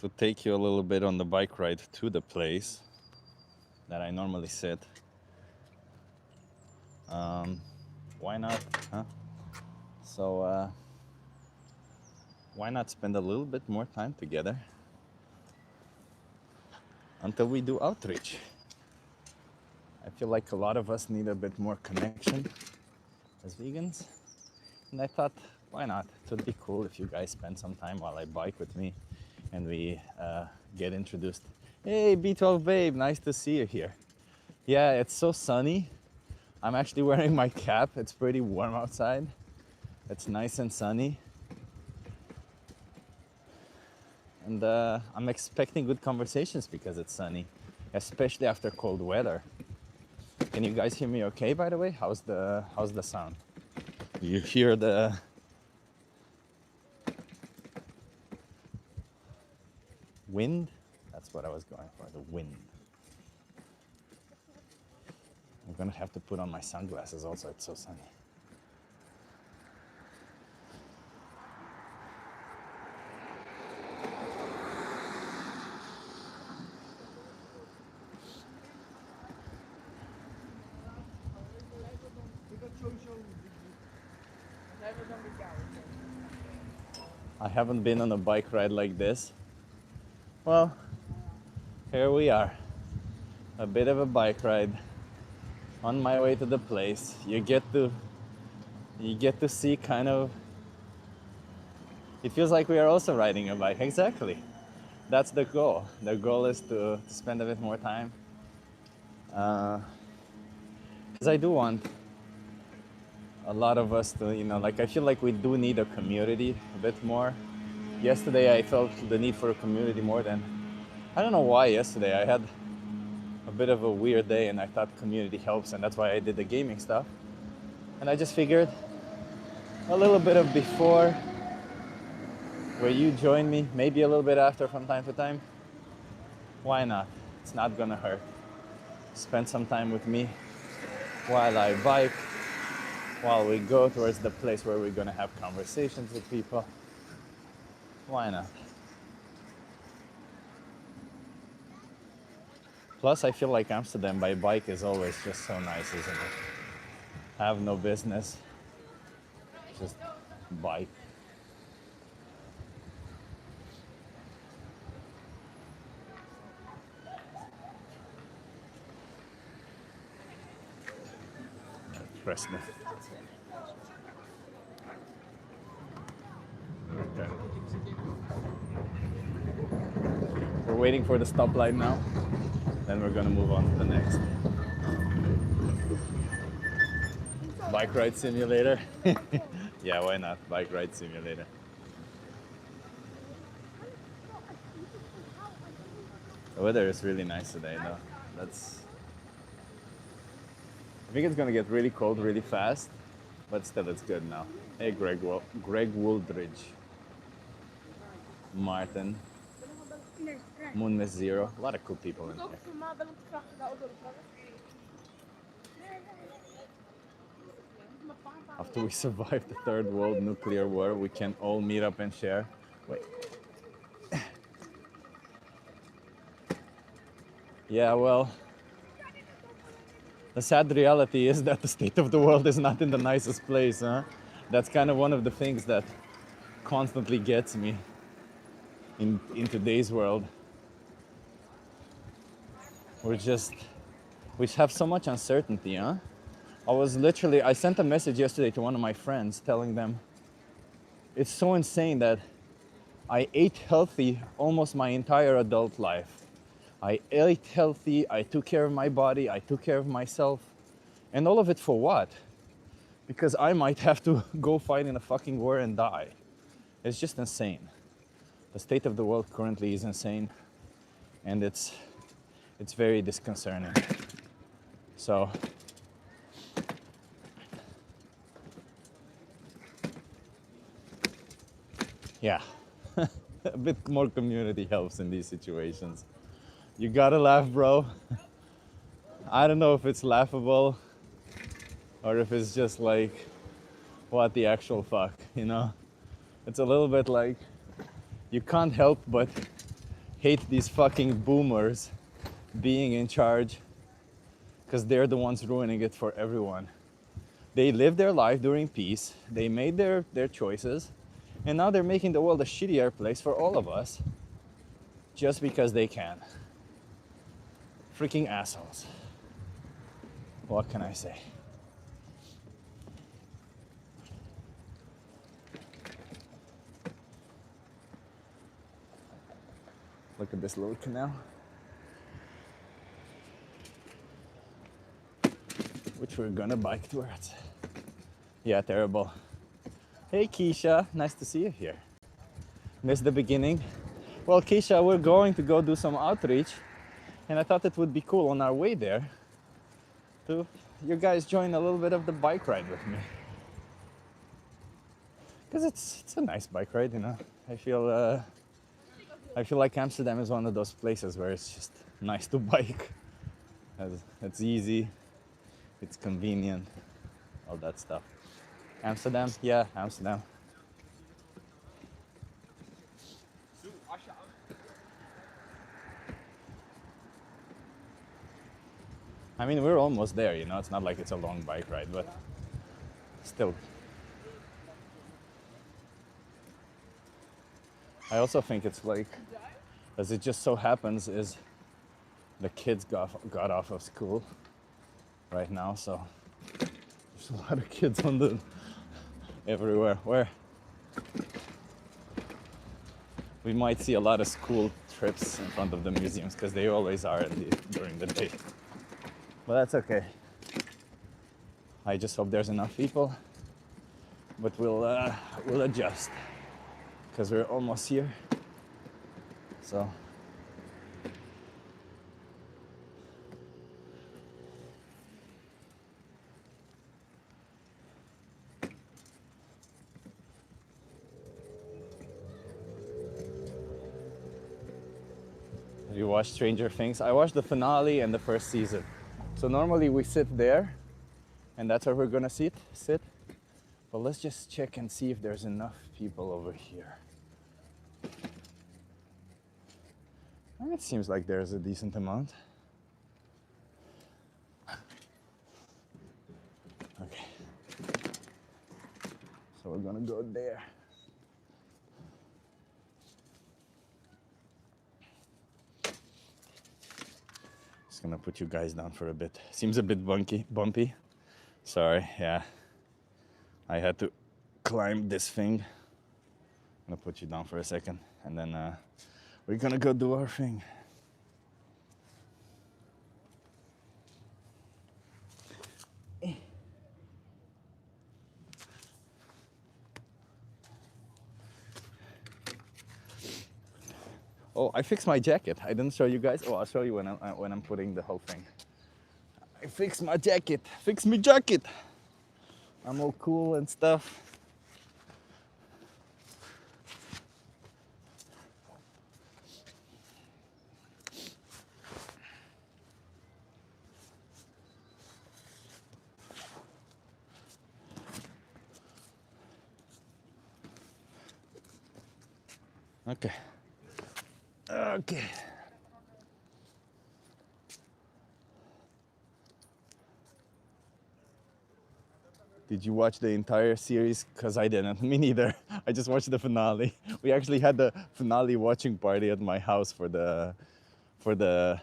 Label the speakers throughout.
Speaker 1: to take you a little bit on the bike ride to the place that I normally sit. Why not, huh? So why not spend a little bit more time together until we do outreach? I feel like a lot of us need a bit more connection as vegans. And I thought, why not? It would be cool if you guys spend some time while I bike with me and we get introduced. Hey, B12 babe, nice to see you here. Yeah, it's so sunny. I'm actually wearing my cap. It's pretty warm outside. It's nice and sunny. And I'm expecting good conversations because it's sunny, especially after cold weather. Can you guys hear me okay, by the way? How's the sound? You hear the wind? That's what I was going for, the wind. I'm gonna have to put on my sunglasses also, it's so sunny. I haven't been on a bike ride like this. Well, here we are. A bit of a bike ride on my way to the place. You get to see kind of, it feels like we are also riding a bike. Exactly. That's the goal. The goal is to spend a bit more time. Because I do want a lot of us to, like I feel like we do need a community a bit more. Yesterday I felt the need for a community more than, I don't know why yesterday. I had a bit of a weird day and I thought community helps, and that's why I did the gaming stuff. And I just figured a little bit of before, where you join me, maybe a little bit after from time to time. Why not? It's not gonna hurt. Spend some time with me while I bike, while we go towards the place where we're gonna have conversations with people. Why not? Plus, I feel like Amsterdam by bike is always just so nice, isn't it? I have no business. Just bike. Press me. Okay. We're waiting for the stoplight now. Then we're gonna move on to the next. Bike ride simulator. Yeah, why not? Bike ride simulator. The weather is really nice today, though. I think it's gonna get really cold really fast, but still it's good now. Hey, Greg Wooldridge, Martin, Moonmiss Zero. A lot of cool people in here. After we survive the third world nuclear war, we can all meet up and share. Wait. Yeah, well, the sad reality is that the state of the world is not in the nicest place, huh? That's kind of one of the things that constantly gets me in today's world. We have so much uncertainty, huh? I sent a message yesterday to one of my friends telling them it's so insane that I ate healthy almost my entire adult life. I ate healthy, I took care of my body, I took care of myself. And all of it for what? Because I might have to go fight in a fucking war and die. It's just insane. The state of the world currently is insane. And it's very disconcerting. So, yeah, a bit more community helps in these situations. You gotta laugh, bro. I don't know if it's laughable or if it's just like, what the actual fuck, you know? It's a little bit like, you can't help but hate these fucking boomers being in charge because they're the ones ruining it for everyone. They lived their life during peace, they made their choices, and now they're making the world a shittier place for all of us just because they can. Freaking assholes. What can I say? Look at this little canal, which we're gonna bike towards. Yeah, terrible. Hey Keisha, nice to see you here. Missed the beginning. Well, Keisha, we're going to go do some outreach, and I thought it would be cool on our way there to you guys join a little bit of the bike ride with me. Because it's a nice bike ride, you know. I feel like Amsterdam is one of those places where it's just nice to bike. It's easy, it's convenient, all that stuff. Amsterdam? Yeah, Amsterdam. I mean, we're almost there, you know. It's not like it's a long bike ride, but still. I also think it's like, as it just so happens, is the kids got off of school right now, so there's a lot of kids on the everywhere. Where we might see a lot of school trips in front of the museums because they always are during the day. But that's okay. I just hope there's enough people, but we'll adjust because we're almost here. So. Have you watched Stranger Things? I watched the finale and the first season. So normally we sit there, and that's where we're gonna sit. But let's just check and see if there's enough people over here. And it seems like there's a decent amount. Okay. So we're gonna go there. Just gonna put you guys down for a bit. Seems a bit bumpy. Sorry, yeah. I had to climb this thing. I'm gonna put you down for a second, and then we're gonna go do our thing. Oh, I fixed my jacket. I didn't show you guys. Oh, I'll show you when I'm putting the whole thing. I fixed my jacket. Fix me jacket. I'm all cool and stuff. Okay. Okay. Did you watch the entire series? Because I didn't. Me neither. I just watched the finale. We actually had the finale watching party at my house for the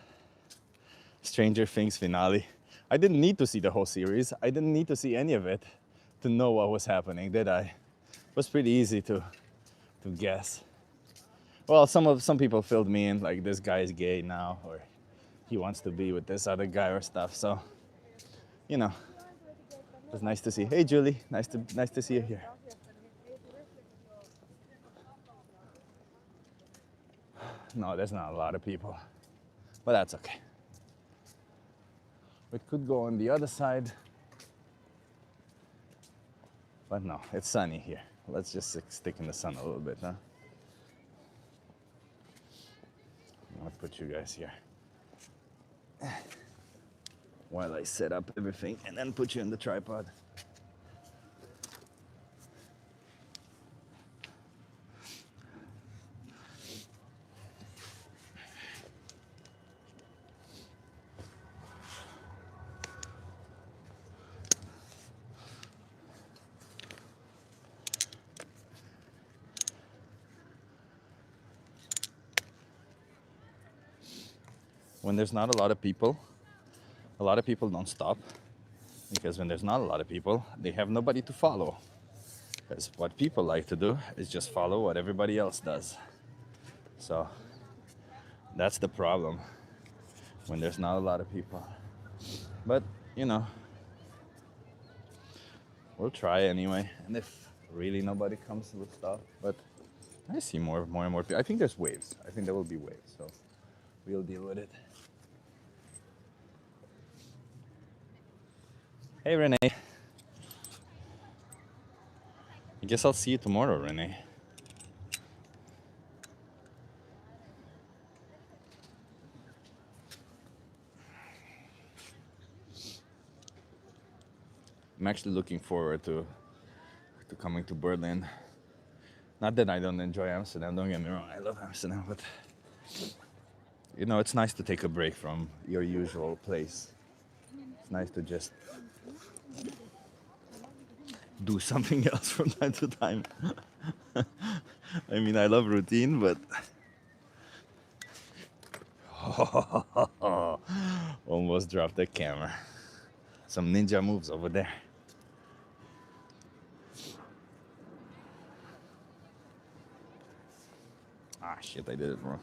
Speaker 1: Stranger Things finale. I didn't need to see the whole series. I didn't need to see any of it to know what was happening, did I? It was pretty easy to guess. Well, some people filled me in, like this guy is gay now, or he wants to be with this other guy or stuff. So, you know, it was nice to see. Hey, Julie, nice to see you here. No, there's not a lot of people, but that's okay. We could go on the other side, but no, it's sunny here. Let's just stick in the sun a little bit, huh? I'll put you guys here while I set up everything and then put you in the tripod. when there's not a lot of people don't stop, because when there's not a lot of people, they have nobody to follow. Because what people like to do is just follow what everybody else does. So that's the problem when there's not a lot of people. But, you know, we'll try anyway. And if really nobody comes, we'll stop. But I see more and more people. I think there's waves. I think there will be waves. So we'll deal with it. Hey, Renee. I guess I'll see you tomorrow, Renee. I'm actually looking forward to coming to Berlin. Not that I don't enjoy Amsterdam, don't get me wrong, I love Amsterdam, but you know, it's nice to take a break from your usual place. It's nice to just do something else from time to time. I mean, I love routine, but almost dropped the camera. Some ninja moves over there. Ah, shit, I did it wrong.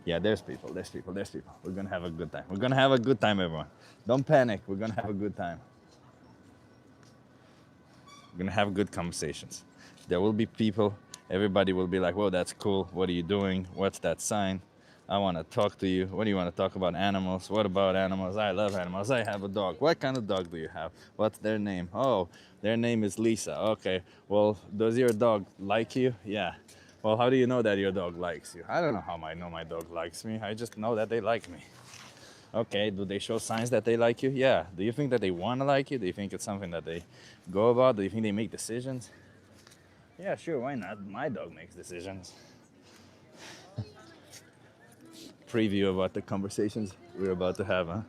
Speaker 1: Yeah, there's people. We're gonna have a good time. We're gonna have a good time, everyone. Don't panic. We're gonna have a good time. We're gonna have good conversations. There will be people. Everybody will be like, whoa, that's cool. What are you doing? What's that sign? I want to talk to you. What do you want to talk about? Animals. What about animals? I love animals. I have a dog. What kind of dog do you have? What's their name? Oh, their name is Lisa. Okay. Well, does your dog like you? Yeah. Well, how do you know that your dog likes you? I don't know how I know my dog likes me. I just know that they like me. Okay. Do they show signs that they like you? Yeah. Do you think that they want to like you? Do you think it's something that they go about? Do you think they make decisions? Yeah, sure. Why not? My dog makes decisions. Preview about the conversations we're about to have, huh?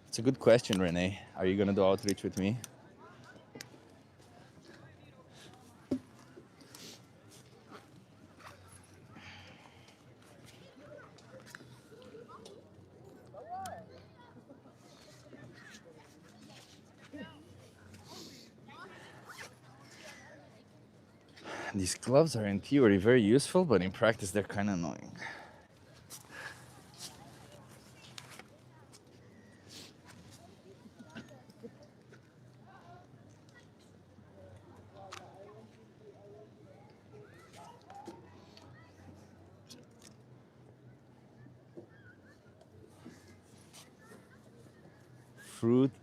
Speaker 1: It's a good question, Renee. Are you gonna do outreach with me? These gloves are in theory very useful, but in practice they're kind of annoying.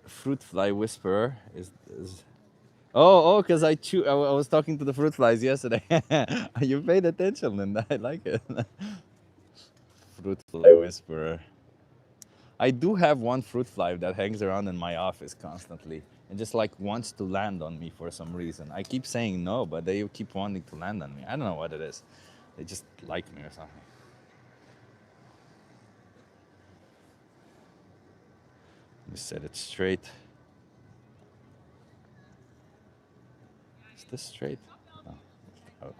Speaker 1: Fruit fly whisperer is because I was talking to the fruit flies yesterday. You paid attention, Linda. I like it. Fruit fly whisperer. I do have one fruit fly that hangs around in my office constantly and just like wants to land on me for some reason. I keep saying no, but they keep wanting to land on me. I don't know what it is. They just like me or something. Let me set it straight. Is this straight? No.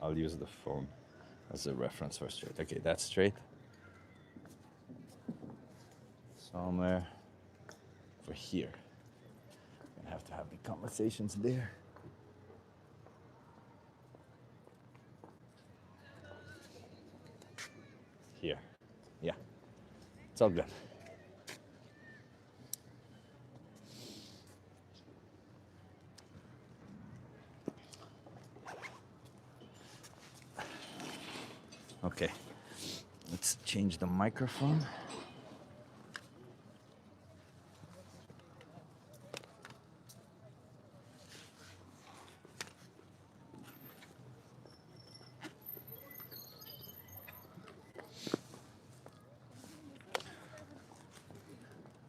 Speaker 1: I'll use the phone as a reference for straight. Okay, that's straight. Somewhere over here. I'm gonna have to have the conversations there. Here. Yeah. It's all good. Okay. Let's change the microphone.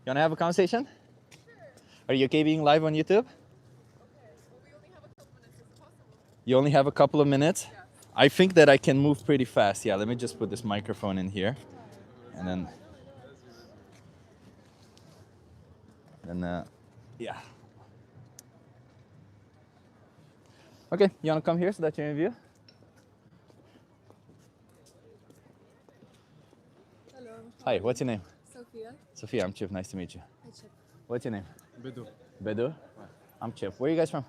Speaker 1: You wanna have a conversation? Are you okay being live on YouTube? You only have a couple of minutes? I think that I can move pretty fast. Yeah, let me just put this microphone in here. And then, yeah. Okay, you wanna come here so that you're in view?
Speaker 2: Hello.
Speaker 1: Hi, what's your name?
Speaker 2: Sophia.
Speaker 1: Sophia, I'm Chip. Nice to meet you.
Speaker 2: Hi, Chip.
Speaker 1: What's your name?
Speaker 3: Bedo.
Speaker 1: Bedu? I'm Chip. Where are you guys from?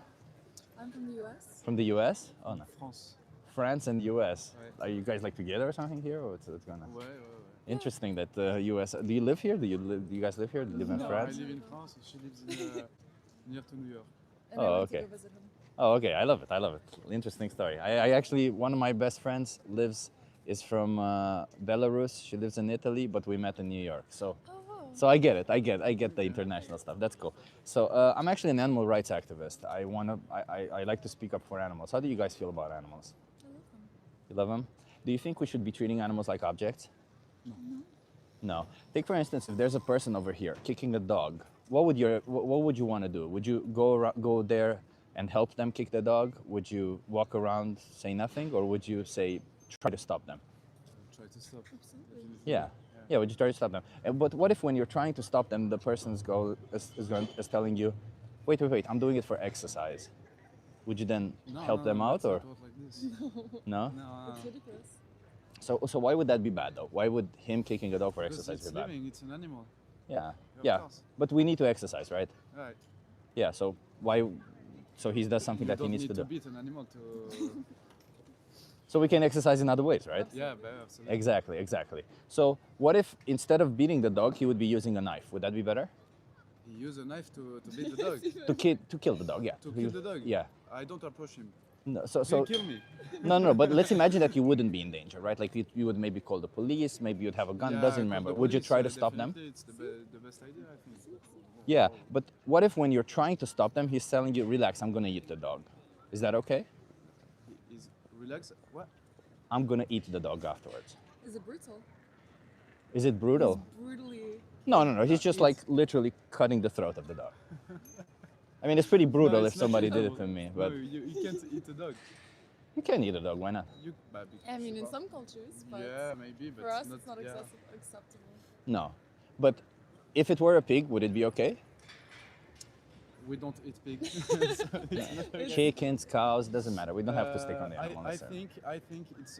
Speaker 2: I'm from the US.
Speaker 1: From the US? Oh no.
Speaker 3: France.
Speaker 1: France and US.
Speaker 3: Ouais.
Speaker 1: Are you guys like together or something here, or what's going on?
Speaker 3: Ouais.
Speaker 1: Interesting that the US. Do you live here? Do you guys live here? Do you live in
Speaker 3: No,
Speaker 1: France?
Speaker 3: I live in France. She lives in, near to New York.
Speaker 2: And
Speaker 1: Oh,
Speaker 2: I went
Speaker 1: okay.
Speaker 2: to go visit him.
Speaker 1: Oh, okay. I love it. I love it. Interesting story. I actually, one of my best friends is from Belarus. She lives in Italy, but we met in New York. So,
Speaker 2: Oh, wow.
Speaker 1: so I get it. I get the international stuff. That's cool. So I'm actually an animal rights activist. I like to speak up for animals. How do you guys feel about animals?
Speaker 2: I love him.
Speaker 1: You love them? Do you think we should be treating animals like objects? No. Take for instance, if there's a person over here kicking a dog, what would you want to do? Would you go there and help them kick the dog? Would you walk around say nothing, or would you say try to stop them?
Speaker 3: Try to stop.
Speaker 2: Absolutely.
Speaker 3: Definitely.
Speaker 1: Yeah. Would you try to stop them? But what if when you're trying to stop them, the person's is telling you, wait, I'm doing it for exercise? Would you then help them out, or
Speaker 3: Not like this.
Speaker 1: no?
Speaker 3: No.
Speaker 2: It's ridiculous.
Speaker 1: So why would that be bad though? Why would him kicking a dog for
Speaker 3: Because
Speaker 1: exercise
Speaker 3: it's
Speaker 1: be bad?
Speaker 3: living. It's an animal.
Speaker 1: Yeah.
Speaker 3: Of
Speaker 1: Yeah.
Speaker 3: course.
Speaker 1: But we need to exercise, right?
Speaker 3: Right.
Speaker 1: Yeah. So why? So he does something
Speaker 3: You
Speaker 1: that he
Speaker 3: don't
Speaker 1: needs
Speaker 3: need
Speaker 1: to
Speaker 3: to
Speaker 1: do.
Speaker 3: beat an animal to.
Speaker 1: So we can exercise in other ways, right?
Speaker 3: Yeah, absolutely.
Speaker 1: Exactly. So what if instead of beating the dog, he would be using a knife? Would that be better?
Speaker 3: He used a knife to beat the dog.
Speaker 1: To kill the dog, yeah.
Speaker 3: To kill the dog.
Speaker 1: Yeah.
Speaker 3: I don't approach him.
Speaker 1: No,
Speaker 3: He'll
Speaker 1: so
Speaker 3: kill me.
Speaker 1: no. But let's imagine that you wouldn't be in danger, right? Like you would maybe call the police. Maybe you'd have a gun.
Speaker 3: Yeah,
Speaker 1: Doesn't
Speaker 3: call
Speaker 1: remember.
Speaker 3: the
Speaker 1: Would you
Speaker 3: police,
Speaker 1: try to stop them?
Speaker 3: definitely. It's the best idea, I think.
Speaker 1: Yeah. But what if when you're trying to stop them, he's telling you, "Relax, I'm gonna eat the dog." Is that okay?
Speaker 3: He's relax. What?
Speaker 1: I'm gonna eat the dog afterwards.
Speaker 2: Is it brutal?
Speaker 1: Is it brutal?
Speaker 2: He's brutally.
Speaker 1: No. He's just like literally cutting the throat of the dog. I mean, it's pretty brutal
Speaker 3: No,
Speaker 1: if
Speaker 3: it's not
Speaker 1: somebody did
Speaker 3: animal.
Speaker 1: it to me,
Speaker 3: No,
Speaker 1: but
Speaker 3: you can't eat a dog.
Speaker 1: you can eat a dog. Why not?
Speaker 2: I mean, in some cultures, but
Speaker 3: Yeah, maybe, but
Speaker 2: for us,
Speaker 3: not,
Speaker 2: it's not
Speaker 3: yeah.
Speaker 2: acceptable.
Speaker 1: No. But if it were a pig, would it be okay?
Speaker 3: We don't eat pig. So it's not okay.
Speaker 1: Chickens, cows, doesn't matter. We don't have to stick on the animal
Speaker 3: I
Speaker 1: necessarily.
Speaker 3: think it's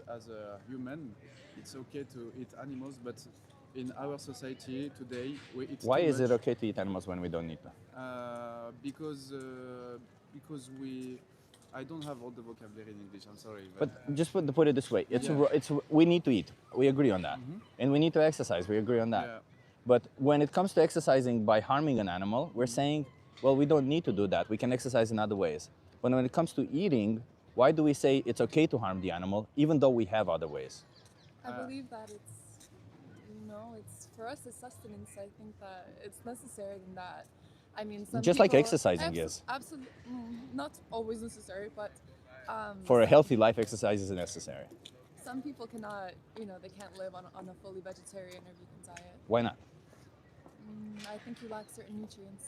Speaker 3: as a human, it's okay to eat animals, but in our society today, we eat.
Speaker 1: Why
Speaker 3: too
Speaker 1: is it
Speaker 3: much,
Speaker 1: okay to eat animals when we don't need to?
Speaker 3: because we. I don't have all the vocabulary in English. I'm sorry.
Speaker 1: But just put it this way:
Speaker 3: Yeah.
Speaker 1: we need to eat. We agree on that, and we need to exercise. We agree on that.
Speaker 3: Yeah.
Speaker 1: But when it comes to exercising by harming an animal, we're saying, well, we don't need to do that. We can exercise in other ways. But when it comes to eating, why do we say it's okay to harm the animal, even though we have other ways?
Speaker 2: I believe that it's for us as sustenance. I think that it's necessary in that. I mean, some
Speaker 1: Just like
Speaker 2: people-
Speaker 1: exercising is.
Speaker 2: Absolutely, not always necessary, but
Speaker 1: For a healthy life, exercise is necessary.
Speaker 2: some people cannot. They can't live on a fully vegetarian or vegan diet.
Speaker 1: Why not?
Speaker 2: I think you lack certain nutrients.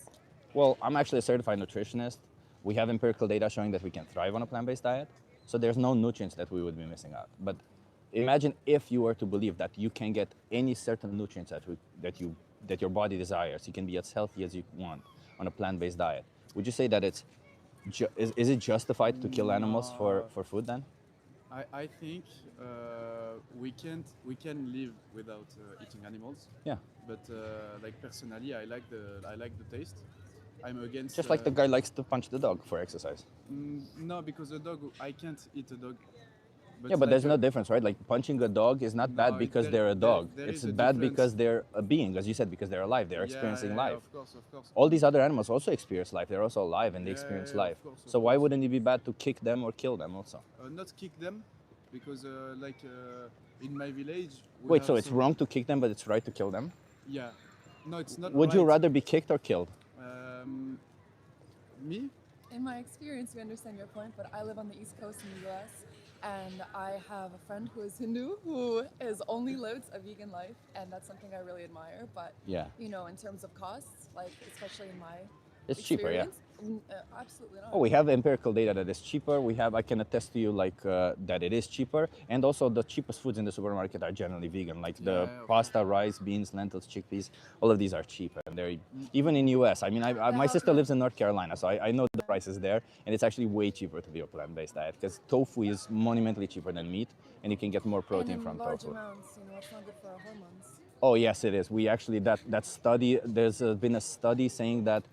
Speaker 1: Well, I'm actually a certified nutritionist. We have empirical data showing that we can thrive on a plant-based diet. So there's no nutrients that we would be missing out. But imagine if you were to believe that you can get any certain nutrients that your body desires. You can be as healthy as you want on a plant-based diet. Would you say that is it justified to kill animals for food then?
Speaker 3: I think we can live without eating animals.
Speaker 1: Yeah.
Speaker 3: But like personally, I like the taste. I'm against.
Speaker 1: Just like the guy likes to punch the dog for exercise.
Speaker 3: No, because a dog, I can't eat a dog.
Speaker 1: Yeah, but there's no difference, right? Like punching a dog is not bad because they're a dog.
Speaker 3: there
Speaker 1: It's
Speaker 3: is a
Speaker 1: bad
Speaker 3: difference.
Speaker 1: because they're a being, as you said, because they're alive. They're experiencing life.
Speaker 3: Of course.
Speaker 1: All these other animals also experience life. They're also alive and they experience
Speaker 3: Yeah,
Speaker 1: life.
Speaker 3: of course, of
Speaker 1: So why
Speaker 3: course.
Speaker 1: wouldn't it be bad to kick them or kill them also?
Speaker 3: Not kick them, because in my village. we
Speaker 1: Wait,
Speaker 3: have
Speaker 1: so it's
Speaker 3: some-
Speaker 1: wrong to kick them, but it's right to kill them?
Speaker 3: Yeah. No, it's not.
Speaker 1: Would you
Speaker 3: right.
Speaker 1: rather be kicked or killed?
Speaker 3: Me?
Speaker 2: In my experience, we understand your point, but I live on the East Coast in the US, and I have a friend who is Hindu who has only lived a vegan life, and that's something I really admire. But
Speaker 1: Yeah.
Speaker 2: in terms of costs, like especially in my
Speaker 1: It's cheaper, yeah.
Speaker 2: experience? Absolutely not.
Speaker 1: Oh, we have empirical data that it's cheaper. I can attest to you that it is cheaper. And also the cheapest foods in the supermarket are generally vegan. Like the
Speaker 3: Yeah, of
Speaker 1: pasta, rice, beans, lentils, chickpeas, all of these are cheap. And they're, even in US, I mean,
Speaker 2: Yeah,
Speaker 1: my
Speaker 2: how
Speaker 1: sister
Speaker 2: come?
Speaker 1: lives in North Carolina, so I know the prices there. And it's actually way cheaper to be a plant-based diet because tofu is monumentally cheaper than meat and you can get more
Speaker 2: And
Speaker 1: protein
Speaker 2: in
Speaker 1: from
Speaker 2: large
Speaker 1: tofu.
Speaker 2: amounts, it's not good for our hormones.
Speaker 1: Oh yes, it is. We actually that study. There's been a study saying that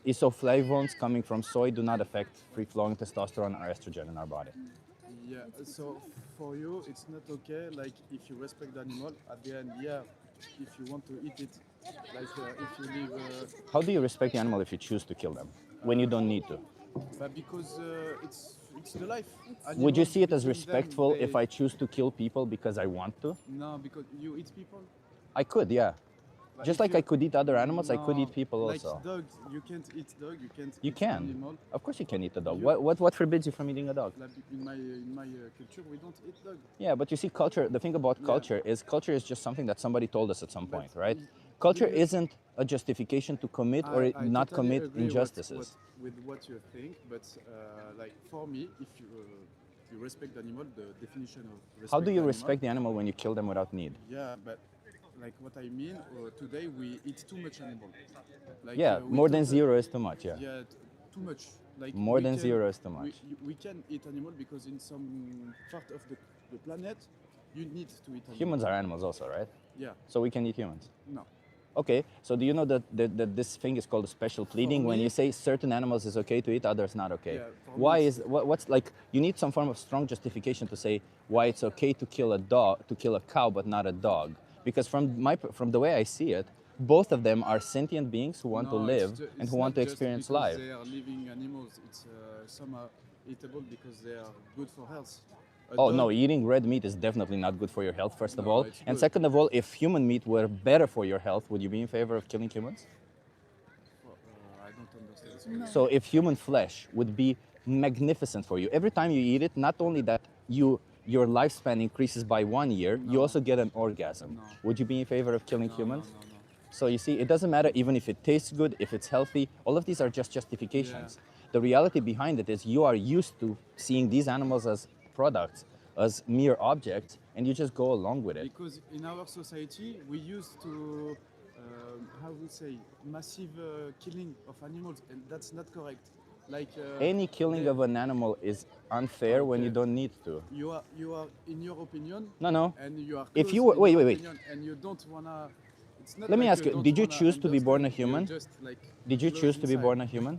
Speaker 1: isoflavones coming from soy do not affect free-flowing testosterone or estrogen in our body.
Speaker 3: Yeah, so for you, it's not okay. Like if you respect the animal, at the end, yeah, if you want to eat it, like if you live,
Speaker 1: How do you respect the animal if you choose to kill them when you don't need to?
Speaker 3: but because it's the life.
Speaker 1: Would you
Speaker 3: Animals
Speaker 1: see it as
Speaker 3: between
Speaker 1: respectful
Speaker 3: them,
Speaker 1: if I choose to kill people because I want to?
Speaker 3: no, because you eat people.
Speaker 1: I could, yeah.
Speaker 3: But
Speaker 1: Just
Speaker 3: if
Speaker 1: like
Speaker 3: you,
Speaker 1: I could eat other animals, I could
Speaker 3: no,
Speaker 1: eat people
Speaker 3: like
Speaker 1: also.
Speaker 3: dogs, you can't eat dog, you can't
Speaker 1: You
Speaker 3: eat
Speaker 1: can.
Speaker 3: animal.
Speaker 1: Of course you can eat a dog.
Speaker 3: You-
Speaker 1: What forbids you from eating a dog?
Speaker 3: Like in my culture, we don't eat dog.
Speaker 1: Yeah, but you see, culture, the thing about
Speaker 3: Yeah.
Speaker 1: culture is just something that somebody told us at some
Speaker 3: But
Speaker 1: point, right?
Speaker 3: y-
Speaker 1: Culture
Speaker 3: do you-
Speaker 1: isn't a justification to commit or
Speaker 3: I
Speaker 1: not
Speaker 3: totally
Speaker 1: commit
Speaker 3: agree
Speaker 1: injustices.
Speaker 3: with what you think, but like for me, if you respect the animal, the definition of respect
Speaker 1: How do you
Speaker 3: the
Speaker 1: respect the animal when you kill them without need?
Speaker 3: Yeah, but like what I mean, today we eat too much animal. Like,
Speaker 1: Yeah,
Speaker 3: we
Speaker 1: more than
Speaker 3: totally-
Speaker 1: zero is too much, yeah.
Speaker 3: Yeah, too much. Like
Speaker 1: More
Speaker 3: we
Speaker 1: than
Speaker 3: can-
Speaker 1: zero is too much.
Speaker 3: We can eat animal because in some part of the planet, you need to eat animal.
Speaker 1: Humans are animals also, right?
Speaker 3: Yeah,
Speaker 1: So we can eat humans.
Speaker 3: no.
Speaker 1: Okay, so do you know that this thing is called special pleading when
Speaker 3: me-
Speaker 1: you say certain animals is okay to eat, others not okay?
Speaker 3: Yeah, for
Speaker 1: Why
Speaker 3: me
Speaker 1: is what's like you need some form of strong justification to say why it's okay to kill a dog, to kill a cow, but not a dog? Because from the way I see it, both of them are sentient beings who want to
Speaker 3: No,
Speaker 1: live
Speaker 3: it's
Speaker 1: and who want to
Speaker 3: not just
Speaker 1: experience
Speaker 3: because
Speaker 1: life.
Speaker 3: They are living animals. It's some are eatable because they are good for health. A
Speaker 1: Oh
Speaker 3: dog-
Speaker 1: no, eating red meat is definitely not good for your health, first of
Speaker 3: No,
Speaker 1: all.
Speaker 3: it's
Speaker 1: And
Speaker 3: good.
Speaker 1: second of all, if human meat were better for your health, would you be in favor of killing humans?
Speaker 3: I don't understand. Sorry.
Speaker 2: No.
Speaker 1: So if human flesh would be magnificent for you, every time you eat it, not only that your lifespan increases by 1 year, you
Speaker 3: No.
Speaker 1: also get an orgasm.
Speaker 3: No.
Speaker 1: Would you be in favor of killing
Speaker 3: No,
Speaker 1: humans?
Speaker 3: no, no, no.
Speaker 1: So you see, it doesn't matter even if it tastes good, if it's healthy, all of these are just justifications. The reality behind it is you are used to seeing these animals as products, as mere objects, and you just go along with it.
Speaker 3: Because in our society, we used to, how we say, massive killing of animals, and that's not correct. Like
Speaker 1: Any killing of an animal is unfair when you
Speaker 3: Okay.
Speaker 1: don't need to.
Speaker 3: you are in your opinion.
Speaker 1: No, no.
Speaker 3: And you are.
Speaker 1: If
Speaker 3: close
Speaker 1: you were-
Speaker 3: in
Speaker 1: wait,
Speaker 3: your
Speaker 1: wait, wait.
Speaker 3: opinion, and you don't wanna. It's not
Speaker 1: Let me
Speaker 3: like
Speaker 1: ask you,
Speaker 3: don't
Speaker 1: did you
Speaker 3: wanna
Speaker 1: choose to be born a
Speaker 3: understand,
Speaker 1: human?
Speaker 3: you're just, like,
Speaker 1: Did you
Speaker 3: closed
Speaker 1: choose to be
Speaker 3: inside.
Speaker 1: born a human?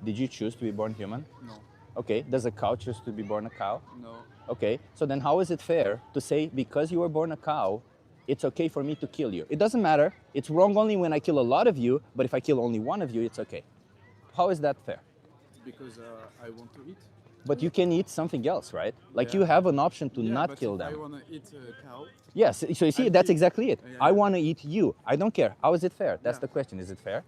Speaker 1: Did you choose to be born human?
Speaker 3: No,
Speaker 1: Okay, does a cow choose to be born a cow?
Speaker 3: no.
Speaker 1: Okay, so then how is it fair to say because you were born a cow, it's okay for me to kill you? It doesn't matter. It's wrong only when I kill a lot of you, but if I kill only one of you, it's okay. How is that fair?
Speaker 3: Because I want to eat.
Speaker 1: But you can eat something else, right? Like
Speaker 3: Yeah.
Speaker 1: you have an option to
Speaker 3: Yeah,
Speaker 1: not
Speaker 3: but
Speaker 1: kill
Speaker 3: if I
Speaker 1: them.
Speaker 3: wanna eat a cow.
Speaker 1: Yes, so you see,
Speaker 3: I
Speaker 1: that's
Speaker 3: think-
Speaker 1: exactly it.
Speaker 3: Yeah,
Speaker 1: I
Speaker 3: yeah.
Speaker 1: want to eat you. I don't care. How is it fair? That's
Speaker 3: Yeah.
Speaker 1: the question. Is it fair?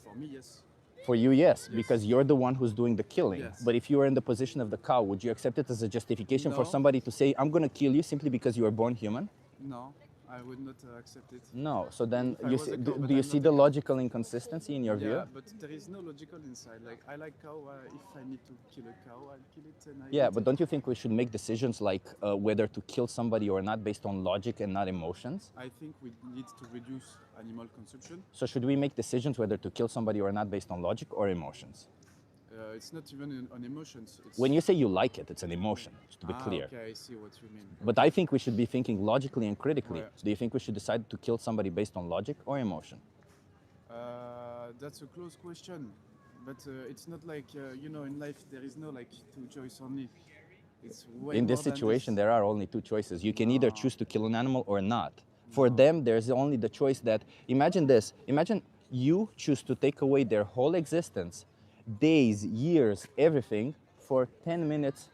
Speaker 3: For me, yes.
Speaker 1: For you, yes, because you're the one who's doing the killing.
Speaker 3: Yes.
Speaker 1: But if you were in the position of the cow, would you accept it as a justification for
Speaker 3: No.
Speaker 1: somebody to say, I'm going to kill you simply because you were born human?
Speaker 3: No, I would not accept it.
Speaker 1: No. So then,
Speaker 3: If I
Speaker 1: you
Speaker 3: was
Speaker 1: see,
Speaker 3: a
Speaker 1: do,
Speaker 3: cow, but
Speaker 1: do you
Speaker 3: I'm
Speaker 1: see
Speaker 3: not
Speaker 1: the
Speaker 3: a cow.
Speaker 1: logical inconsistency in your
Speaker 3: Yeah,
Speaker 1: view?
Speaker 3: but there is no logical inside. Like I like cow. If I need to kill a cow, I'll kill it and I
Speaker 1: Yeah,
Speaker 3: eat
Speaker 1: but
Speaker 3: it.
Speaker 1: don't you think we should make decisions like whether to kill somebody or not based on logic and not emotions?
Speaker 3: I think we need to reduce animal consumption.
Speaker 1: So should we make decisions whether to kill somebody or not based on logic or emotions?
Speaker 3: It's not even on emotions. It's
Speaker 1: When you say you like it, it's an emotion, just to be clear.
Speaker 3: Okay, I see what you mean.
Speaker 1: But I think we should be thinking logically and critically.
Speaker 3: Right.
Speaker 1: Do you think we should decide to kill somebody based on logic or emotion?
Speaker 3: That's a close question, but it's not like in life there is no like two choice only. It's way
Speaker 1: In
Speaker 3: more
Speaker 1: this
Speaker 3: than
Speaker 1: situation,
Speaker 3: this.
Speaker 1: there are only two choices. You can either
Speaker 3: No.
Speaker 1: choose to kill an animal or not. For them, there's only the choice that, imagine this, imagine you choose to take away their whole existence, days, years, everything, for 10 minutes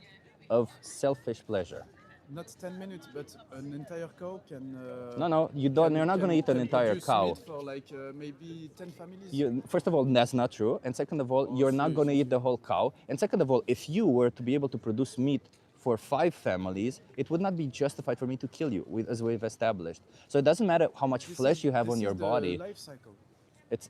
Speaker 1: of selfish pleasure.
Speaker 3: Not 10 minutes, but an entire cow can.
Speaker 1: No, you don't. You're not going to eat an
Speaker 3: can
Speaker 1: entire
Speaker 3: produce
Speaker 1: cow.
Speaker 3: meat for like maybe 10 families.
Speaker 1: First of all, that's not true. And second of all, you're not
Speaker 3: sure,
Speaker 1: going to
Speaker 3: sure,
Speaker 1: eat the whole cow. And second of all, if you were to be able to produce meat for 5 families, it would not be justified for me to kill you, as we've established. So it doesn't matter how much
Speaker 3: This
Speaker 1: flesh
Speaker 3: is-
Speaker 1: you have
Speaker 3: this
Speaker 1: on your
Speaker 3: is the
Speaker 1: body.
Speaker 3: life cycle.
Speaker 1: It's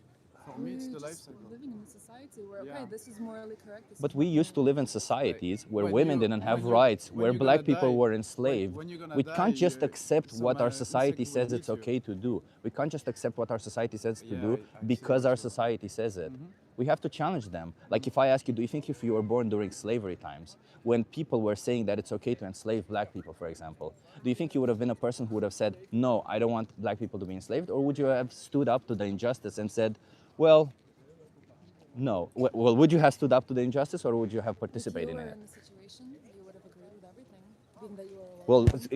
Speaker 3: For me, it's the life
Speaker 2: just
Speaker 3: cycle.
Speaker 2: living in a society where
Speaker 3: Yeah.
Speaker 2: okay, this is morally correct. This
Speaker 1: But
Speaker 2: is
Speaker 1: we
Speaker 2: not
Speaker 1: used to live in societies where
Speaker 3: When
Speaker 1: women
Speaker 3: you-
Speaker 1: didn't have
Speaker 3: when you-
Speaker 1: rights,
Speaker 3: when
Speaker 1: where
Speaker 3: you're
Speaker 1: black
Speaker 3: gonna
Speaker 1: people
Speaker 3: die-
Speaker 1: were enslaved.
Speaker 3: when you're gonna
Speaker 1: We
Speaker 3: die,
Speaker 1: can't just accept
Speaker 3: some,
Speaker 1: what our
Speaker 3: insect
Speaker 1: society
Speaker 3: will
Speaker 1: says
Speaker 3: eat
Speaker 1: it's
Speaker 3: you.
Speaker 1: okay to do. We can't just accept what our society says to
Speaker 3: Yeah,
Speaker 1: do
Speaker 3: I see
Speaker 1: because
Speaker 3: what
Speaker 1: our
Speaker 3: you want.
Speaker 1: society says it. We have to challenge them. Like if I ask you, do you think if you were born during slavery times, when people were saying that it's okay to enslave black people, for example, do you think you would have been a person who would have said, no, I don't want black people to be enslaved? Or would you have stood up to the injustice and said, well, no. Well, would you have stood up to the injustice or would you have
Speaker 2: if you
Speaker 1: participated
Speaker 2: were
Speaker 1: in it?
Speaker 2: in the situation, you would have agreed with everything, being that you were a white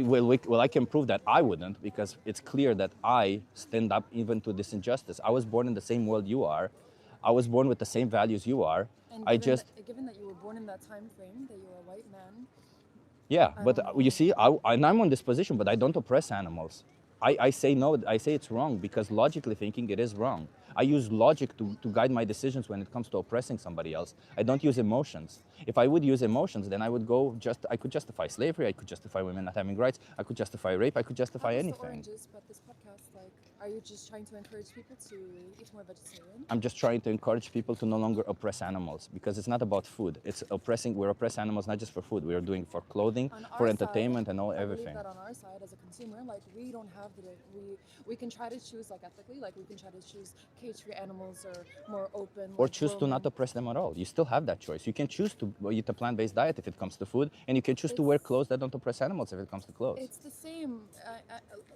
Speaker 1: Well,
Speaker 2: man.
Speaker 1: well, I can prove that I wouldn't because it's clear that I stand up even to this injustice. I was born in the same world you are. I was born with the same values you are.
Speaker 2: And
Speaker 1: I
Speaker 2: given
Speaker 1: just,
Speaker 2: given that you were born in that time frame, that you're a white man,
Speaker 1: yeah,
Speaker 2: I
Speaker 1: but
Speaker 2: don't
Speaker 1: you
Speaker 2: know.
Speaker 1: see, and I'm on this position, but I don't oppress animals. I say no, I say it's wrong because logically thinking it is wrong. I use logic to guide my decisions when it comes to oppressing somebody else. I don't use emotions. If I would use emotions, then I could justify slavery, I could justify women not having rights, I could justify rape, I could justify
Speaker 2: Apples to
Speaker 1: anything.
Speaker 2: oranges, but this podcast, like, are you just trying to encourage people to eat more vegetarian?
Speaker 1: I'm just trying to encourage people to no longer oppress animals because it's not about food. We're oppress animals not just for food. We are doing it for clothing,
Speaker 2: On
Speaker 1: for
Speaker 2: our
Speaker 1: entertainment,
Speaker 2: side,
Speaker 1: and all
Speaker 2: I
Speaker 1: everything.
Speaker 2: believe that on our side as a consumer, like we don't have we can try to choose like ethically, like we can try to choose cage-free animals or more open.
Speaker 1: Or
Speaker 2: like,
Speaker 1: choose to not
Speaker 2: roaming.
Speaker 1: oppress them at all. You still have that choice. You can choose to eat a plant-based diet if it comes to food, and you can choose to wear
Speaker 2: It's-
Speaker 1: clothes that don't oppress animals if it comes to clothes.
Speaker 2: It's the same.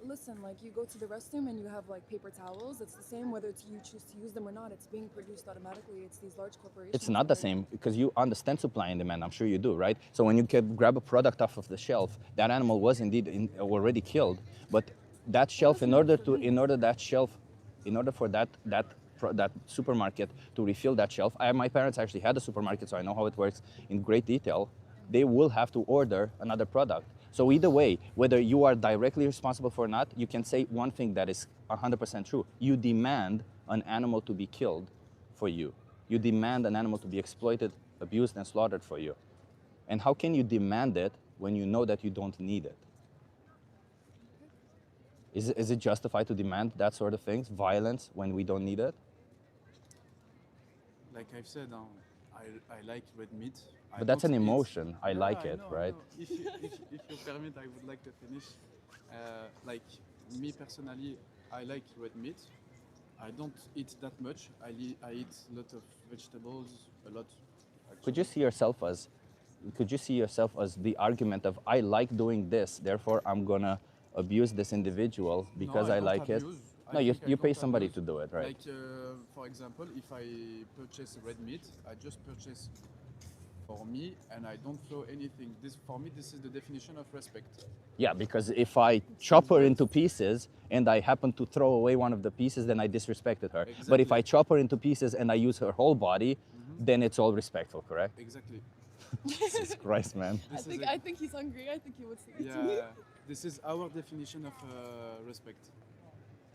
Speaker 2: Listen, like you go to the restroom and you have like paper towels. It's the same whether you choose to use them or not. It's being produced automatically. It's these large corporations.
Speaker 1: It's not the
Speaker 2: that are-
Speaker 1: same because you understand supply and demand. I'm sure you do, right? So when you can grab a product off of the shelf, that animal was indeed already killed, but that shelf,
Speaker 2: doesn't work for me.
Speaker 1: in order for that supermarket to refill that shelf, my parents actually had a supermarket, so I know how it works in great detail. They will have to order another product. So either way, whether you are directly responsible for or not, you can say one thing that is 100% true. You demand an animal to be killed for you. You demand an animal to be exploited, abused, and slaughtered for you. And how can you demand it when you know that you don't need it? Is it justified to demand that sort of things, violence, when we don't need it?
Speaker 3: Like I've said, I like red meat. I
Speaker 1: But that's
Speaker 3: don't
Speaker 1: an
Speaker 3: eat-
Speaker 1: emotion. I
Speaker 3: Yeah,
Speaker 1: like
Speaker 3: I
Speaker 1: it,
Speaker 3: know,
Speaker 1: right?
Speaker 3: I know. If you permit, I would like to finish. Like me personally, I like red meat. I don't eat that much. I eat a lot of vegetables, a lot.
Speaker 1: Could you see yourself as the argument of I like doing this, therefore I'm gonna abuse this individual because
Speaker 3: No,
Speaker 1: I
Speaker 3: don't
Speaker 1: like it?
Speaker 3: abuse.
Speaker 1: No,
Speaker 3: I
Speaker 1: you,
Speaker 3: think I
Speaker 1: you pay
Speaker 3: don't
Speaker 1: somebody
Speaker 3: abuse.
Speaker 1: to do it, right?
Speaker 3: Like, for example, if I purchase red meat, I just purchase for me and I don't throw anything. This is the definition of respect.
Speaker 1: Yeah, because if I chop her
Speaker 3: right.
Speaker 1: into pieces and I happen to throw away one of the pieces, then I disrespected her. But if
Speaker 3: Exactly.
Speaker 1: I chop her into pieces and I use her whole body, then it's all respectful, correct?
Speaker 3: Exactly.
Speaker 1: Jesus Christ, man.
Speaker 3: This is it.
Speaker 2: I think he's hungry. I think he wants to eat me.
Speaker 3: Yeah, this is our definition of respect.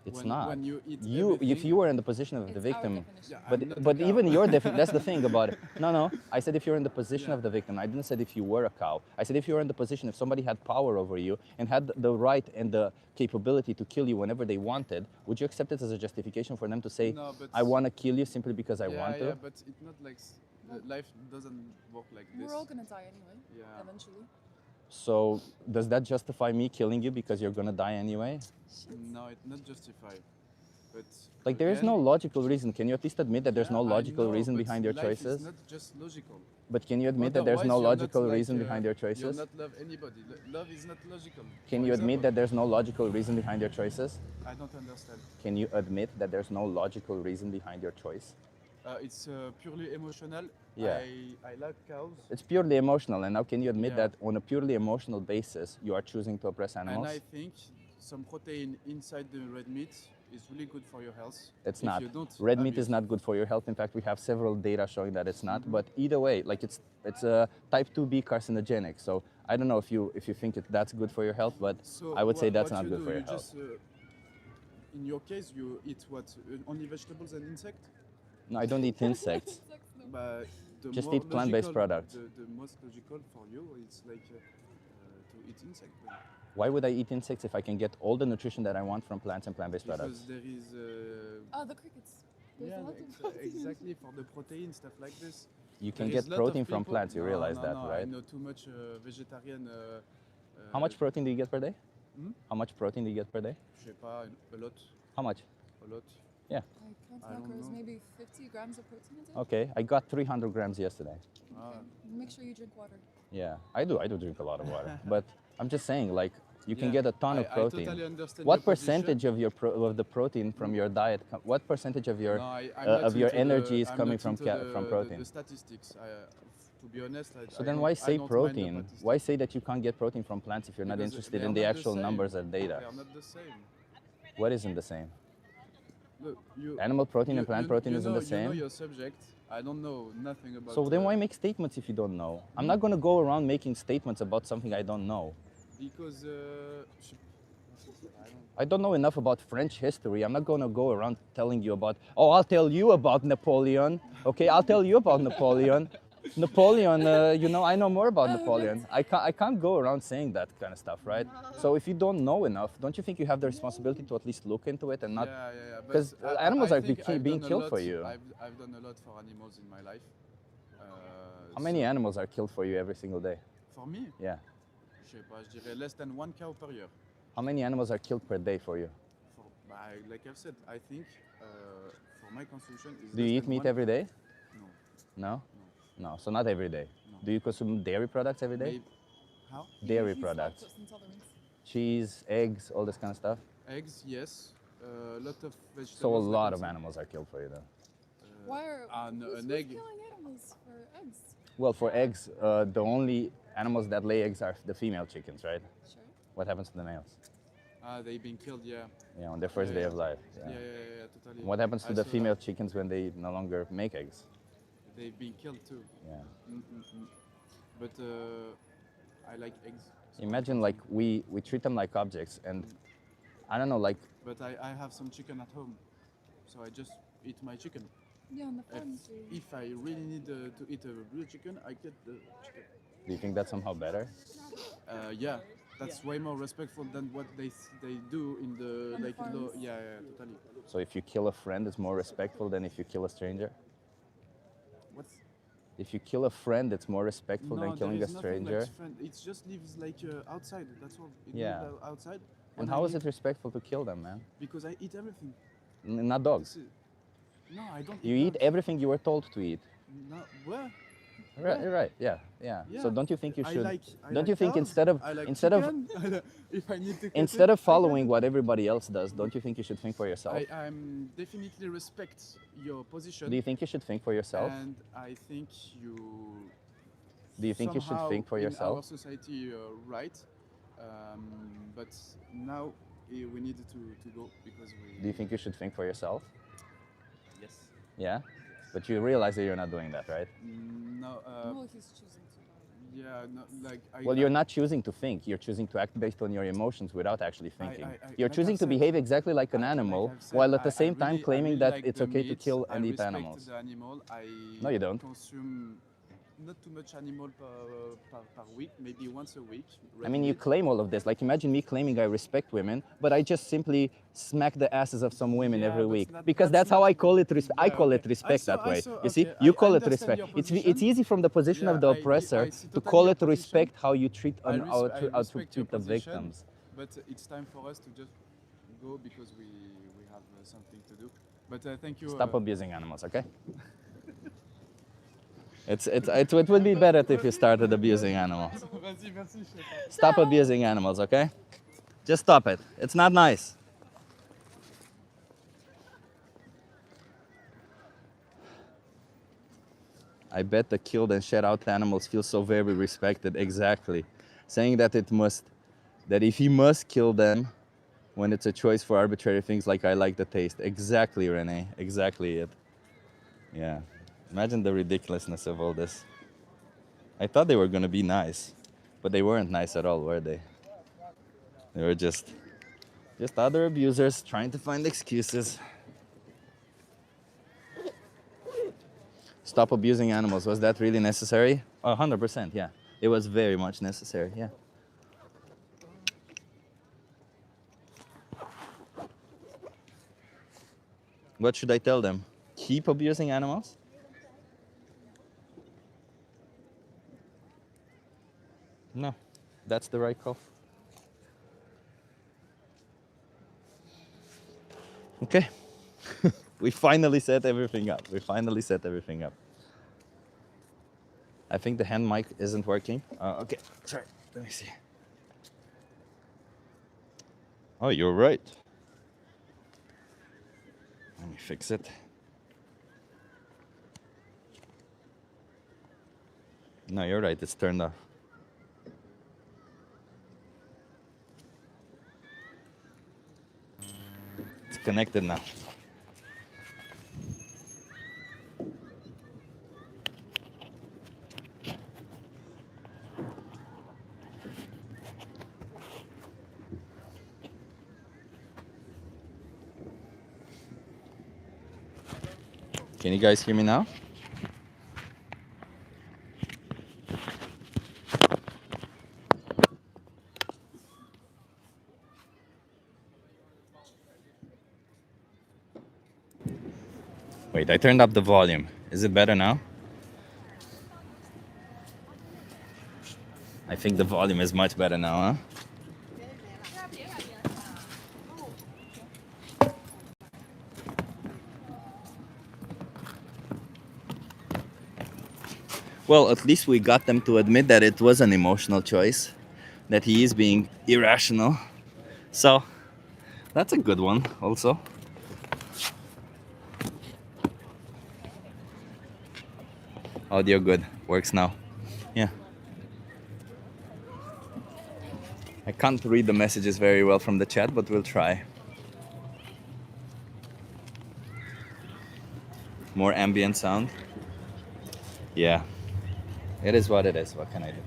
Speaker 1: It's
Speaker 3: When-
Speaker 1: not.
Speaker 3: when you eat
Speaker 1: if
Speaker 3: everything-
Speaker 1: you were in the position of
Speaker 2: It's
Speaker 1: the
Speaker 2: our
Speaker 1: victim,
Speaker 2: definition.
Speaker 3: Yeah, I'm not a
Speaker 1: but
Speaker 3: cow.
Speaker 1: even your that's the thing about it. No, I said if you're in the position
Speaker 3: Yeah.
Speaker 1: of the victim. I didn't say if you were a cow. I said if you were in the position, if somebody had power over you and had the right and the capability to kill you whenever they wanted, would you accept it as a justification for them to say,
Speaker 3: No, but-
Speaker 1: I want to kill you simply because I
Speaker 3: yeah,
Speaker 1: want to?
Speaker 3: yeah, but it's not like life doesn't work like this.
Speaker 2: We're all gonna die anyway.
Speaker 3: Yeah.
Speaker 2: Eventually.
Speaker 1: So does that justify me killing you because you're gonna die anyway?
Speaker 3: No, it's not justified. But
Speaker 1: Like there is
Speaker 3: again,
Speaker 1: no logical reason. Can you at least admit that there's
Speaker 3: yeah,
Speaker 1: no
Speaker 3: I
Speaker 1: logical
Speaker 3: know,
Speaker 1: reason
Speaker 3: but
Speaker 1: behind your
Speaker 3: life
Speaker 1: choices?
Speaker 3: Is not just logical.
Speaker 1: But can you admit that there's no
Speaker 3: Otherwise, you're not
Speaker 1: logical
Speaker 3: like,
Speaker 1: reason behind your choices?
Speaker 3: You'll not love anybody. Love is not logical.
Speaker 1: Can
Speaker 3: For
Speaker 1: you admit
Speaker 3: example,
Speaker 1: that there's no logical reason behind your choices?
Speaker 3: I don't understand.
Speaker 1: Can you admit that there's no logical reason behind your choice?
Speaker 3: It's purely emotional.
Speaker 1: Yeah.
Speaker 3: I like cows.
Speaker 1: It's purely emotional, and now can you admit
Speaker 3: Yeah.
Speaker 1: that on a purely emotional basis you are choosing to oppress animals?
Speaker 3: And I think some protein inside the red meat is really good for your health.
Speaker 1: It's
Speaker 3: if
Speaker 1: not.
Speaker 3: You don't
Speaker 1: Red
Speaker 3: have
Speaker 1: meat is
Speaker 3: it.
Speaker 1: not good for your health. In fact, we have several data showing that it's not. But either way, like it's a type 2B carcinogenic. So I don't know if you think that's good for your health, but
Speaker 3: So
Speaker 1: I would say
Speaker 3: what-
Speaker 1: that's
Speaker 3: what
Speaker 1: not
Speaker 3: you
Speaker 1: good
Speaker 3: do,
Speaker 1: for your
Speaker 3: you
Speaker 1: health.
Speaker 3: Just, in your case, you eat what? Only vegetables and insects?
Speaker 1: No, I don't eat insects.
Speaker 3: But the
Speaker 1: Just
Speaker 3: more
Speaker 1: eat plant-based
Speaker 3: logical-
Speaker 1: products.
Speaker 3: The most logical for you is like to eat insect.
Speaker 1: Why would I eat insects if I can get all the nutrition that I want from plants and plant-based products?
Speaker 3: Because there is.
Speaker 2: Oh, the crickets. There's
Speaker 3: Yeah,
Speaker 2: a lot of protein.
Speaker 3: exactly, for the protein, stuff like this.
Speaker 1: You
Speaker 3: There
Speaker 1: can
Speaker 3: is
Speaker 1: get
Speaker 3: lot of
Speaker 1: protein from
Speaker 3: people-
Speaker 1: plants. You
Speaker 3: No,
Speaker 1: realize
Speaker 3: no,
Speaker 1: that,
Speaker 3: no, I
Speaker 1: right?
Speaker 3: know too much vegetarian.
Speaker 1: How much protein do you get per day?
Speaker 3: Hmm?
Speaker 1: How much protein do you get per day?
Speaker 3: Je sais pas, a lot,
Speaker 1: How much?
Speaker 3: a lot.
Speaker 1: Yeah.
Speaker 2: I count
Speaker 3: I don't
Speaker 2: macros,
Speaker 3: know.
Speaker 2: maybe 50 grams of protein a day.
Speaker 1: Okay. I got 300 grams yesterday.
Speaker 3: Ah.
Speaker 2: Okay. Make sure you drink water.
Speaker 1: Yeah, I do. I do drink a lot of water. But I'm just saying, like, you can
Speaker 3: Yeah,
Speaker 1: get a ton of
Speaker 3: I
Speaker 1: protein.
Speaker 3: totally understand
Speaker 1: What
Speaker 3: your position.
Speaker 1: percentage of your of the protein from your diet? What percentage of your
Speaker 3: No, I'm not
Speaker 1: of your
Speaker 3: into the-
Speaker 1: energy is
Speaker 3: I'm
Speaker 1: coming
Speaker 3: not
Speaker 1: from
Speaker 3: into
Speaker 1: from
Speaker 3: the
Speaker 1: protein?
Speaker 3: statistics. To be honest,
Speaker 1: So then why say
Speaker 3: I don't mind the
Speaker 1: protein?
Speaker 3: statistics.
Speaker 1: Why say that you can't get protein from plants if you're not
Speaker 3: Because
Speaker 1: interested
Speaker 3: they
Speaker 1: in
Speaker 3: are
Speaker 1: the
Speaker 3: not
Speaker 1: actual
Speaker 3: same.
Speaker 1: numbers or data?
Speaker 3: They are not the same.
Speaker 1: What isn't the same?
Speaker 3: Look,
Speaker 1: Animal protein and plant protein isn't the
Speaker 3: You
Speaker 1: same?
Speaker 3: know your subject. I don't know nothing about.
Speaker 1: So then why make statements if you don't know? I'm not going to go around making statements about something I don't know.
Speaker 3: Because
Speaker 1: I don't know enough about French history. I'm not going to go around telling you about, oh, I'll tell you about Napoleon. Okay, I'll tell you about Napoleon. Napoleon, you know, I know more about Napoleon. I can't go around saying that kind of stuff, right? So if you don't know enough, don't you think you have the responsibility to at least look into it and not...
Speaker 3: yeah. But
Speaker 1: 'cause animals
Speaker 3: I
Speaker 1: are
Speaker 3: think I've
Speaker 1: being
Speaker 3: done a
Speaker 1: killed
Speaker 3: lot-
Speaker 1: for you.
Speaker 3: I've done a lot for animals in my life.
Speaker 1: How many
Speaker 3: so
Speaker 1: animals are killed for you every single day?
Speaker 3: For me,
Speaker 1: Yeah.
Speaker 3: je sais pas, je dirais less than 1 cow per year.
Speaker 1: How many animals are killed per day for you?
Speaker 3: Like I've said, I think for my consumption is.
Speaker 1: Do you eat meat every day?
Speaker 3: No.
Speaker 1: No? No, so not every day.
Speaker 3: No.
Speaker 1: Do you consume dairy products every day?
Speaker 3: Maybe, how?
Speaker 1: Dairy
Speaker 2: He's
Speaker 1: products.
Speaker 2: lactose intolerant.
Speaker 1: Cheese, eggs, all this kind of stuff.
Speaker 3: Eggs, yes. A lot of vegetables.
Speaker 1: So a
Speaker 3: like
Speaker 1: lot
Speaker 3: I
Speaker 1: of
Speaker 3: said.
Speaker 1: animals are killed for you then.
Speaker 2: Why are
Speaker 3: An
Speaker 2: who's
Speaker 3: egg.
Speaker 2: killing animals for eggs?
Speaker 1: Well, for eggs, the only animals that lay eggs are the female chickens, right?
Speaker 2: Sure.
Speaker 1: What happens to the males?
Speaker 3: They've been killed, yeah.
Speaker 1: Yeah, on their first
Speaker 3: Yeah,
Speaker 1: day
Speaker 3: yeah.
Speaker 1: of life. Yeah.
Speaker 3: Yeah, totally.
Speaker 1: What happens to
Speaker 3: I
Speaker 1: the
Speaker 3: saw
Speaker 1: female
Speaker 3: that.
Speaker 1: chickens when they no longer make eggs?
Speaker 3: They've been killed too.
Speaker 1: Yeah.
Speaker 3: But I like eggs. so
Speaker 1: Imagine like we treat them like objects, and I don't know, like
Speaker 3: But I have some chicken at home, so I just eat my chicken.
Speaker 2: Yeah, on the farms.
Speaker 3: If I really need to eat a real chicken, I get the chicken.
Speaker 1: do you think that's somehow better?
Speaker 3: Yeah, that's way more respectful than what they do in the
Speaker 2: On the
Speaker 3: like.
Speaker 2: farms?
Speaker 3: Yeah, totally.
Speaker 1: So if you kill a friend, it's more respectful than if you kill a stranger?
Speaker 3: What's
Speaker 1: If you kill a friend, it's more respectful than
Speaker 3: there
Speaker 1: killing a
Speaker 3: is nothing
Speaker 1: stranger?
Speaker 3: like friend. It just lives like outside. That's all. It
Speaker 1: Yeah.
Speaker 3: lives outside.
Speaker 1: And
Speaker 3: I
Speaker 1: how is
Speaker 3: eat-
Speaker 1: it respectful to kill them, man?
Speaker 3: Because I eat everything.
Speaker 1: Not dogs.
Speaker 3: This is- No, I don't.
Speaker 1: You eat
Speaker 3: dogs.
Speaker 1: everything you were told to eat.
Speaker 3: No, where?
Speaker 1: Right. Yeah. So don't you think you should?
Speaker 3: I
Speaker 1: don't
Speaker 3: like
Speaker 1: you think
Speaker 3: cows,
Speaker 1: instead of
Speaker 3: I like
Speaker 1: instead of
Speaker 3: chicken, if I need to cut
Speaker 1: instead
Speaker 3: it,
Speaker 1: of following what everybody else does, don't you think you should think for yourself?
Speaker 3: I'm definitely respect your position.
Speaker 1: Do you think you should think for yourself?
Speaker 3: And I think you.
Speaker 1: Do you think you should
Speaker 3: somehow
Speaker 1: think for
Speaker 3: in
Speaker 1: yourself?
Speaker 3: our society, right? But now we need to go because we.
Speaker 1: Do you think you should think for yourself?
Speaker 3: Yes.
Speaker 1: Yeah. But you realize that you're not doing that, right?
Speaker 3: No.
Speaker 2: Well, he's choosing to.
Speaker 3: Yeah. No. Like.
Speaker 1: Well, you're not choosing to think. You're choosing to act based on your emotions without actually thinking. You're
Speaker 3: like
Speaker 1: choosing
Speaker 3: I've
Speaker 1: to
Speaker 3: said-
Speaker 1: behave exactly like an
Speaker 3: like
Speaker 1: animal,
Speaker 3: I've said,
Speaker 1: while at the
Speaker 3: I
Speaker 1: same time
Speaker 3: really- I
Speaker 1: claiming
Speaker 3: really
Speaker 1: that
Speaker 3: like
Speaker 1: it's
Speaker 3: the
Speaker 1: okay to
Speaker 3: meat.
Speaker 1: kill
Speaker 3: I
Speaker 1: and eat
Speaker 3: respect
Speaker 1: animals.
Speaker 3: the animal. I
Speaker 1: No, you don't.
Speaker 3: consume not too much animal per week, maybe once a week.
Speaker 1: I mean, you
Speaker 3: red meat.
Speaker 1: claim all of this. Like, imagine me claiming I respect women, but I just simply smack the asses of some women
Speaker 3: Yeah,
Speaker 1: every
Speaker 3: but
Speaker 1: week
Speaker 3: not-
Speaker 1: because
Speaker 3: that's
Speaker 1: that's how
Speaker 3: not-
Speaker 1: I call it. I
Speaker 3: Yeah,
Speaker 1: call it
Speaker 3: okay.
Speaker 1: respect that way. You see,
Speaker 3: okay,
Speaker 1: you
Speaker 3: I
Speaker 1: call it
Speaker 3: understand
Speaker 1: respect.
Speaker 3: your
Speaker 1: It's
Speaker 3: position.
Speaker 1: easy from the position
Speaker 3: Yeah,
Speaker 1: of the
Speaker 3: I
Speaker 1: oppressor
Speaker 3: see
Speaker 1: to
Speaker 3: totally
Speaker 1: call
Speaker 3: your
Speaker 1: it
Speaker 3: position.
Speaker 1: respect how you treat
Speaker 3: I
Speaker 1: how to
Speaker 3: respect your
Speaker 1: treat the
Speaker 3: position,
Speaker 1: victims.
Speaker 3: But it's time for us to just go because we have something to do. But thank you.
Speaker 1: Stop abusing animals, okay? It would be better if you started abusing animals.
Speaker 3: Vas-y, merci, chef.
Speaker 1: Stop abusing animals, okay? Just stop it. It's not nice. I bet the killed and shed out animals feel so very respected. Exactly. Saying that that if he must kill them when it's a choice for arbitrary things like I like the taste. Exactly, Renee. Exactly it. Yeah. Imagine the ridiculousness of all this. I thought they were going to be nice, but they weren't nice at all, were they? They were just other abusers trying to find excuses. Stop abusing animals. Was that really necessary? 100%, yeah. It was very much necessary, yeah. What should I tell them? keep abusing animals? No, that's the right call. Okay. We finally set everything up. I think the hand mic isn't working. Okay, sorry. Let me see. Oh, you're right. Let me fix it. No, you're right. It's turned off. It's connected now. Can you guys hear me now? Wait, I turned up the volume. Is it better now? I think the volume is much better now, huh? Well, at least we got them to admit that it was an emotional choice, that he is being irrational. So, that's a good one, also. Audio good, works now. Yeah. I can't read the messages very well from the chat, but we'll try. More ambient sound. Yeah. It is what it is. What can I do?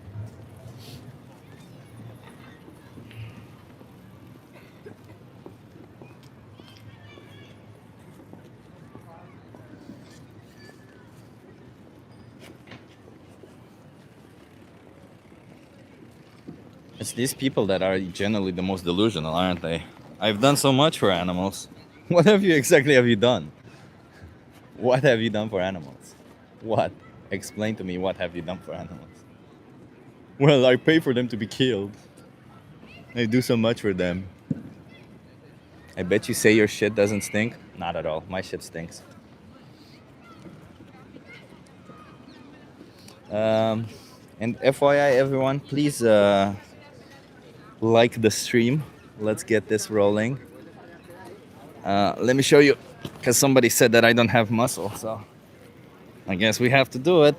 Speaker 1: It's these people that are generally the most delusional, aren't they? I've done so much for animals. What have you done? What have you done for animals? What? Explain to me, what have you done for animals? Well, I pay for them to be killed. I do so much for them. I bet you say your shit doesn't stink. Not at all. My shit stinks. And FYI, everyone, please like the stream. Let's get this rolling. Let me show you, because somebody said that I don't have muscle, so I guess we have to do it.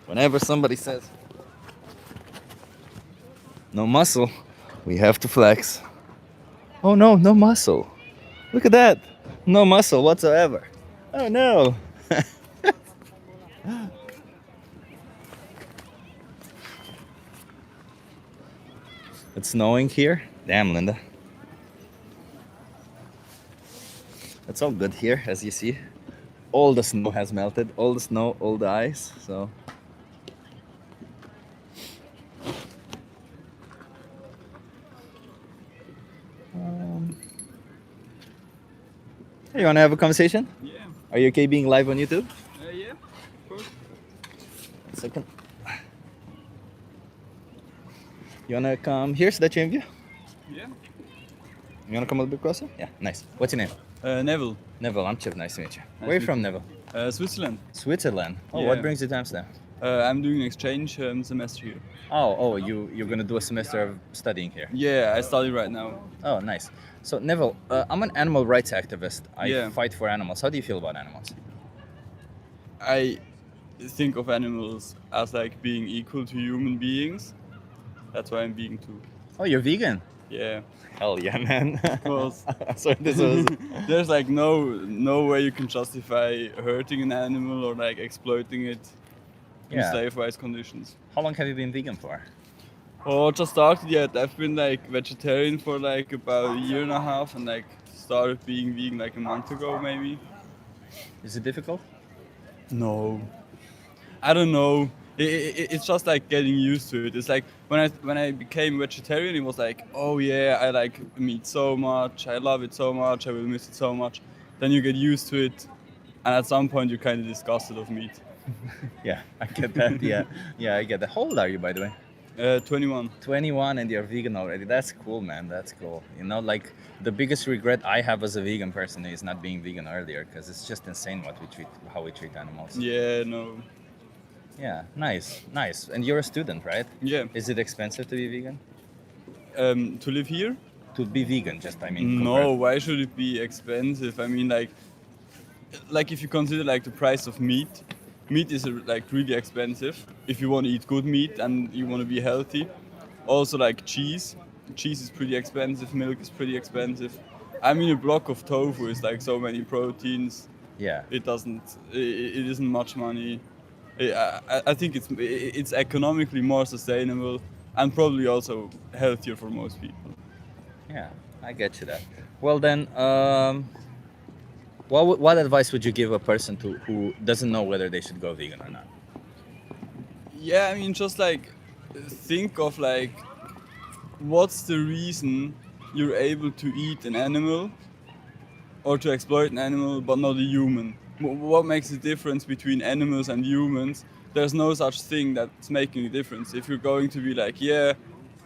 Speaker 1: Whenever somebody says no muscle, we have to flex. Oh no, no muscle. Look at that. No muscle whatsoever. Oh no. It's snowing here. Damn, Linda. It's all good here, as you see. All the snow has melted. All the snow, all the ice. So hey, you wanna have a conversation?
Speaker 3: Yeah.
Speaker 1: Are you okay being live on YouTube?
Speaker 3: Yeah, of course.
Speaker 1: 1 second. You wanna come here so that you're in view?
Speaker 3: Yeah.
Speaker 1: You wanna come a little bit closer? Yeah, nice. What's your name?
Speaker 3: Neville,
Speaker 1: Neville, I'm Chip. Nice to meet you.
Speaker 3: Nice
Speaker 1: Where are you
Speaker 3: to
Speaker 1: from, Neville?
Speaker 3: Switzerland.
Speaker 1: Switzerland. Oh,
Speaker 3: Yeah.
Speaker 1: what brings you to Amsterdam?
Speaker 3: I'm doing an exchange semester here.
Speaker 1: Oh, you're gonna do a semester of studying here.
Speaker 3: Yeah, I study right now.
Speaker 1: Oh, nice. So, Neville, I'm an animal rights activist. I
Speaker 3: Yeah.
Speaker 1: fight for animals. How do you feel about animals?
Speaker 3: I think of animals as like being equal to human beings. That's why I'm vegan too.
Speaker 1: Oh, you're vegan?
Speaker 3: Yeah.
Speaker 1: Hell yeah, man.
Speaker 3: Because
Speaker 1: So this was.
Speaker 3: there's like no way you can justify hurting an animal or like exploiting it in
Speaker 1: Yeah.
Speaker 3: slave-wise conditions.
Speaker 1: How long have you been vegan for?
Speaker 3: Oh, just started yet. I've been like vegetarian for like about a year and a half and like started being vegan like a month ago maybe.
Speaker 1: Is it difficult?
Speaker 3: No. I don't know. It's just like getting used to it. It's like when I became vegetarian, it was like, oh yeah, I like meat so much. I love it so much. I will miss it so much. Then you get used to it,
Speaker 4: and at some point you're kind of disgusted of meat.
Speaker 1: Yeah, I get that. Yeah, I get that. How old are you, by the way?
Speaker 4: 21.
Speaker 1: 21, and you're vegan already. That's cool, man. That's cool. You know, like the biggest regret I have as a vegan person is not being vegan earlier, because it's just insane how we treat animals.
Speaker 4: Yeah, no.
Speaker 1: Yeah, nice, nice. And you're a student, right?
Speaker 4: Yeah.
Speaker 1: Is it expensive to be vegan?
Speaker 4: To live here?
Speaker 1: To be vegan, just I mean.
Speaker 4: No, why should it be expensive? I mean, like if you consider like the price of meat, meat is like really expensive if you want to eat good meat and you want to be healthy. Also like cheese is pretty expensive, milk is pretty expensive. I mean, a block of tofu is like so many proteins.
Speaker 1: Yeah.
Speaker 4: It isn't much money. I think it's economically more sustainable and probably also healthier for most people.
Speaker 1: Yeah, I get you that. Well then, what advice would you give a person who doesn't know whether they should go vegan or not?
Speaker 4: Yeah, I mean, just like think of like what's the reason you're able to eat an animal or to exploit an animal but not a human? What makes the difference between animals and humans? There's no such thing that's making a difference. If you're going to be like, yeah,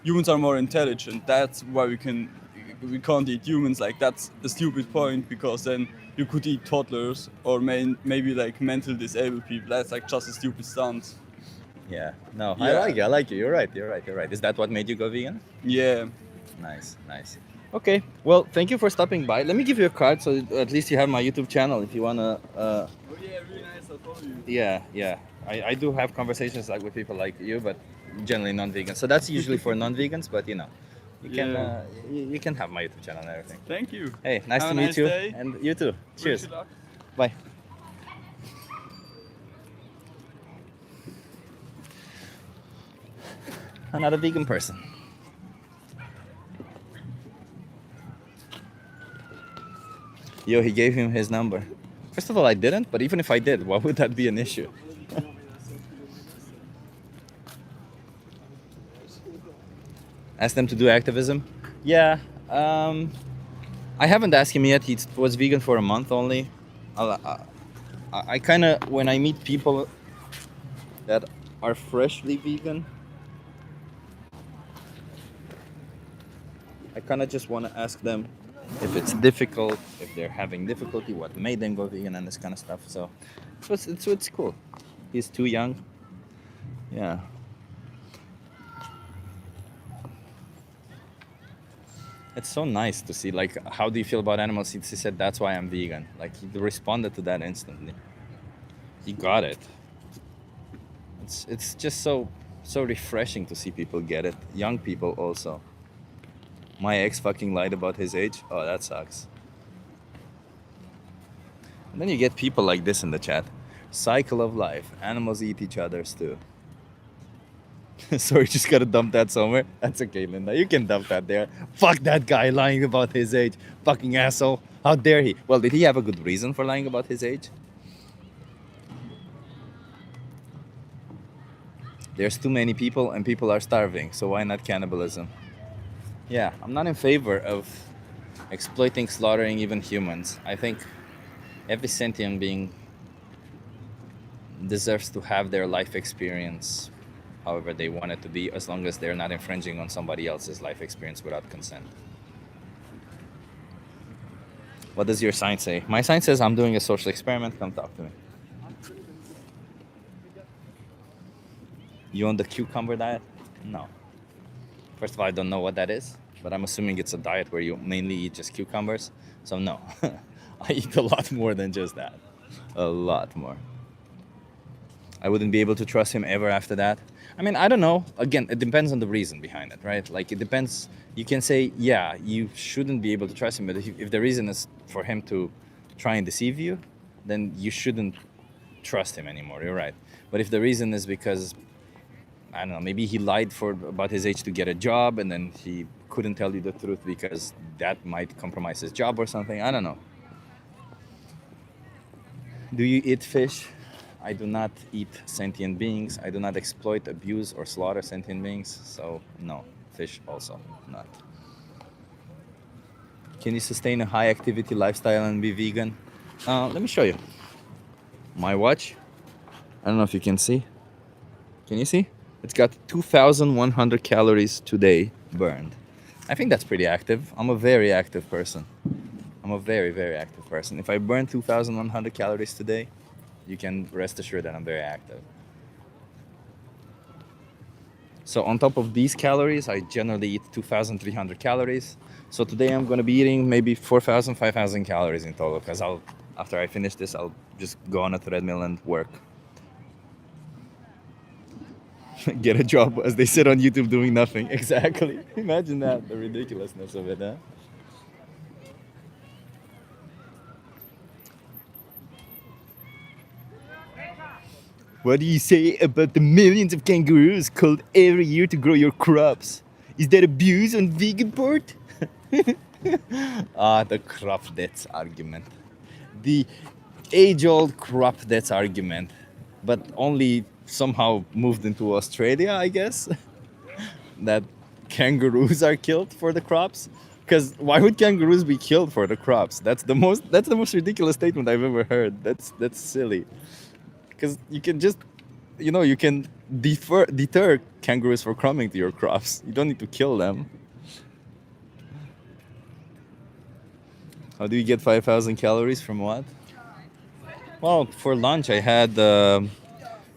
Speaker 4: humans are more intelligent, that's why we can't eat humans, like that's a stupid point, because then you could eat toddlers or maybe like mental disabled people. That's like just a stupid stance.
Speaker 1: Yeah, no,
Speaker 4: Yeah.
Speaker 1: I like you. You're right. Is that what made you go vegan?
Speaker 4: Yeah.
Speaker 1: Nice. Okay, well, thank you for stopping by. Let me give you a card so at least you have my YouTube channel if you wanna.
Speaker 4: Oh yeah, really nice. I'll follow you.
Speaker 1: Yeah. I do have conversations like with people like you, but generally non-vegan. So that's usually for non-vegans, but you know, you can have my YouTube channel and everything.
Speaker 4: Thank you.
Speaker 1: Hey, nice
Speaker 4: Have
Speaker 1: to
Speaker 4: a
Speaker 1: meet
Speaker 4: nice
Speaker 1: you,
Speaker 4: day.
Speaker 1: and you too. Cheers.
Speaker 4: Wish you luck.
Speaker 1: Bye. Another vegan person. Yo, he gave him his number. First of all, I didn't, but even if I did, why would that be an issue? Ask them to do activism? Yeah. I haven't asked him yet. He was vegan for a month only. I kind of, when I meet people that are freshly vegan, I kind of just want to ask them if it's difficult, if they're having difficulty, what made them go vegan, and this kind of stuff. So it's cool. He's too young. Yeah. It's so nice to see, like, how do you feel about animals? He said, that's why I'm vegan. Like, he responded to that instantly. He got it. It's just so refreshing to see people get it. Young people also. My ex fucking lied about his age. Oh, that sucks. And then you get people like this in the chat. Cycle of life. Animals eat each other's too. Sorry, just gotta dump that somewhere. That's okay, Linda. You can dump that there. Fuck that guy lying about his age. Fucking asshole. How dare he? Well, did he have a good reason for lying about his age? There's too many people and people are starving, so why not cannibalism? Yeah, I'm not in favor of exploiting, slaughtering even humans. I think every sentient being deserves to have their life experience however they want it to be, as long as they're not infringing on somebody else's life experience without consent. What does your sign say? My sign says I'm doing a social experiment. Come talk to me. You on the cucumber diet? No. First of all, I don't know what that is, but I'm assuming it's a diet where you mainly eat just cucumbers. So no, I eat a lot more than just that. A lot more. I wouldn't be able to trust him ever after that. I mean, I don't know. Again, it depends on the reason behind it, right? Like, it depends. You can say, yeah, you shouldn't be able to trust him, but if the reason is for him to try and deceive you, then you shouldn't trust him anymore. You're right. But if the reason is because, I don't know, maybe he lied about his age to get a job, and then he couldn't tell you the truth because that might compromise his job or something. I don't know. Do you eat fish? I do not eat sentient beings. I do not exploit, abuse, or slaughter sentient beings. So no, fish also not. Can you sustain a high activity lifestyle and be vegan? Let me show you. my watch. I don't know if you can see. Can you see? It's got 2,100 calories today burned. I think that's pretty active. I'm a very active person. I'm a very, very active person. If I burn 2,100 calories today, you can rest assured that I'm very active. So on top of these calories, I generally eat 2,300 calories. So today I'm gonna be eating maybe 4,000, 5,000 calories in total. Because after I finish this, I'll just go on a treadmill and work. Get a job, as they said on YouTube, doing nothing. Exactly. Imagine that, the ridiculousness of it, huh? What do you say about the millions of kangaroos culled every year to grow your crops? Is that abuse on vegan part? The crop debts argument. The age-old crop debts argument, but only somehow moved into Australia, I guess. That kangaroos are killed for the crops. Because why would kangaroos be killed for the crops? That's the most ridiculous statement I've ever heard. That's silly. Because you can just, you can deter kangaroos from coming to your crops. You don't need to kill them. How do you get 5,000 calories from what? Well, for lunch I had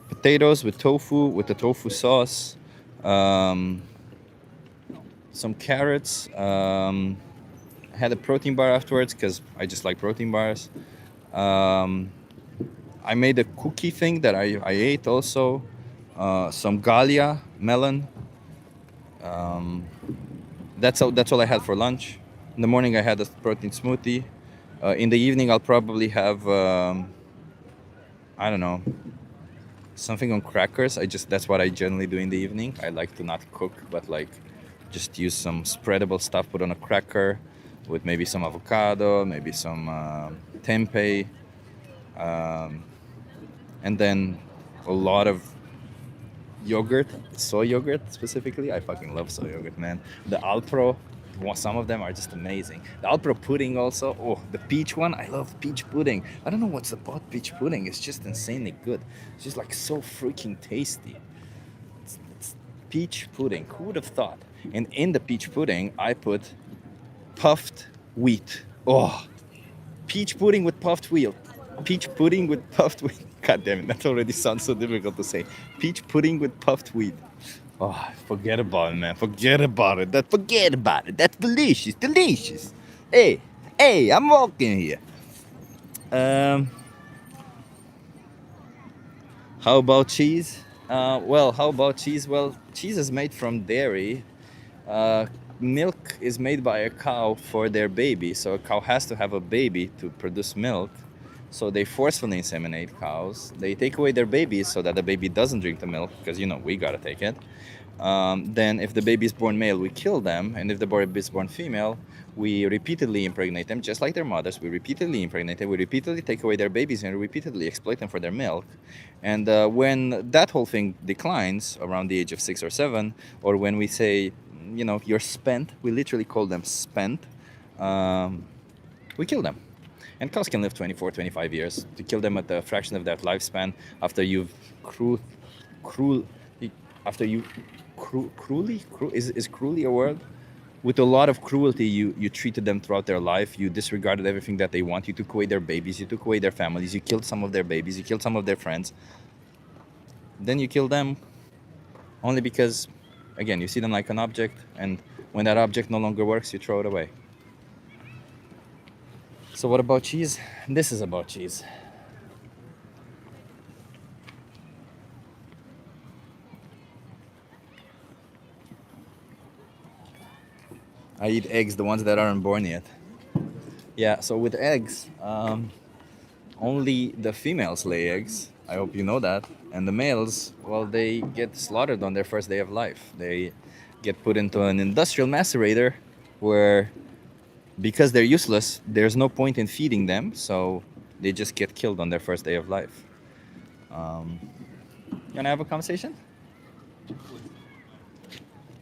Speaker 1: potatoes with tofu, with the tofu sauce, some carrots. I had a protein bar afterwards because I just like protein bars. I made a cookie thing that I ate also. Some Galia melon. That's all I had for lunch. In the morning I had a protein smoothie. In the evening I'll probably have I don't know, something on crackers. That's what I generally do in the evening. I like to not cook, but like just use some spreadable stuff, put on a cracker with maybe some avocado, maybe some tempeh, and then a lot of yogurt, soy yogurt specifically. I fucking love soy yogurt, man. The Alpro, some of them are just amazing. The Alpro pudding also. Oh, the peach one. I love peach pudding. I don't know what's about peach pudding. It's just insanely good. It's just like so freaking tasty. It's peach pudding. Who would have thought? And in the peach pudding, I put puffed wheat. Oh, peach pudding with puffed wheat. Peach pudding with puffed wheat. God damn it, that already sounds so difficult to say. Peach pudding with puffed wheat. Oh, forget about it, man. Forget about it. Forget about it. That's delicious. Delicious. Hey, I'm walking here. How about cheese? How about cheese? Well, cheese is made from dairy. Milk is made by a cow for their baby. So a cow has to have a baby to produce milk. So they forcefully inseminate cows. They take away their babies so that the baby doesn't drink the milk, because we gotta take it. Then if the baby is born male, we kill them. And if the baby is born female, we repeatedly impregnate them, just like their mothers. We repeatedly impregnate them. We repeatedly take away their babies and repeatedly exploit them for their milk. And when that whole thing declines around the age of 6 or 7, or when we say, you're spent, we literally call them spent, we kill them. And cows can live 24, 25 years. To kill them at a fraction of that lifespan, after you've cruelly, is cruelly a word? With a lot of cruelty, you treated them throughout their life. You disregarded everything that they want. You took away their babies. You took away their families. You killed some of their babies. You killed some of their friends. Then you kill them only because, again, you see them like an object. And when that object no longer works, you throw it away. So what about cheese? This is about cheese. I eat eggs, the ones that aren't born yet. Yeah, so with eggs, only the females lay eggs. I hope you know that. And the males, well, they get slaughtered on their first day of life. They get put into an industrial macerator where, because they're useless, there's no point in feeding them, so they just get killed on their first day of life. You wanna have a conversation?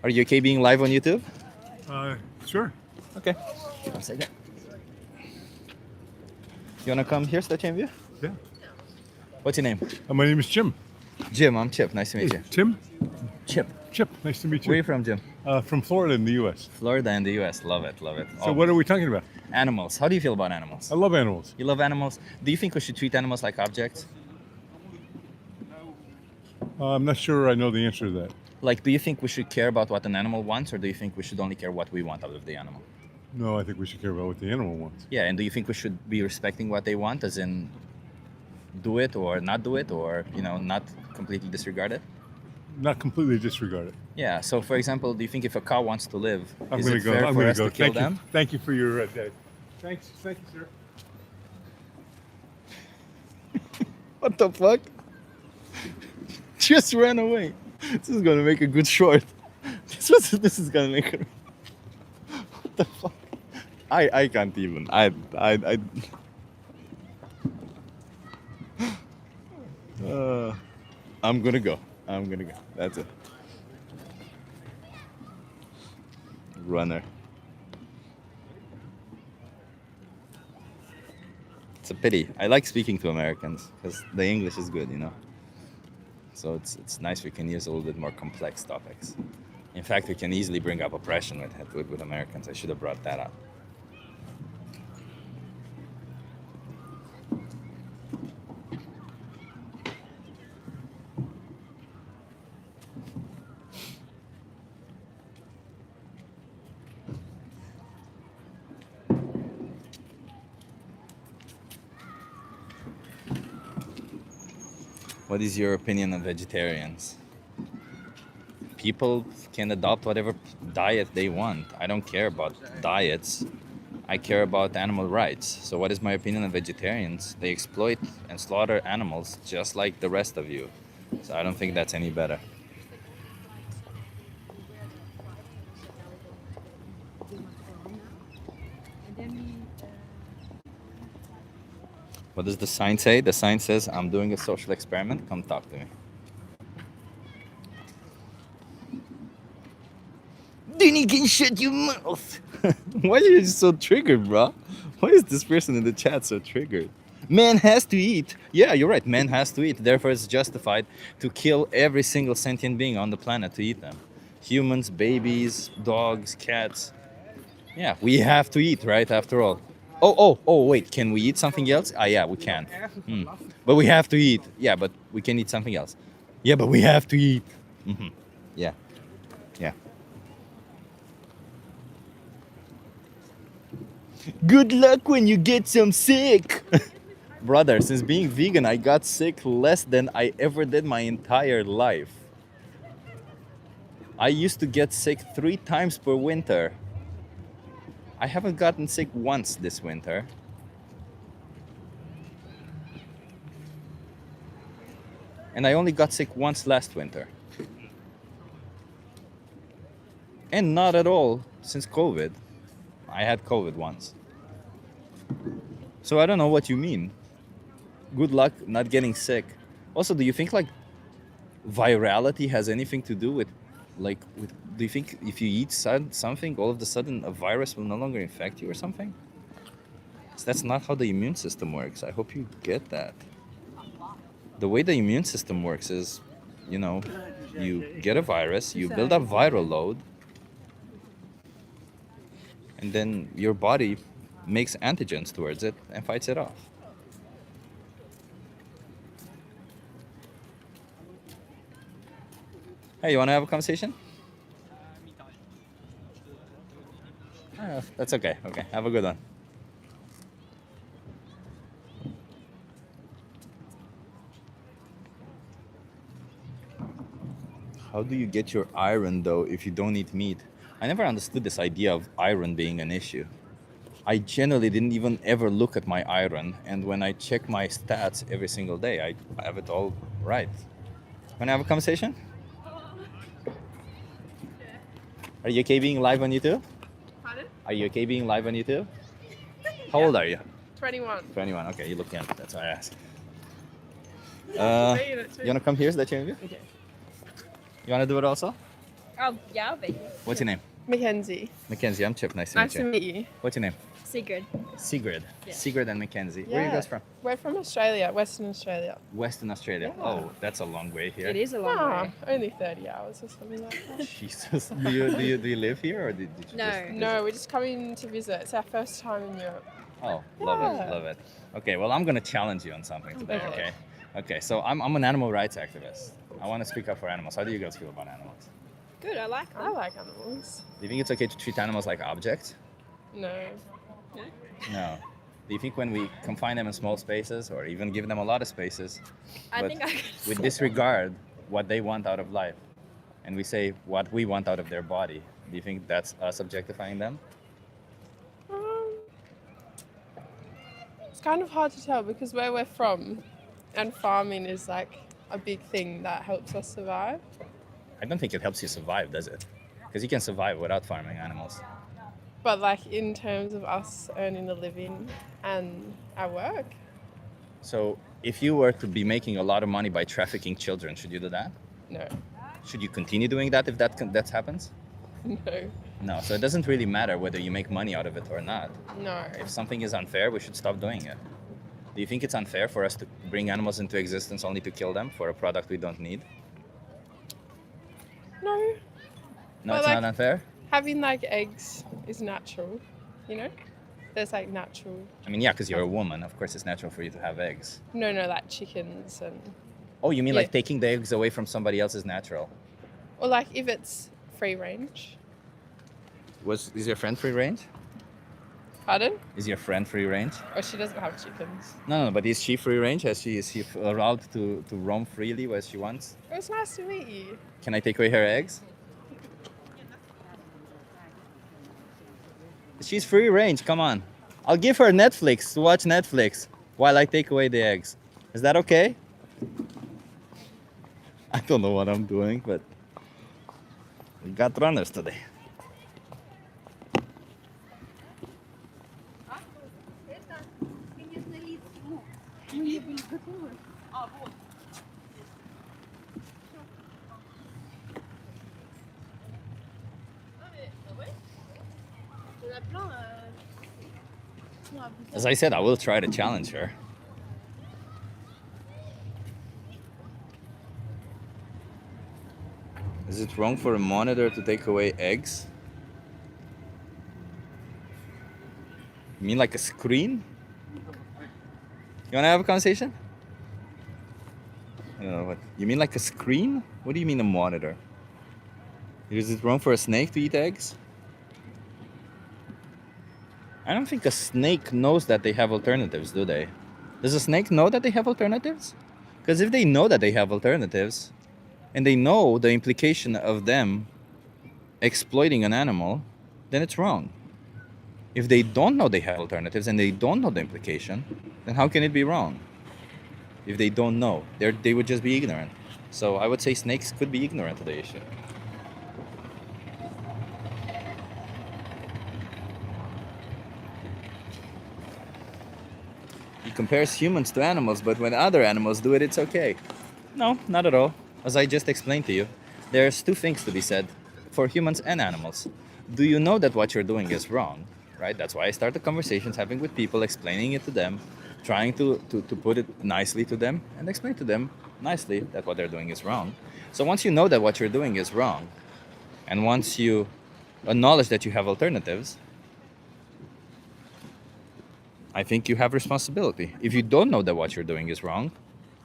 Speaker 1: Are you okay being live on YouTube?
Speaker 5: Sure.
Speaker 1: Okay. One second. You wanna come here, Stachenview?
Speaker 5: Yeah.
Speaker 1: What's your name?
Speaker 5: My name is Jim.
Speaker 1: Jim, I'm Chip. Nice to meet you.
Speaker 5: Tim?
Speaker 1: Chip.
Speaker 5: Chip, nice to meet you.
Speaker 1: Where are you from, Jim?
Speaker 5: From Florida in the U.S.
Speaker 1: Florida and the U.S. Love it, love it.
Speaker 5: So what are we talking about?
Speaker 1: Animals. How do you feel about animals?
Speaker 5: I love animals.
Speaker 1: You love animals? Do you think we should treat animals like objects?
Speaker 5: I'm not sure I know the answer to that.
Speaker 1: Like, do you think we should care about what an animal wants, or do you think we should only care what we want out of the animal?
Speaker 5: No, I think we should care about what the animal wants.
Speaker 1: Yeah, and do you think we should be respecting what they want, as in do it or not do it, or, you know, not completely disregard it?
Speaker 5: Not completely disregard it.
Speaker 1: Yeah, so for example, do you think if a cow wants to live,
Speaker 5: I'm
Speaker 1: is
Speaker 5: going
Speaker 1: it
Speaker 5: to go.
Speaker 1: fair
Speaker 5: I'm
Speaker 1: for
Speaker 5: going
Speaker 1: us
Speaker 5: to go.
Speaker 1: to kill
Speaker 5: Thank
Speaker 1: them?
Speaker 5: you. Thank you for your day. Thanks. Thank you, sir.
Speaker 1: What the fuck? Just ran away. This is gonna make a good short. This is gonna make a. What the fuck? I can't even. I'm gonna go. That's it. Runner. It's a pity. I like speaking to Americans because the English is good, you know. So it's nice we can use a little bit more complex topics. In fact, we can easily bring up oppression with Americans. I should have brought that up. What is your opinion on vegetarians? People can adopt whatever diet they want. I don't care about diets. I care about animal rights. So what is my opinion on vegetarians? They exploit and slaughter animals just like the rest of you. So I don't think that's any better. What does the sign say? The sign says, I'm doing a social experiment. Come talk to me. Then you can shut your mouth. Why are you so triggered, bro? Why is this person in the chat so triggered? Man has to eat. Yeah, you're right. Man has to eat. Therefore, it's justified to kill every single sentient being on the planet to eat them. Humans, babies, dogs, cats. Yeah, we have to eat, right? After all. Oh, wait. Can we eat something else? Ah, yeah, we can. But we have to eat. Yeah, but we can eat something else. Yeah, but we have to eat. Yeah. Good luck when you get some sick. Brother, since being vegan, I got sick less than I ever did my entire life. I used to get sick 3 times per winter. I haven't gotten sick once this winter. And I only got sick once last winter. And not at all since COVID. I had COVID once. So I don't know what you mean. Good luck not getting sick. Also, do you think like virality has anything to do with do you think if you eat something, all of a sudden a virus will no longer infect you or something? So that's not how the immune system works. I hope you get that. The way the immune system works is, you know, you get a virus, you build up viral load, and then your body makes antigens towards it and fights it off. Hey, you want to have a conversation? That's okay. Okay, have a good one. How do you get your iron though if you don't eat meat? I never understood this idea of iron being an issue. I generally didn't even ever look at my iron, and when I check my stats every single day, I have it all right. Want to have a conversation? Are you okay being live on YouTube?
Speaker 6: Pardon?
Speaker 1: Are you okay being live on YouTube? How old are you?
Speaker 6: 21.
Speaker 1: 21. Okay, you look young. That's why I asked.
Speaker 6: Say it too.
Speaker 1: You wanna come here? Is that your interview?
Speaker 6: Okay.
Speaker 1: You wanna do it also?
Speaker 6: Yeah, I'll be.
Speaker 1: What's your name?
Speaker 6: Mackenzie.
Speaker 1: Mackenzie. I'm Chip. Nice to
Speaker 6: Nice
Speaker 1: meet you.
Speaker 6: to meet you.
Speaker 1: What's your name?
Speaker 6: Sigrid.
Speaker 1: Sigrid.
Speaker 6: Yeah.
Speaker 1: Sigrid and Mackenzie. Where are you guys from?
Speaker 7: We're from Australia, Western Australia.
Speaker 1: Western Australia.
Speaker 7: Yeah.
Speaker 1: Oh, that's a long way here.
Speaker 6: It is a long way.
Speaker 7: Only 30 hours or something like that.
Speaker 1: Jesus. Do you live here or did you
Speaker 6: No.
Speaker 1: just visit?
Speaker 7: No, we're just coming to visit. It's our first time in Europe.
Speaker 1: Oh, love it,
Speaker 7: Yeah.
Speaker 1: love it. Okay, well, I'm gonna challenge you on something today.
Speaker 7: Okay.
Speaker 1: Okay. Okay. So I'm an animal rights activist. I want to speak up for animals. How do you guys feel about animals?
Speaker 6: Good, I like
Speaker 7: I
Speaker 6: them.
Speaker 7: like animals.
Speaker 1: Do you think it's okay to treat animals like objects?
Speaker 7: No.
Speaker 1: No. Do you think when we confine them in small spaces or even give them a lot of spaces,
Speaker 6: I
Speaker 1: but
Speaker 6: think I
Speaker 1: we disregard what they want out of life and we say what we want out of their body, do you think that's us objectifying them?
Speaker 7: It's kind of hard to tell because where we're from and farming is like a big thing that helps us survive.
Speaker 1: I don't think it helps you survive, does it? Because you can survive without farming animals.
Speaker 7: But like in terms of us earning a living and our work,
Speaker 1: So if you were to be making a lot of money by trafficking children, should you do that?
Speaker 7: no.
Speaker 1: Should you continue doing that if that happens?
Speaker 7: No.
Speaker 1: No. So it doesn't really matter whether you make money out of it or not.
Speaker 7: No.
Speaker 1: If something is unfair, we should stop doing it. Do you think it's unfair for us to bring animals into existence only to kill them for a product we don't need?
Speaker 7: No.
Speaker 1: No,
Speaker 7: Well,
Speaker 1: it's
Speaker 7: like-
Speaker 1: not unfair?
Speaker 7: Having like eggs is natural, you know? There's like natural.
Speaker 1: I mean, yeah, because you're a woman. Of course, it's natural for you to have eggs.
Speaker 7: No, like chickens and.
Speaker 1: Oh, you mean
Speaker 7: Yeah.
Speaker 1: like taking the eggs away from somebody else is natural?
Speaker 7: Or like if it's free range.
Speaker 1: Is your friend free range?
Speaker 7: Pardon?
Speaker 1: Is your friend free range?
Speaker 7: Or she doesn't have chickens.
Speaker 1: No, but is she free range? Is she allowed to roam freely where she wants?
Speaker 7: It was nice to meet you.
Speaker 1: Can I take away her eggs? She's free range, come on. I'll give her Netflix to watch Netflix while I take away the eggs. Is that okay? I don't know what I'm doing, but we got runners today. As I said, I will try to challenge her. Is it wrong for a monitor to take away eggs? You mean like a screen? You wanna have a conversation? I don't know what. You mean like a screen? What do you mean a monitor? Is it wrong for a snake to eat eggs? I don't think a snake knows that they have alternatives, do they? Does a snake know that they have alternatives? Because if they know that they have alternatives, and they know the implication of them exploiting an animal, then it's wrong. If they don't know they have alternatives and they don't know the implication, then how can it be wrong? If they don't know, they would just be ignorant. So I would say snakes could be ignorant of the issue. He compares humans to animals, but when other animals do it, it's okay. No, not at all. As I just explained to you, there's two things to be said for humans and animals. Do you know that what you're doing is wrong? Right? That's why I start the conversations having with people, explaining it to them, trying to put it nicely to them and explain to them nicely that what they're doing is wrong. So once you know that what you're doing is wrong, and once you acknowledge that you have alternatives, I think you have responsibility. If you don't know that what you're doing is wrong,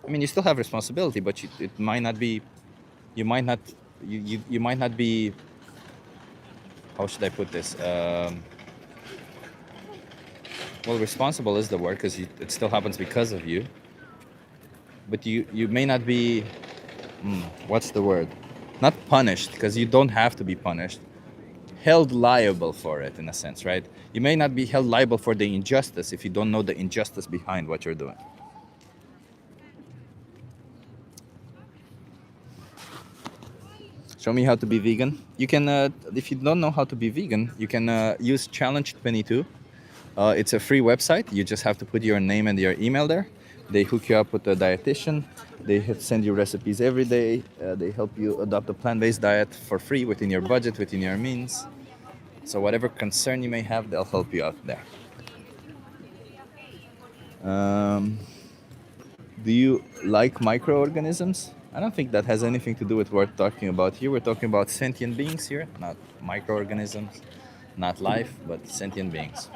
Speaker 1: I mean, you still have responsibility, but it might not be, you might not be, how should I put this? Well, responsible is the word because it still happens because of you. But you may not be, what's the word? Not punished, because you don't have to be punished. Held liable for it, in a sense, right? You may not be held liable for the injustice if you don't know the injustice behind what you're doing. Show me how to be vegan. You can, if you don't know how to be vegan, you can use Challenge 22. It's a free website. You just have to put your name and your email there. They hook you up with a dietitian. They send you recipes every day. They help you adopt a plant-based diet for free within your budget, within your means. So whatever concern you may have, they'll help you out there. Um, do you like microorganisms? I don't think that has anything to do with what we're talking about here. We're talking about sentient beings here, not microorganisms, not life, but sentient beings.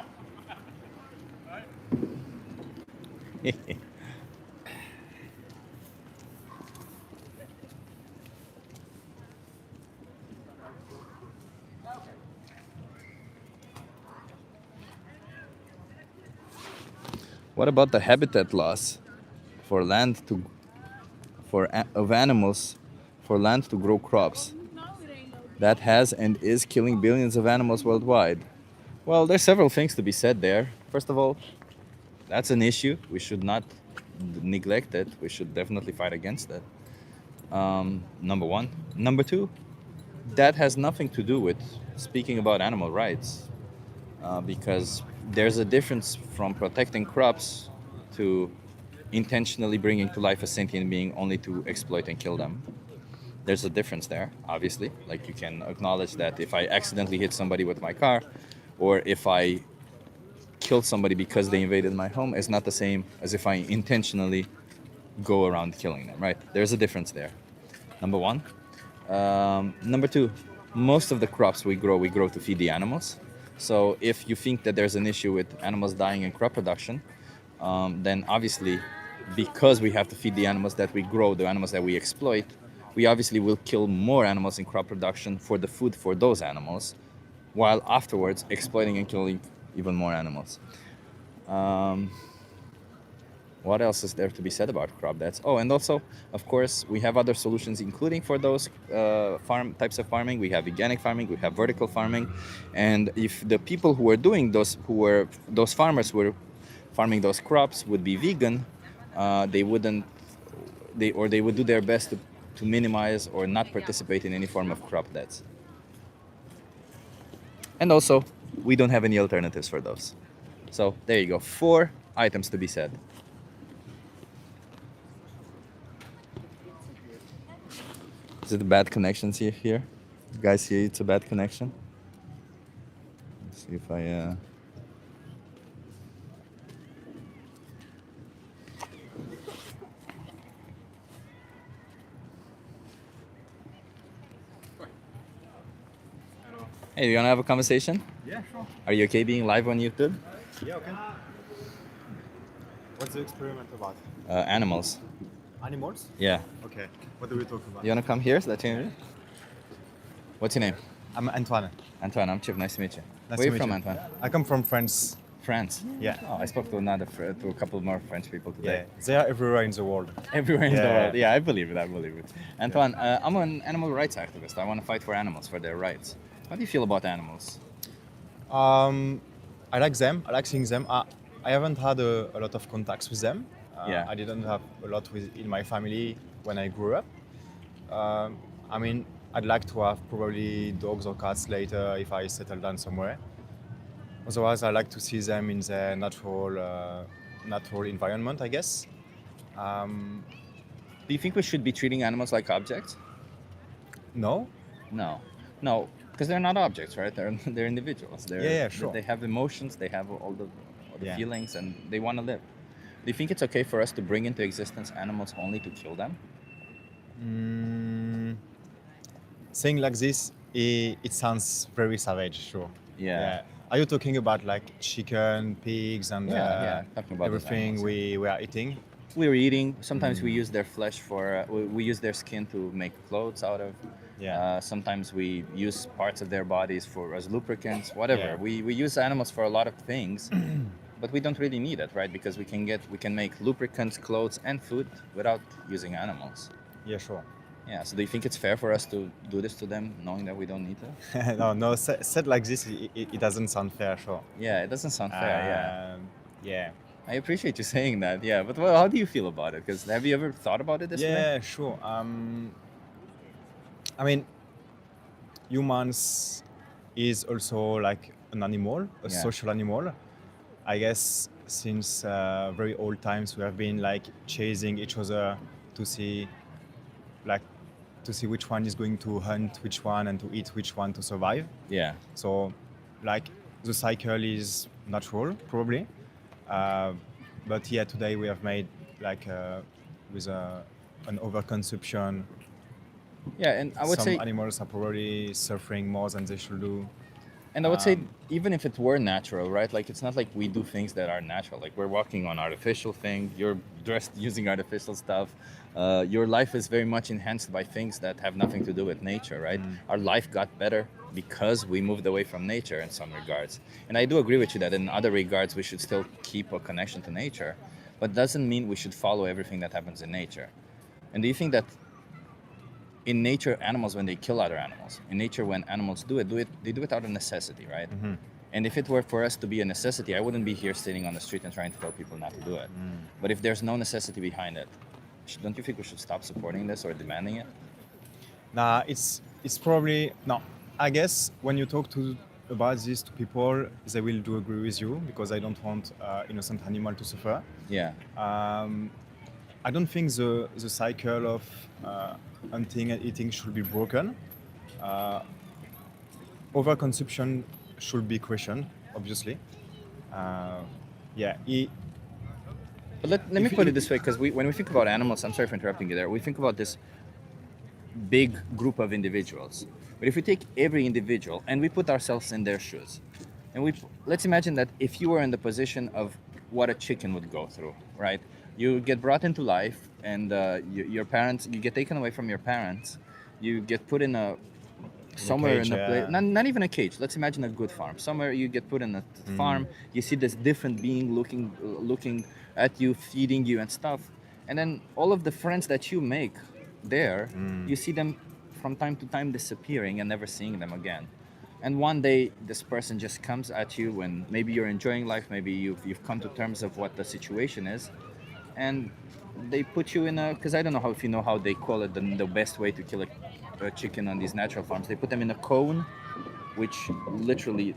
Speaker 1: What about the habitat loss for land to of animals for land to grow crops? That has and is killing billions of animals worldwide. Well, there's several things to be said there. First of all, that's an issue. We should not neglect it. We should definitely fight against it. Number one. Number two, that has nothing to do with speaking about animal rights, because there's a difference from protecting crops to intentionally bringing to life a sentient being only to exploit and kill them. There's a difference there, obviously. Like, you can acknowledge that if I accidentally hit somebody with my car, or if I kill somebody because they invaded my home, is not the same as if I intentionally go around killing them, right? There's a difference there. Number one. Number two, most of the crops we grow to feed the animals. So if you think that there's an issue with animals dying in crop production, then obviously, because we have to feed the animals that we grow, the animals that we exploit, we obviously will kill more animals in crop production for the food for those animals, while afterwards exploiting and killing even more animals. What else is there to be said about crop deaths? Oh, and also, of course, we have other solutions, including for those farm types of farming. We have organic farming, we have vertical farming, and if the people who were doing those farmers who were farming those crops would be vegan, they wouldn't they would do their best to minimize or not participate in any form of crop deaths. And also, we don't have any alternatives for those. So there you go, 4 items to be said. Is it a bad connection here? You guys see it's a bad connection? Let's see if I... Hey, do you want to have a conversation?
Speaker 6: Yeah, sure.
Speaker 1: Are you okay being live on YouTube?
Speaker 6: Yeah, okay. What's the experiment about?
Speaker 1: Animals.
Speaker 6: Animals?
Speaker 1: Yeah.
Speaker 6: Okay. What do we talk about?
Speaker 1: You want to come here? Is that your name? What's your name?
Speaker 6: I'm Antoine.
Speaker 1: Antoine, I'm Chip. Nice to meet you.
Speaker 6: Nice
Speaker 1: Where
Speaker 6: to
Speaker 1: are you
Speaker 6: meet
Speaker 1: from,
Speaker 6: you.
Speaker 1: Antoine?
Speaker 6: I come from France.
Speaker 1: France.
Speaker 6: Yeah.
Speaker 1: Oh, I spoke to to a couple more French people
Speaker 6: Yeah.
Speaker 1: today.
Speaker 6: They are everywhere in the world.
Speaker 1: Everywhere in the
Speaker 6: Yeah.
Speaker 1: world. Yeah, I believe it. I believe it. Antoine, I'm an animal rights activist. I want to fight for animals, for their rights. How do you feel about animals?
Speaker 6: I like them. I like seeing them. I haven't had a lot of contacts with them.
Speaker 1: Yeah.
Speaker 6: I didn't have a lot in my family when I grew up. I mean, I'd like to have probably dogs or cats later if I settle down somewhere. Otherwise, I like to see them in their natural environment, I guess.
Speaker 1: Do you think we should be treating animals like objects?
Speaker 6: No,
Speaker 1: No, because they're not objects, right? They're individuals.
Speaker 6: Yeah, sure.
Speaker 1: They have emotions. They have all the
Speaker 6: Yeah.
Speaker 1: feelings, and they want to live. Do you think it's okay for us to bring into existence animals only to kill them?
Speaker 6: saying like this, it sounds very savage, sure.
Speaker 1: Yeah.
Speaker 6: Are you talking about like chicken, pigs, and
Speaker 1: Yeah, talking about those
Speaker 6: everything
Speaker 1: animals.
Speaker 6: we are eating?
Speaker 1: We were eating. Sometimes we use their flesh for. We use their skin to make clothes out of.
Speaker 6: Yeah.
Speaker 1: Sometimes we use parts of their bodies as lubricants. Whatever.
Speaker 6: Yeah.
Speaker 1: We use animals for a lot of things, but we don't really need it, right? Because we can make lubricants, clothes, and food without using animals.
Speaker 6: Yeah, sure.
Speaker 1: Yeah. So do you think it's fair for us to do this to them, knowing that we don't need to?
Speaker 6: No, said like this, it doesn't sound fair, sure.
Speaker 1: Yeah. It doesn't sound fair.
Speaker 6: Yeah.
Speaker 1: I appreciate you saying that. Yeah. But how do you feel about it? Because have you ever thought about it this way?
Speaker 6: Yeah, sure. I mean, humans is also like an animal, a
Speaker 1: Yeah.
Speaker 6: social animal. I guess since very old times we have been like chasing each other to see which one is going to hunt which one and to eat which one to survive.
Speaker 1: Yeah.
Speaker 6: So like the cycle is natural probably. But yeah, today we have made like with an overconsumption.
Speaker 1: Yeah, and I would
Speaker 6: Some
Speaker 1: say,
Speaker 6: animals are probably suffering more than they should do.
Speaker 1: and I would say, even if it were natural, right? Like, it's not like we do things that are natural. Like, we're walking on artificial things. You're dressed using artificial stuff. Your life is very much enhanced by things that have nothing to do with nature, right? Our life got better because we moved away from nature in some regards. And I do agree with you that in other regards we should still keep a connection to nature, but doesn't mean we should follow everything that happens in nature. And do you think that in nature, animals, when they kill other animals, in nature, when animals do it, they do it out of necessity, right? And if it were for us to be a necessity, I wouldn't be here sitting on the street and trying to tell people not to do it. But if there's no necessity behind it, don't you think we should stop supporting this or demanding it?
Speaker 6: Nah, it's probably no. I guess when you talk about this to people, they will do agree with you because I don't want innocent animal to suffer.
Speaker 1: Yeah.
Speaker 6: I don't think the cycle of hunting and eating should be broken. Overconsumption should be questioned, obviously. Yeah,
Speaker 1: But let me put it this way, because when we think about animals, I'm sorry for interrupting you there, we think about this big group of individuals. But if we take every individual and we put ourselves in their shoes, and let's imagine that if you were in the position of what a chicken would go through, right? You get brought into life, and your parents, you get taken away from your parents, you get put in somewhere
Speaker 6: cage,
Speaker 1: in a
Speaker 6: yeah.
Speaker 1: place, not even a cage. Let's imagine a good farm. Somewhere you get put in a farm, you see this different being looking at you, feeding you and stuff, and then all of the friends that you make there, you see them from time to time disappearing and never seeing them again. And one day this person just comes at you when maybe you're enjoying life, maybe you've come to terms of what the situation is, and they put you in because I don't know if you know how they call it, the best way to kill a chicken on these natural farms. They put them in a cone, which literally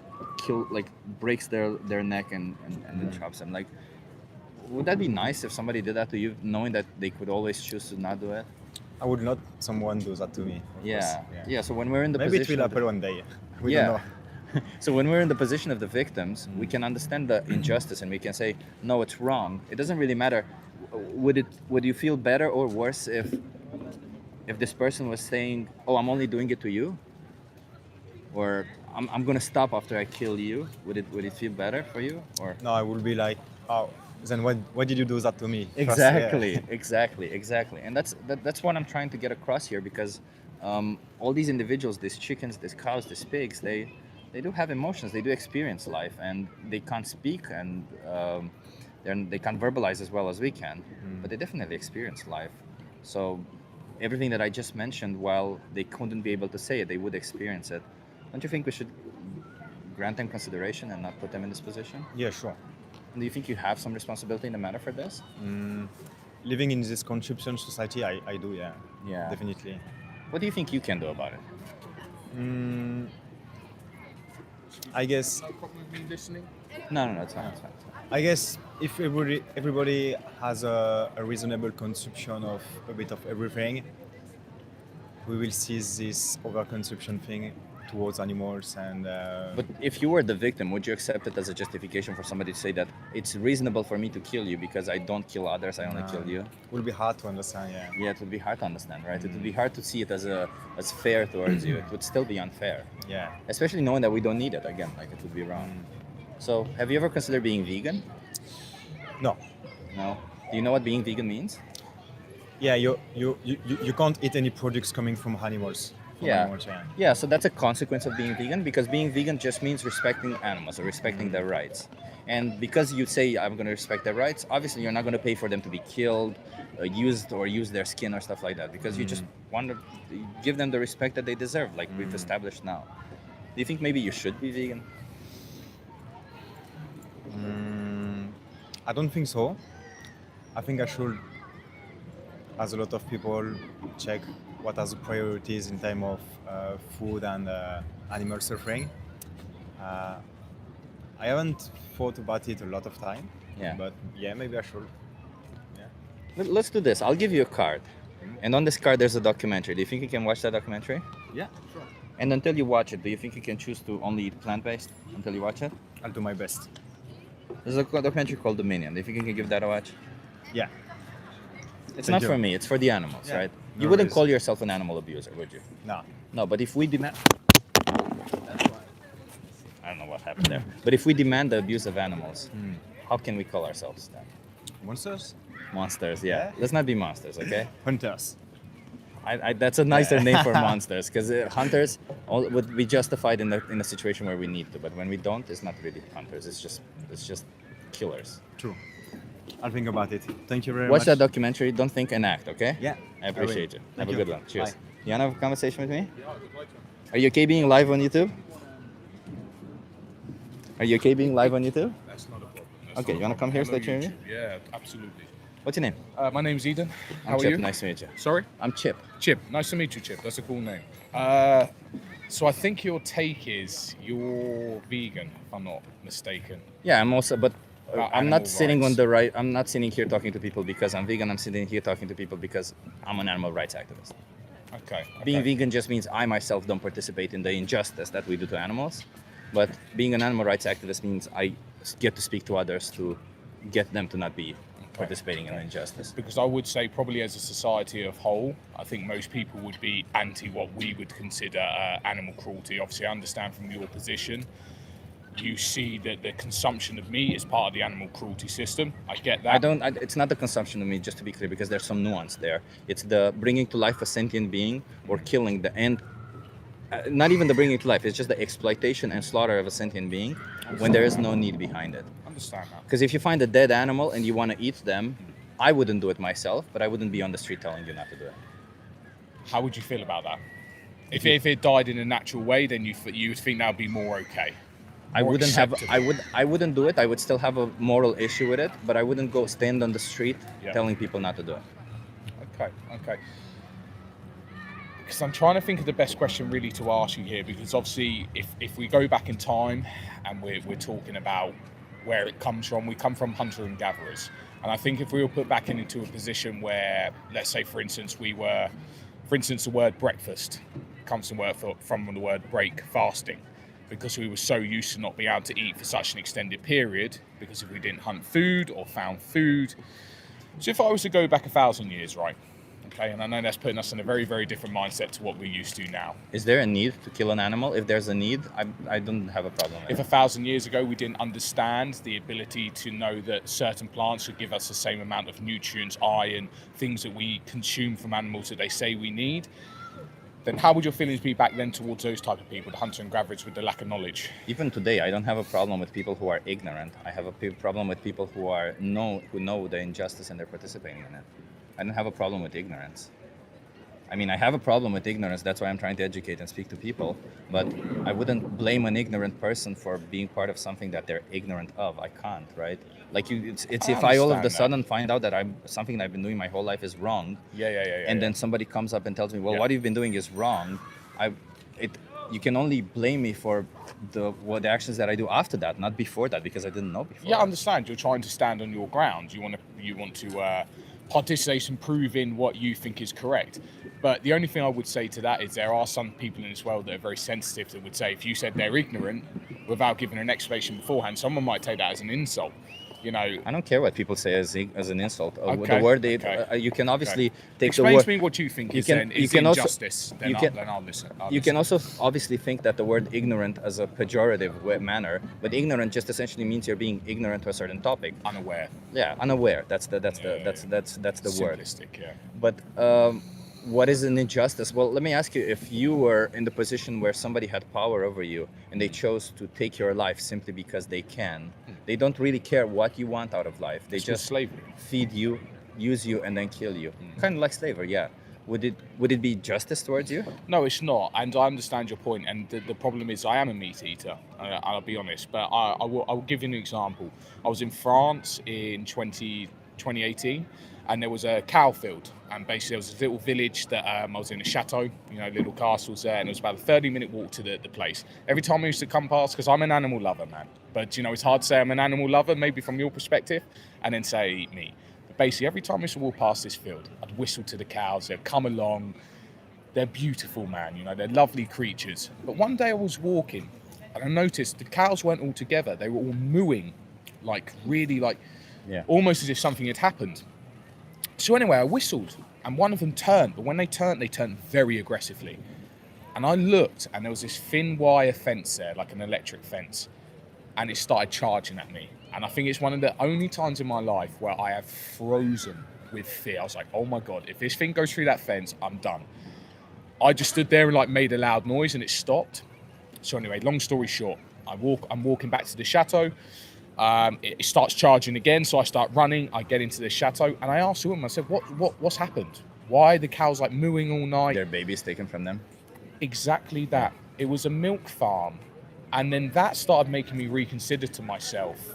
Speaker 1: breaks their neck and then chops them. Like, would that be nice if somebody did that to you, knowing that they could always choose to not do it?
Speaker 6: I would not someone do that to me. Of course.
Speaker 1: Yeah. So when we're in the
Speaker 6: Maybe it
Speaker 1: position
Speaker 6: will
Speaker 1: of
Speaker 6: happen one day. We don't know.
Speaker 1: So when we're in the position of the victims, we can understand the injustice and we can say, no, it's wrong. It doesn't really matter. Would you feel better or worse if this person was saying, oh, I'm only doing it to you, or I'm gonna stop after I kill you? Would it feel better for you, or?
Speaker 6: No, I will be like, oh, then why did you do that to me?
Speaker 1: Exactly,
Speaker 6: First,
Speaker 1: exactly. And that's what I'm trying to get across here, because all these individuals, these chickens, these cows, these pigs, they do have emotions, they do experience life, and they can't speak, and they can't verbalize as well as we can, but they definitely experience life. So everything that I just mentioned, while they couldn't be able to say it, they would experience it. Don't you think we should grant them consideration and not put them in this position?
Speaker 6: Yeah, sure.
Speaker 1: And do you think you have some responsibility in the matter for this?
Speaker 6: Living in this consumption society, I do, yeah.
Speaker 1: Yeah.
Speaker 6: Definitely.
Speaker 1: What do you think you can do about it?
Speaker 6: I guess
Speaker 1: No, it's fine.
Speaker 6: I guess if everybody has a reasonable consumption of a bit of everything, we will see this overconsumption thing towards animals and.
Speaker 1: But if you were the victim, would you accept it as a justification for somebody to say that it's reasonable for me to kill you because I don't kill others, I only kill you?
Speaker 6: It will be hard to understand, yeah.
Speaker 1: Yeah, it would be hard to understand, right? It would be hard to see it as fair towards you. It would still be unfair.
Speaker 6: Yeah.
Speaker 1: Especially knowing that we don't need it again, like it would be wrong. So, have you ever considered being vegan?
Speaker 6: No.
Speaker 1: No. Do you know what being vegan means?
Speaker 6: Yeah, you can't eat any products coming from animals. Animals, yeah.
Speaker 1: Yeah, so that's a consequence of being vegan, because being vegan just means respecting animals or respecting their rights. And because you say I'm going to respect their rights, obviously you're not going to pay for them to be killed, used, or use their skin or stuff like that, because you just want to give them the respect that they deserve, like we've established now. Do you think maybe you should be vegan?
Speaker 6: I don't think so. I think I should, as a lot of people, check what are the priorities in terms of food and animal suffering. I haven't thought about it a lot of time, but yeah, maybe I should. Yeah.
Speaker 1: Let's do this. I'll give you a card. And on this card, there's a documentary. Do you think you can watch that documentary?
Speaker 6: Yeah, sure.
Speaker 1: And until you watch it, do you think you can choose to only eat plant-based until you watch it?
Speaker 6: I'll do my best.
Speaker 1: There's a documentary called Dominion. If you can give that a watch.
Speaker 6: Yeah.
Speaker 1: It's
Speaker 6: Thank
Speaker 1: not
Speaker 6: you.
Speaker 1: for me. It's for the animals,
Speaker 6: Yeah.
Speaker 1: right?
Speaker 6: No
Speaker 1: You wouldn't
Speaker 6: worries.
Speaker 1: call yourself an animal abuser, would you?
Speaker 6: No.
Speaker 1: No, but if we demand... I don't know what happened there. But if we demand the abuse of animals, how can we call ourselves that?
Speaker 6: Monsters?
Speaker 1: Monsters, yeah.
Speaker 6: Yeah.
Speaker 1: Let's not be monsters, okay?
Speaker 6: Hunters.
Speaker 1: That's a nicer name for monsters, because hunters would be justified in a situation where we need to, but when we don't, it's not really hunters. It's just killers.
Speaker 6: True. I'll think about it. Thank you very
Speaker 1: Watch
Speaker 6: much.
Speaker 1: that documentary. Don't think and act, okay?
Speaker 6: Yeah,
Speaker 1: I appreciate you.
Speaker 6: Thank
Speaker 1: Have a
Speaker 6: you.
Speaker 1: good one. Cheers.
Speaker 6: Bye.
Speaker 1: You wanna have a conversation with me? Are you okay being live on YouTube? Are you okay being live on YouTube?
Speaker 8: That's not a problem.
Speaker 1: Okay, you wanna come here, state your name?
Speaker 8: Yeah, absolutely.
Speaker 1: What's your name?
Speaker 8: My name's Eden. How
Speaker 1: I'm
Speaker 8: are
Speaker 1: Chip.
Speaker 8: you?
Speaker 1: Nice to meet you.
Speaker 8: Sorry?
Speaker 1: I'm Chip.
Speaker 8: Chip. Nice to meet you, Chip. That's a cool name. So I think your take is you're vegan, if I'm not mistaken.
Speaker 1: Yeah, I'm also, but
Speaker 8: About
Speaker 1: I'm not
Speaker 8: animal
Speaker 1: sitting on
Speaker 8: rights.
Speaker 1: the right. I'm not sitting here talking to people because I'm vegan. I'm sitting here talking to people because I'm an animal rights activist.
Speaker 8: Okay.
Speaker 1: Being
Speaker 8: okay.
Speaker 1: vegan just means I myself don't participate in the injustice that we do to animals. But being an animal rights activist means I get to speak to others to get them to not be participating in the injustice.
Speaker 8: Because I would say probably as a society of whole, I think most people would be anti what we would consider animal cruelty. Obviously, I understand from your position, you see that the consumption of meat is part of the animal cruelty system. I get that.
Speaker 1: It's not the consumption of meat, just to be clear, because there's some nuance there. It's the bringing to life a sentient being or killing the end. Not even the bringing to life. It's just the exploitation and slaughter of a sentient being when there is no need behind it.
Speaker 8: Understand that.
Speaker 1: Because if you find a dead animal and you want to eat them, I wouldn't do it myself, but I wouldn't be on the street telling you not to do it.
Speaker 8: How would you feel about that? If it died in a natural way, then you would think that would be more okay.
Speaker 1: I
Speaker 8: More
Speaker 1: wouldn't
Speaker 8: acceptable.
Speaker 1: I wouldn't do it. I would still have a moral issue with it, but I wouldn't go stand on the street
Speaker 8: Yeah.
Speaker 1: telling people not to do it.
Speaker 8: Okay. Because I'm trying to think of the best question really to ask you here, because obviously if we go back in time and we're talking about where it comes from, we come from hunter and gatherers. And I think if we were put back into a position where, let's say for instance, the word breakfast comes from the word break, fasting, because we were so used to not being able to eat for such an extended period, because if we didn't hunt food or found food. So if I was to go back 1,000 years, right? Okay, and I know that's putting us in a very, very different mindset to what we're used to now.
Speaker 1: Is there a need to kill an animal? If there's a need, I don't have a problem with
Speaker 8: If
Speaker 1: it.
Speaker 8: 1,000 years ago we didn't understand the ability to know that certain plants should give us the same amount of nutrients, iron, things that we consume from animals that they say we need, then how would your feelings be back then towards those type of people, the hunter and gatherers with the lack of knowledge?
Speaker 1: Even today, I don't have a problem with people who are ignorant. I have a problem with people who know the injustice and they're participating in it. I don't have a problem with ignorance. I mean, I have a problem with ignorance. That's why I'm trying to educate and speak to people. But I wouldn't blame an ignorant person for being part of something that they're ignorant of. I can't, right? Like it's if I all of
Speaker 8: understand
Speaker 1: a
Speaker 8: that.
Speaker 1: sudden find out that something that I've been doing my whole life is wrong, and then somebody comes up and tells me, well,
Speaker 8: Yeah.
Speaker 1: what you've been doing is wrong. You can only blame me for the actions that I do after that, not before that, because I didn't know before.
Speaker 8: Yeah, I understand. You're trying to stand on your ground. You want to participate and prove in what you think is correct. But the only thing I would say to that is there are some people in this world that are very sensitive that would say if you said they're ignorant without giving an explanation beforehand, someone might take that as an insult. You know,
Speaker 1: I don't care what people say as an insult.
Speaker 8: Okay,
Speaker 1: The word
Speaker 8: okay.
Speaker 1: you can obviously take
Speaker 8: explain
Speaker 1: the word.
Speaker 8: to me what you think
Speaker 1: you
Speaker 8: is
Speaker 1: can-
Speaker 8: then
Speaker 1: you
Speaker 8: is
Speaker 1: can also-
Speaker 8: injustice. Then
Speaker 1: you
Speaker 8: I'll,
Speaker 1: can-
Speaker 8: then I'll listen.
Speaker 1: You can also obviously think that the word ignorant as a pejorative manner, but ignorant just essentially means you're being ignorant to a certain topic.
Speaker 8: unaware.
Speaker 1: Yeah, unaware. That's the word.
Speaker 8: Simplistic, yeah.
Speaker 1: But what is an injustice? Well, let me ask you: if you were in the position where somebody had power over you and they chose to take your life simply because they can, they don't really care what you want out of life. They
Speaker 8: It's called
Speaker 1: just
Speaker 8: slavery.
Speaker 1: feed you, use you, and then kill you. Kind of like slavery, yeah. Would it be justice towards you?
Speaker 8: No, it's not, and I understand your point. And the problem is, I am a meat eater. I'll be honest, but I will give you an example. I was in France in 2018, and there was a cow field, and basically there was a little village that I was in a chateau, little castles there, and it was about a 30-minute walk to the place. Every time I used to come past, because I'm an animal lover, man, but it's hard to say I'm an animal lover, maybe from your perspective, and then say I eat meat. Basically, every time I used to walk past this field, I'd whistle to the cows. They'd come along. They're beautiful, man. They're lovely creatures. But one day I was walking, and I noticed the cows weren't all together. They were all mooing like really like
Speaker 1: Yeah.
Speaker 8: almost as if something had happened. So anyway, I whistled, and one of them turned, but when they turned very aggressively. And I looked, and there was this thin wire fence there, like an electric fence, and it started charging at me. And I think it's one of the only times in my life where I have frozen with fear. I was like, oh my God, if this thing goes through that fence, I'm done. I just stood there and like made a loud noise, and it stopped. So anyway, long story short, I'm walking back to the chateau. It starts charging again, so I start running. I get into the chateau, and I asked the woman, I said, what's happened? Why are the cows like mooing all night?
Speaker 1: Their babies taken from them.
Speaker 8: Exactly that. It was a milk farm. And then that started making me reconsider to myself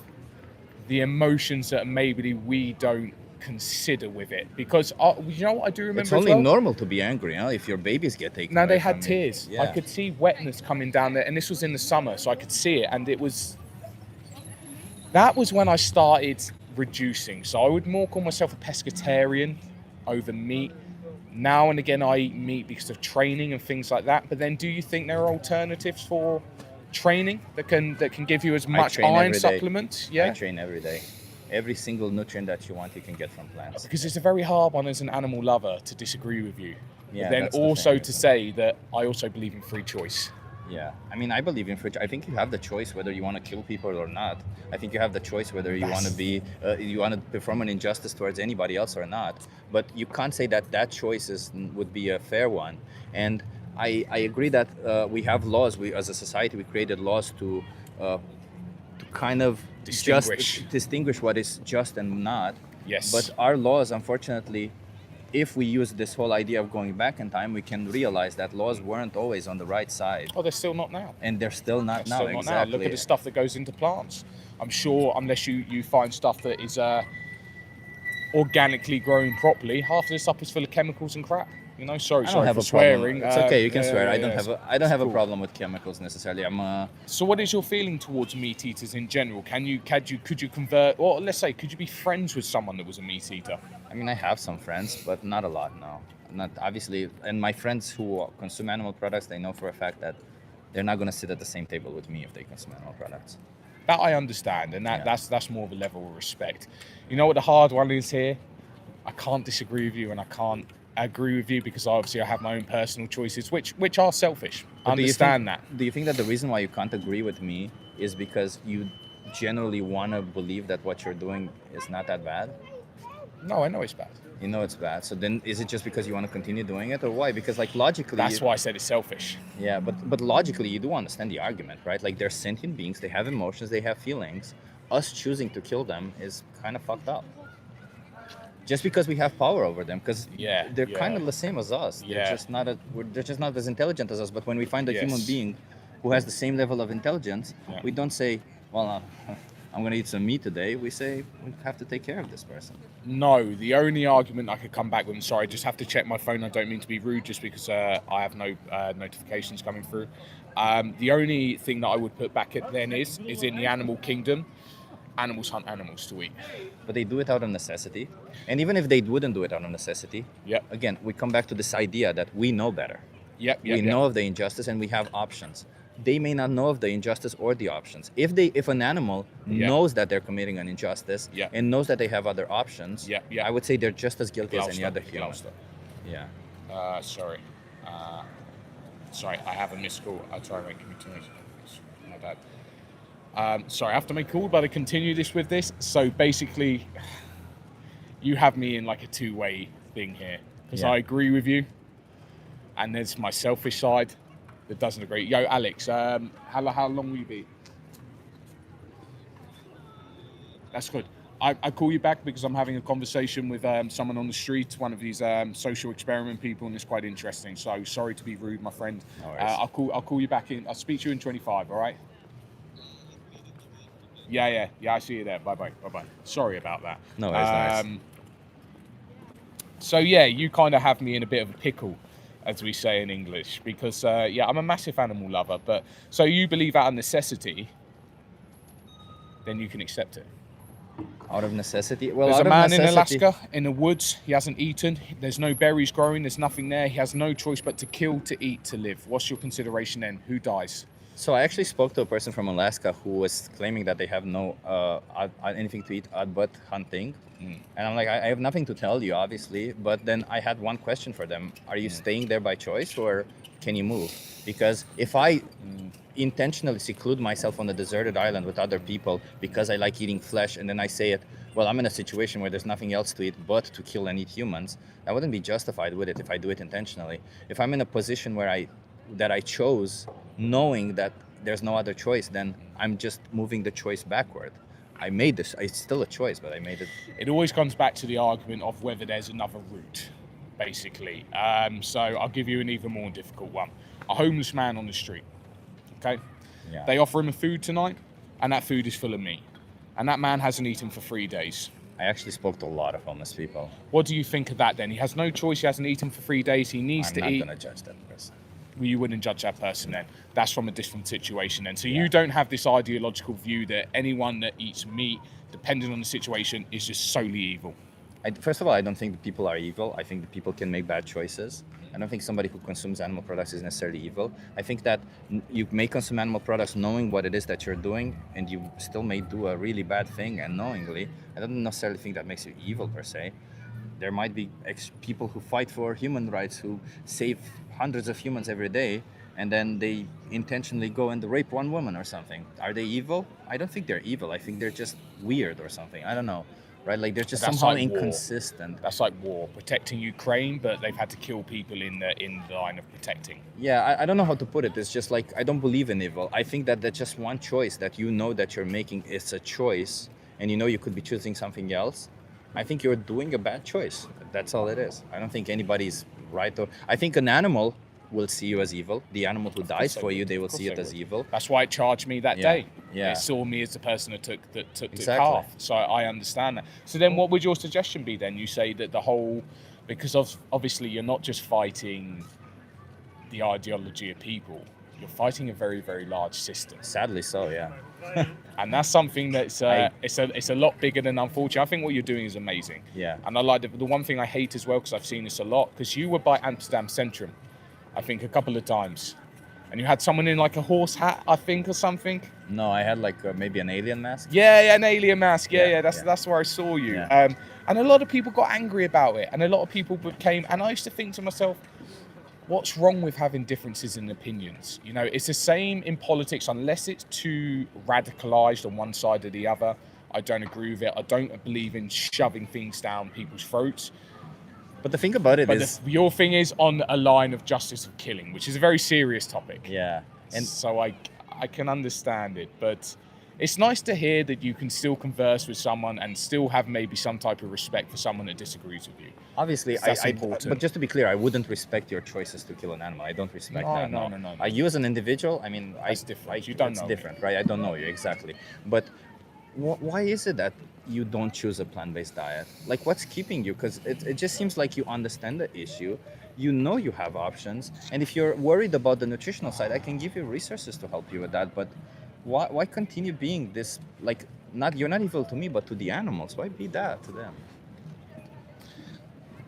Speaker 8: the emotions that maybe we don't consider with it. Because, you know what I do remember
Speaker 1: It's only
Speaker 8: as well?
Speaker 1: normal to be angry, huh? If your babies get taken
Speaker 8: No,
Speaker 1: away
Speaker 8: they had
Speaker 1: from you.
Speaker 8: tears. I
Speaker 1: Yeah.
Speaker 8: could see wetness coming down there, and this was in the summer, so I could see it, and that was when I started reducing. So I would more call myself a pescatarian over meat. Now and again, I eat meat because of training and things like that. But then, do you think there are alternatives for training that can give you as much
Speaker 1: train
Speaker 8: iron
Speaker 1: every day.
Speaker 8: supplements?
Speaker 1: I
Speaker 8: Yeah,
Speaker 1: train every day. Every single nutrient that you want, you can get from plants.
Speaker 8: because it's a very hard one as an animal lover to disagree with you.
Speaker 1: Yeah,
Speaker 8: But then
Speaker 1: that's the
Speaker 8: also
Speaker 1: thing,
Speaker 8: to
Speaker 1: isn't
Speaker 8: say that I also believe in free choice.
Speaker 1: Yeah, I mean, I believe in free. I think you have the choice whether you want to kill people or not. I think you have the choice whether you want to you want to perform an injustice towards anybody else or not. But you can't say that choice would be a fair one. And I agree that we have laws. We, as a society, we created laws to kind of distinguish what is just and not.
Speaker 8: Yes.
Speaker 1: But our laws, unfortunately, if we use this whole idea of going back in time, we can realize that laws weren't always on the right side.
Speaker 8: Oh, they're still not now.
Speaker 1: And they're still not now.
Speaker 8: Still not
Speaker 1: Exactly.
Speaker 8: now. Look at the stuff that goes into plants. I'm sure unless you find stuff that is organically grown properly, half of the stuff is full of chemicals and crap. You know, sorry
Speaker 1: I don't have
Speaker 8: for
Speaker 1: a problem.
Speaker 8: swearing.
Speaker 1: It's okay, you can swear. I
Speaker 8: yeah,
Speaker 1: don't have a
Speaker 8: cool.
Speaker 1: problem with chemicals necessarily.
Speaker 8: So, what is your feeling towards meat eaters in general? Could you convert, or let's say, could you be friends with someone that was a meat eater?
Speaker 1: I mean, I have some friends, but not a lot. No, not obviously. And my friends who consume animal products, they know for a fact that they're not going to sit at the same table with me if they consume animal products.
Speaker 8: That I understand, and that's more of a level of respect. You know what the hard one is here? I can't disagree with you, and I can't agree with you because obviously I have my own personal choices, which are selfish. I understand that.
Speaker 1: Do you think that the reason why you can't agree with me is because you generally want to believe that what you're doing is not that bad?
Speaker 8: No, I know it's bad.
Speaker 1: You know it's bad. So then is it just because you want to continue doing it, or why? Because like logically...
Speaker 8: That's why I said it's selfish.
Speaker 1: Yeah, but logically you do understand the argument, right? Like they're sentient beings, they have emotions, they have feelings. Us choosing to kill them is kind of fucked up. Just because we have power over them, because they're kind of the same as us. They're just not as intelligent as us. But when we find a human being who has the same level of intelligence, we don't say, well, I'm going to eat some meat today. We say we have to take care of this person.
Speaker 8: No, the only argument I could come back with, sorry, I just have to check my phone. I don't mean to be rude just because I have no notifications coming through. The only thing that I would put back at then is in the animal kingdom, animals hunt animals to eat.
Speaker 1: But they do it out of necessity. And even if they wouldn't do it out of necessity, again, we come back to this idea that we know better. We know of the injustice and we have options. They may not know of the injustice or the options. If an animal knows that they're committing an injustice and knows that they have other options, I would say they're just as guilty as any other human. Yeah.
Speaker 8: Sorry, I have a missed call. I'll try and make it 2 minutes. My bad. Sorry, I have to make a call, but I continue with this. So basically, you have me in like a two-way thing here because I agree with you, and there's my selfish side that doesn't agree. Yo, Alex, how long will you be? That's good. I call you back because I'm having a conversation with someone on the street, one of these social experiment people, and it's quite interesting. So sorry to be rude, my friend.
Speaker 1: No worries.
Speaker 8: I'll call you back in. I'll speak to you in 25. All right. Yeah. I see you there. Bye. Sorry about that.
Speaker 1: No worries.
Speaker 8: So yeah, you kind of have me in a bit of a pickle, as we say in English, because I'm a massive animal lover. But so you believe out of necessity, then you can accept it.
Speaker 1: Out of necessity? Well,
Speaker 8: there's
Speaker 1: out
Speaker 8: a man
Speaker 1: of necessity,
Speaker 8: in Alaska, in the woods. He hasn't eaten. There's no berries growing. There's nothing there. He has no choice but to kill, to eat, to live. What's your consideration then? Who dies?
Speaker 1: So I actually spoke to a person from Alaska who was claiming that they have no anything to eat but hunting, and I'm like, I have nothing to tell you, obviously. But then I had one question for them: Are you staying there by choice, or can you move? Because if I intentionally seclude myself on a deserted island with other people because I like eating flesh, and then I say it, well, I'm in a situation where there's nothing else to eat but to kill and eat humans, I wouldn't be justified with it if I do it intentionally. If I'm in a position where I chose, knowing that there's no other choice, then I'm just moving the choice backward. I made this. It's still a choice, but I made it.
Speaker 8: It always comes back to the argument of whether there's another route, basically. So I'll give you an even more difficult one. A homeless man on the street, okay?
Speaker 1: Yeah.
Speaker 8: They offer him a food tonight, and that food is full of meat. And that man hasn't eaten for 3 days.
Speaker 1: I actually spoke to a lot of homeless people.
Speaker 8: What do you think of that then? He has no choice, he hasn't eaten for 3 days, he needs
Speaker 1: I'm
Speaker 8: to
Speaker 1: not
Speaker 8: eat.
Speaker 1: gonna judge that person.
Speaker 8: Well, you wouldn't judge that person then. That's from a different situation then. So
Speaker 1: Yeah.
Speaker 8: you don't have this ideological view that anyone that eats meat, depending on the situation, is just solely evil.
Speaker 1: First of all, I don't think the people are evil. I think the people can make bad choices. I don't think somebody who consumes animal products is necessarily evil. I think that you may consume animal products knowing what it is that you're doing, and you still may do a really bad thing unknowingly. I don't necessarily think that makes you evil per se. There might be people who fight for human rights, who save hundreds of humans every day, and then they intentionally go and rape one woman or something. Are they evil? I don't think they're evil. I think they're just weird or something. I don't know. Right? Like they're just
Speaker 8: That's
Speaker 1: somehow
Speaker 8: like war.
Speaker 1: inconsistent.
Speaker 8: That's like war, protecting Ukraine, but they've had to kill people in the line of protecting.
Speaker 1: Yeah, I don't know how to put it. It's just like, I don't believe in evil. I think that that's just one choice that you know that you're making. It's a choice, and you know you could be choosing something else. I think you're doing a bad choice. That's all it is. I don't think anybody's right. Or I think an animal will see you as evil. The animal who dies
Speaker 8: they
Speaker 1: for you,
Speaker 8: would.
Speaker 1: they will
Speaker 8: Of course
Speaker 1: see it
Speaker 8: they
Speaker 1: as
Speaker 8: would.
Speaker 1: evil.
Speaker 8: That's why it charged me that
Speaker 1: Yeah,
Speaker 8: day.
Speaker 1: yeah.
Speaker 8: It saw me as the person that took the
Speaker 1: Exactly.
Speaker 8: calf. So I understand that. So then what would your suggestion be then? You say that the whole, because of obviously you're not just fighting the ideology of people, you're fighting a very, very large system.
Speaker 1: Sadly so, yeah.
Speaker 8: And that's something that's it's a lot bigger than unfortunate. I think what you're doing is amazing.
Speaker 1: Yeah.
Speaker 8: And I like the one thing I hate as well, because I've seen this a lot, because you were by Amsterdam Centrum, I think a couple of times, and you had someone in like a horse hat, I think, or something.
Speaker 1: No, I had like maybe an alien mask.
Speaker 8: Yeah, an alien mask. Yeah,
Speaker 1: Yeah,
Speaker 8: that's where I saw you.
Speaker 1: Yeah.
Speaker 8: And a lot of people got angry about it, and a lot of people became. And I used to think to myself, what's wrong with having differences in opinions? You know, it's the same in politics, unless it's too radicalized on one side or the other. I don't agree with it. I don't believe in shoving things down people's throats.
Speaker 1: But the thing about it
Speaker 8: But
Speaker 1: is,
Speaker 8: your thing is on a line of justice of killing, which is a very serious topic.
Speaker 1: yeah. And
Speaker 8: So I can understand it, but it's nice to hear that you can still converse with someone and still have maybe some type of respect for someone that disagrees with you.
Speaker 1: obviously,
Speaker 8: That's important.
Speaker 1: but just to be clear, I wouldn't respect your choices to kill an animal. I don't respect
Speaker 8: No,
Speaker 1: that.
Speaker 8: no.
Speaker 1: You as an individual, I mean,
Speaker 8: That's different. You don't
Speaker 1: it's
Speaker 8: know
Speaker 1: different, right? I don't know you exactly. But why is it that you don't choose a plant-based diet? Like, what's keeping you? Because it just seems like you understand the issue. You know you have options, and if you're worried about the nutritional side, I can give you resources to help you with that. But why continue being this, like, you're not evil to me, but to the animals? Why be that to them?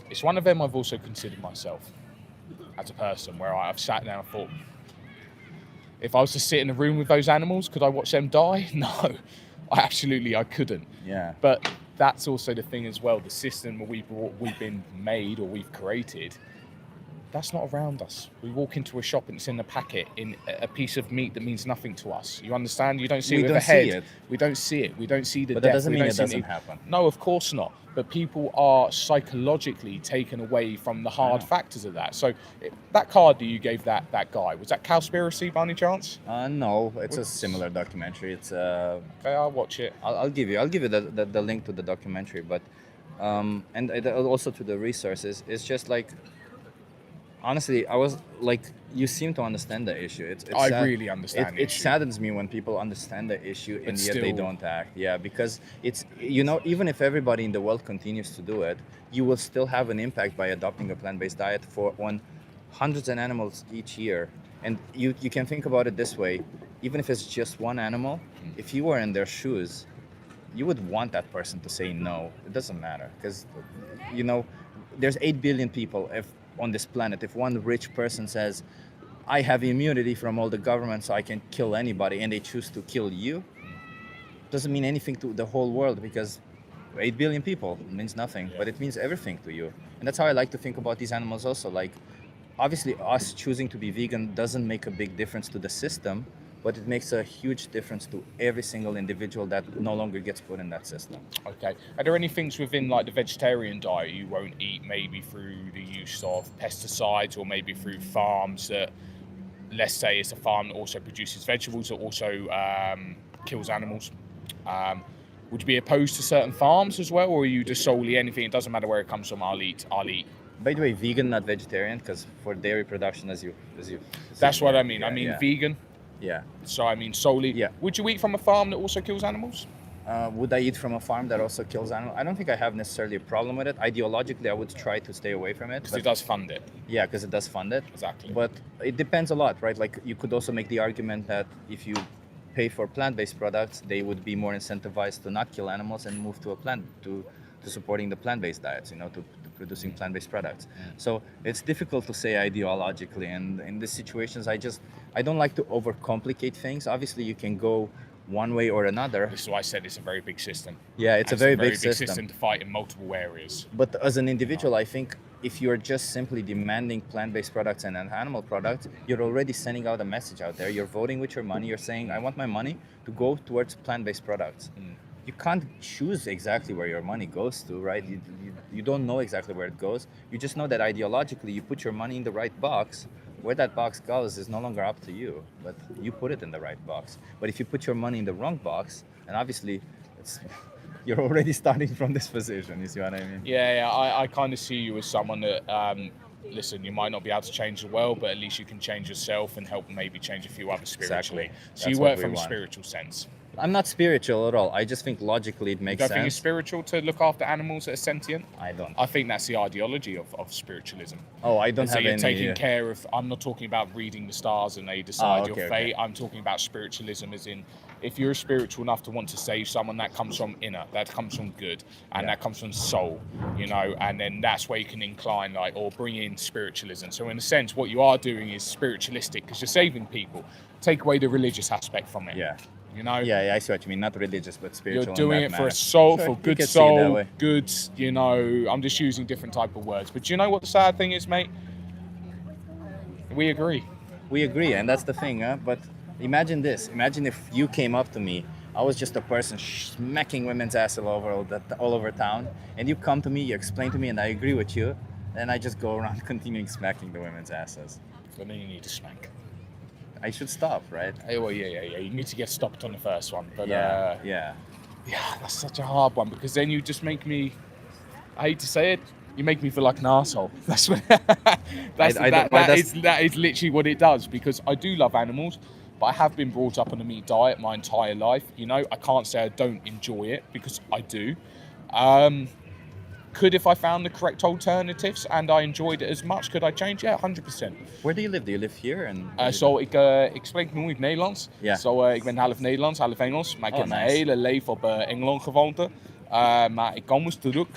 Speaker 8: It's one of them I've also considered myself as a person, where I've sat down and thought, if I was to sit in a room with those animals, could I watch them die? No, I couldn't.
Speaker 1: Yeah.
Speaker 8: But that's also the thing as well. The system we've been made or we've created, that's not around us. We walk into a shop and it's in a packet, in a piece of meat that means nothing to us. You understand? You don't see
Speaker 1: We
Speaker 8: it with
Speaker 1: don't
Speaker 8: a head.
Speaker 1: see it.
Speaker 8: We don't see it. We don't see the
Speaker 1: But
Speaker 8: death.
Speaker 1: that doesn't
Speaker 8: We
Speaker 1: mean
Speaker 8: don't
Speaker 1: it
Speaker 8: see
Speaker 1: doesn't happen.
Speaker 8: No, of course not. But people are psychologically taken away from the hard factors of that. So that card that you gave that guy, was that Cowspiracy by any chance?
Speaker 1: No, it's a similar documentary. It's
Speaker 8: Okay, I'll watch it.
Speaker 1: I'll give you the link to the documentary, but and also to the resources. It's just like, honestly, I was like, you seem to understand the issue. It's
Speaker 8: I
Speaker 1: sad.
Speaker 8: really understand the
Speaker 1: It
Speaker 8: issue.
Speaker 1: saddens me when people understand the issue and yet they
Speaker 8: still-
Speaker 1: don't act. Yeah, because it's, you know, even if everybody in the world continues to do it, you will still have an impact by adopting a plant-based diet on hundreds of animals each year. And you can think about it this way: even if it's just one animal, if you were in their shoes, you would want that person to say no. It doesn't matter, because, you know, there's 8 billion people on this planet. If one rich person says, I have immunity from all the government, so I can kill anybody, and they choose to kill you, doesn't mean anything to the whole world, because 8 billion people means nothing, but it means everything to you. And that's how I like to think about these animals also. Like, obviously, us choosing to be vegan doesn't make a big difference to the system, but it makes a huge difference to every single individual that no longer gets put in that system.
Speaker 8: Okay. Are there any things within like the vegetarian diet you won't eat, maybe through the use of pesticides, or maybe through farms that, let's say it's a farm that also produces vegetables that also kills animals? Would you be opposed to certain farms as well, or are you just solely anything, it doesn't matter where it comes from, I'll eat?
Speaker 1: By the way, vegan, not vegetarian, because for dairy production, as you
Speaker 8: That's what I mean.
Speaker 1: Yeah,
Speaker 8: I mean
Speaker 1: yeah.
Speaker 8: vegan.
Speaker 1: Yeah.
Speaker 8: So I mean solely.
Speaker 1: Yeah.
Speaker 8: Would you eat from a farm that also kills animals?
Speaker 1: Would I eat from a farm that also kills animals? I don't think I have necessarily a problem with it. Ideologically, I would try to stay away from it.
Speaker 8: Because it does fund it.
Speaker 1: Yeah, because it does fund it.
Speaker 8: Exactly.
Speaker 1: But it depends a lot, right? Like, you could also make the argument that if you pay for plant-based products, they would be more incentivized to not kill animals and move to supporting the plant-based diets, to producing plant-based products. So it's difficult to say ideologically, and in these situations, I don't like to overcomplicate things. Obviously, you can go one way or another.
Speaker 8: This is why I said it's a very big system.
Speaker 1: Yeah, it's a very big system
Speaker 8: to fight in multiple areas.
Speaker 1: But as an individual, I think if you're just simply demanding plant-based products and animal products, you're already sending out a message out there. You're voting with your money. You're saying, I want my money to go towards plant-based products. You can't choose exactly where your money goes to, right? You don't know exactly where it goes. You just know that ideologically you put your money in the right box. Where that box goes is no longer up to you, but you put it in the right box. But if you put your money in the wrong box, and obviously you're already starting from this position, you see what I mean?
Speaker 8: Yeah, I kind of see you as someone that, listen, you might not be able to change the world, but at least you can change yourself and help maybe change a few others spiritually.
Speaker 1: Exactly.
Speaker 8: So you work from a spiritual sense.
Speaker 1: I'm not spiritual at all. I just think logically it makes
Speaker 8: You don't
Speaker 1: sense.
Speaker 8: think it's spiritual to look after animals that are sentient?
Speaker 1: I don't.
Speaker 8: I think that's the ideology of spiritualism.
Speaker 1: Oh, I don't
Speaker 8: And so
Speaker 1: have
Speaker 8: you're
Speaker 1: any.
Speaker 8: taking care of. I'm not talking about reading the stars and they decide your
Speaker 1: okay,
Speaker 8: fate.
Speaker 1: okay.
Speaker 8: I'm talking about spiritualism, as in, if you're spiritual enough to want to save someone, that comes from inner, that comes from good, and that comes from soul, and then that's where you can incline, or bring in spiritualism. So in a sense, what you are doing is spiritualistic because you're saving people. Take away the religious aspect from it.
Speaker 1: Yeah.
Speaker 8: Yeah,
Speaker 1: I see what you mean. Not religious, but spiritual.
Speaker 8: you're doing
Speaker 1: in
Speaker 8: it
Speaker 1: that
Speaker 8: for a
Speaker 1: manner.
Speaker 8: soul,
Speaker 1: Sure,
Speaker 8: for
Speaker 1: you
Speaker 8: good
Speaker 1: could see it that
Speaker 8: soul,
Speaker 1: way.
Speaker 8: good. I'm just using different type of words. But do you know what the sad thing is, mate? We agree.
Speaker 1: We agree, and that's the thing, huh? But imagine this. Imagine if you came up to me. I was just a person smacking women's ass all over town, and you come to me, you explain to me, and I agree with you, and I just go around continuing smacking the women's asses.
Speaker 8: But then you need to smack.
Speaker 1: I should stop, right?
Speaker 8: Well, yeah. You need to get stopped on the first one. But
Speaker 1: Yeah.
Speaker 8: that's such a hard one because then you just make me. I hate to say it. You make me feel like an arsehole. That's what. That is literally what it does because I do love animals, but I have been brought up on a meat diet my entire life. I can't say I don't enjoy it because I do. Could, if I found the correct alternatives and I enjoyed it as much, could I change? Yeah, 100%.
Speaker 1: Where do you live? Do you live here?
Speaker 8: Zo, ik spreek nu het Nederlands.
Speaker 1: Ja.
Speaker 8: Zo, ik ben half Nederlands, half Engels. Maar ik heb mijn
Speaker 1: nice.
Speaker 8: hele leven op Engeland gewoond. Maar ik kom eens terug.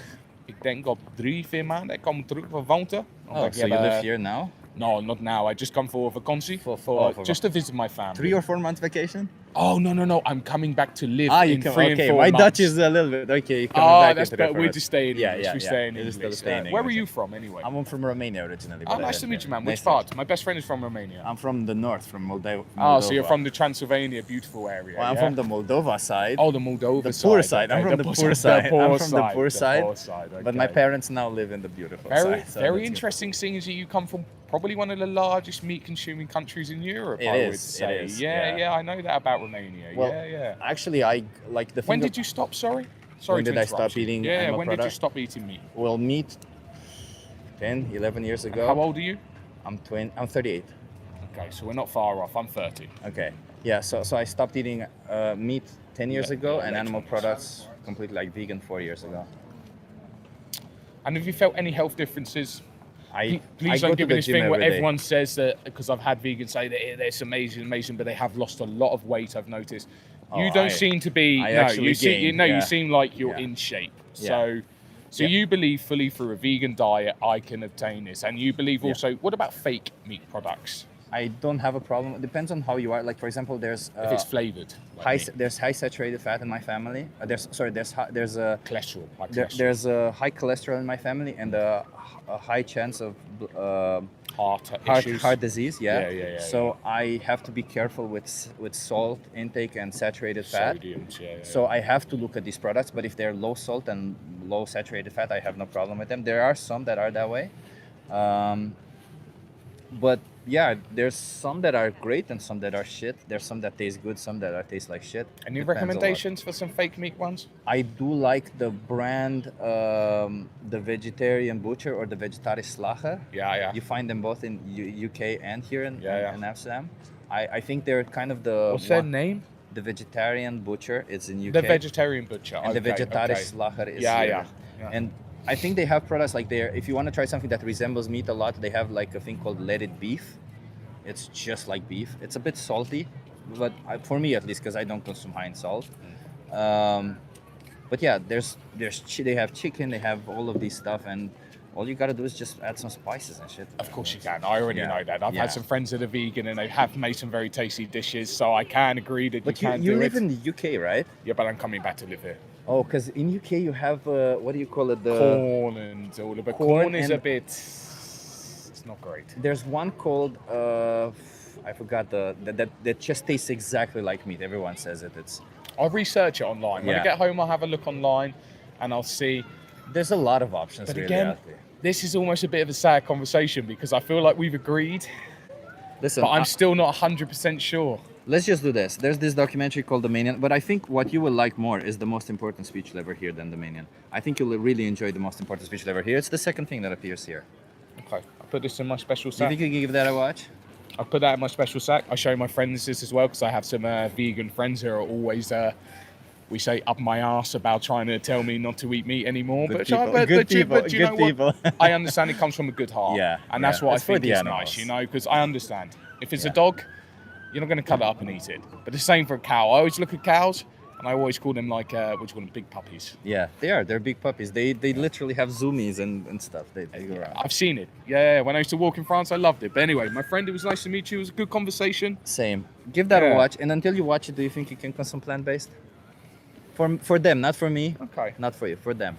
Speaker 8: Ik denk op 3-4 maanden. Ik kom terug van woonte.
Speaker 1: Oh, so you live here now?
Speaker 8: No, not now. I just come for vakantie.
Speaker 1: For
Speaker 8: Just to visit my family.
Speaker 1: 3 or 4 months vacation?
Speaker 8: Oh, no. I'm coming back to live in 3 and 4
Speaker 1: My
Speaker 8: months.
Speaker 1: Dutch is a little bit okay. You're coming back
Speaker 8: that's
Speaker 1: into
Speaker 8: better.
Speaker 1: the
Speaker 8: We're just staying in
Speaker 1: Yeah,
Speaker 8: English.
Speaker 1: yeah,
Speaker 8: We
Speaker 1: yeah.
Speaker 8: stay in
Speaker 1: You're
Speaker 8: English.
Speaker 1: still staying in
Speaker 8: Where were
Speaker 1: English.
Speaker 8: you from anyway?
Speaker 1: I'm from Romania originally.
Speaker 8: Oh,
Speaker 1: but
Speaker 8: nice to meet you, man.
Speaker 1: Nice
Speaker 8: Which
Speaker 1: to meet
Speaker 8: part? My best friend is from Romania.
Speaker 1: I'm from the north, from Moldova.
Speaker 8: Oh, so you're from the Transylvania, beautiful area.
Speaker 1: Well, I'm
Speaker 8: yeah?
Speaker 1: from the Moldova side.
Speaker 8: Oh, the Moldova
Speaker 1: the
Speaker 8: side.
Speaker 1: poor side. I'm
Speaker 8: Okay,
Speaker 1: from the poor side. I'm from the poor side.
Speaker 8: The poor side.
Speaker 1: But my
Speaker 8: okay.
Speaker 1: parents now live in the beautiful
Speaker 8: Very,
Speaker 1: side. So
Speaker 8: very
Speaker 1: that's good.
Speaker 8: interesting seeing as you come from probably one of the largest meat-consuming countries in Europe.
Speaker 1: It
Speaker 8: I would
Speaker 1: is,
Speaker 8: say.
Speaker 1: it is,
Speaker 8: Yeah,
Speaker 1: yeah.
Speaker 8: I know that about Romania.
Speaker 1: Well,
Speaker 8: yeah.
Speaker 1: Actually, I like the thing.
Speaker 8: When did you stop? Sorry
Speaker 1: When
Speaker 8: to
Speaker 1: did I
Speaker 8: interrupt
Speaker 1: stop
Speaker 8: you.
Speaker 1: eating
Speaker 8: Yeah,
Speaker 1: animal
Speaker 8: when did you
Speaker 1: products?
Speaker 8: stop eating meat?
Speaker 1: Well, meat 10, 11 years ago.
Speaker 8: How old are you?
Speaker 1: I'm 38.
Speaker 8: Okay, so we're not far off. I'm 30.
Speaker 1: Okay. Yeah, so I stopped eating meat 10 years ago and
Speaker 8: late
Speaker 1: animal
Speaker 8: 20s.
Speaker 1: products completely like vegan 4 years ago.
Speaker 8: And have you felt any health differences?
Speaker 1: I
Speaker 8: Please
Speaker 1: go
Speaker 8: don't
Speaker 1: to
Speaker 8: give
Speaker 1: the
Speaker 8: me this
Speaker 1: gym
Speaker 8: thing where
Speaker 1: every day.
Speaker 8: everyone says that, because I've had vegans say that it's amazing, but they have lost a lot of weight. I've noticed. You
Speaker 1: Oh,
Speaker 8: don't
Speaker 1: I-
Speaker 8: seem to be.
Speaker 1: I
Speaker 8: No,
Speaker 1: actually
Speaker 8: you see,
Speaker 1: gained,
Speaker 8: you
Speaker 1: yeah.
Speaker 8: seem like you're
Speaker 1: Yeah.
Speaker 8: in shape.
Speaker 1: Yeah.
Speaker 8: So
Speaker 1: Yeah.
Speaker 8: you believe fully through a vegan diet I can obtain this, and you believe
Speaker 1: Yeah.
Speaker 8: also. What about fake meat products?
Speaker 1: I don't have a problem. It depends on how you are. Like for example, there's
Speaker 8: If it's flavored, like meat.
Speaker 1: there's high saturated fat in my family. There's a
Speaker 8: Cholesterol, like cholesterol.
Speaker 1: there's a high cholesterol in my family and a high chance of heart disease.
Speaker 8: Yeah.
Speaker 1: So I have to be careful with salt intake and saturated fat.
Speaker 8: Sodiums, yeah.
Speaker 1: So I have to look at these products. But if they're low salt and low saturated fat, I have no problem with them. There are some that are that way. But yeah, there's some that are great and some that are shit. There's some that taste good, some that taste like shit.
Speaker 8: Any
Speaker 1: Depends a lot.
Speaker 8: recommendations for some fake meat ones?
Speaker 1: I do like the brand, the Vegetarian Butcher or the Vegetarisch
Speaker 8: Yeah.
Speaker 1: You find them both in UK and here in Amsterdam. I think they're kind of the
Speaker 8: What's their name?
Speaker 1: The Vegetarian Butcher is in UK.
Speaker 8: The Vegetarian Butcher.
Speaker 1: And the Vegetarisch is here. And I think they have products like there. If you want to try something that resembles meat a lot, they have like a thing called Let It Beef. It's just like beef. It's a bit salty, but for me at least, because I don't consume high in salt. But yeah, they have chicken, they have all of these stuff, and all you gotta do is just add some spices and shit.
Speaker 8: Of course you can. I already know that. I've had some friends that are vegan and they have made some very tasty dishes, so I can agree that
Speaker 1: but
Speaker 8: you can do it.
Speaker 1: you live in the UK, right?
Speaker 8: Yeah, but I'm coming back to live here.
Speaker 1: Oh, because in UK you have what do you call it? The
Speaker 8: Corn and all of it. Corn is a bit. It's not great.
Speaker 1: There's one called I forgot that just tastes exactly like meat. Everyone says it.
Speaker 8: I'll research it online. When I get home, I'll have a look online, and I'll see.
Speaker 1: There's a lot of options.
Speaker 8: But
Speaker 1: really
Speaker 8: again,
Speaker 1: out there.
Speaker 8: this is almost a bit of a sad conversation because I feel like we've agreed,
Speaker 1: Listen,
Speaker 8: but I'm still not 100% sure.
Speaker 1: Let's just do this. There's this documentary called The Manian, but I think what you will like more is the most important speech lever here than The Manian. I think you'll really enjoy the most important speech lever here. It's the second thing that appears here.
Speaker 8: Okay, I'll put this in my special
Speaker 1: Do you
Speaker 8: sack.
Speaker 1: think you can give that a watch?
Speaker 8: I'll put that in my special sack. I'll show my friends this as well because I have some vegan friends who are always, we say, up my arse about trying to tell me not to eat meat anymore.
Speaker 1: Good
Speaker 8: But you know
Speaker 1: people.
Speaker 8: what? I understand it comes from a good heart.
Speaker 1: Yeah,
Speaker 8: And that's
Speaker 1: yeah.
Speaker 8: what
Speaker 1: It's
Speaker 8: I
Speaker 1: for
Speaker 8: think
Speaker 1: the
Speaker 8: is
Speaker 1: animals.
Speaker 8: nice, you know, because I understand. If it's a dog, you're not going to cut it up and eat it. But the same for a cow. I always look at cows and I always call them like, what do you call them, big puppies.
Speaker 1: Yeah, they are. They're big puppies. They literally have zoomies and stuff. They go around.
Speaker 8: I've seen it. Yeah, when I used to walk in France, I loved it. But anyway, my friend, it was nice to meet you. It was a good conversation.
Speaker 1: Same. Give that a
Speaker 8: Yeah.
Speaker 1: watch. And until you watch it, do you think you can consume plant-based? For them, not for me.
Speaker 8: Okay.
Speaker 1: Not for you. For them.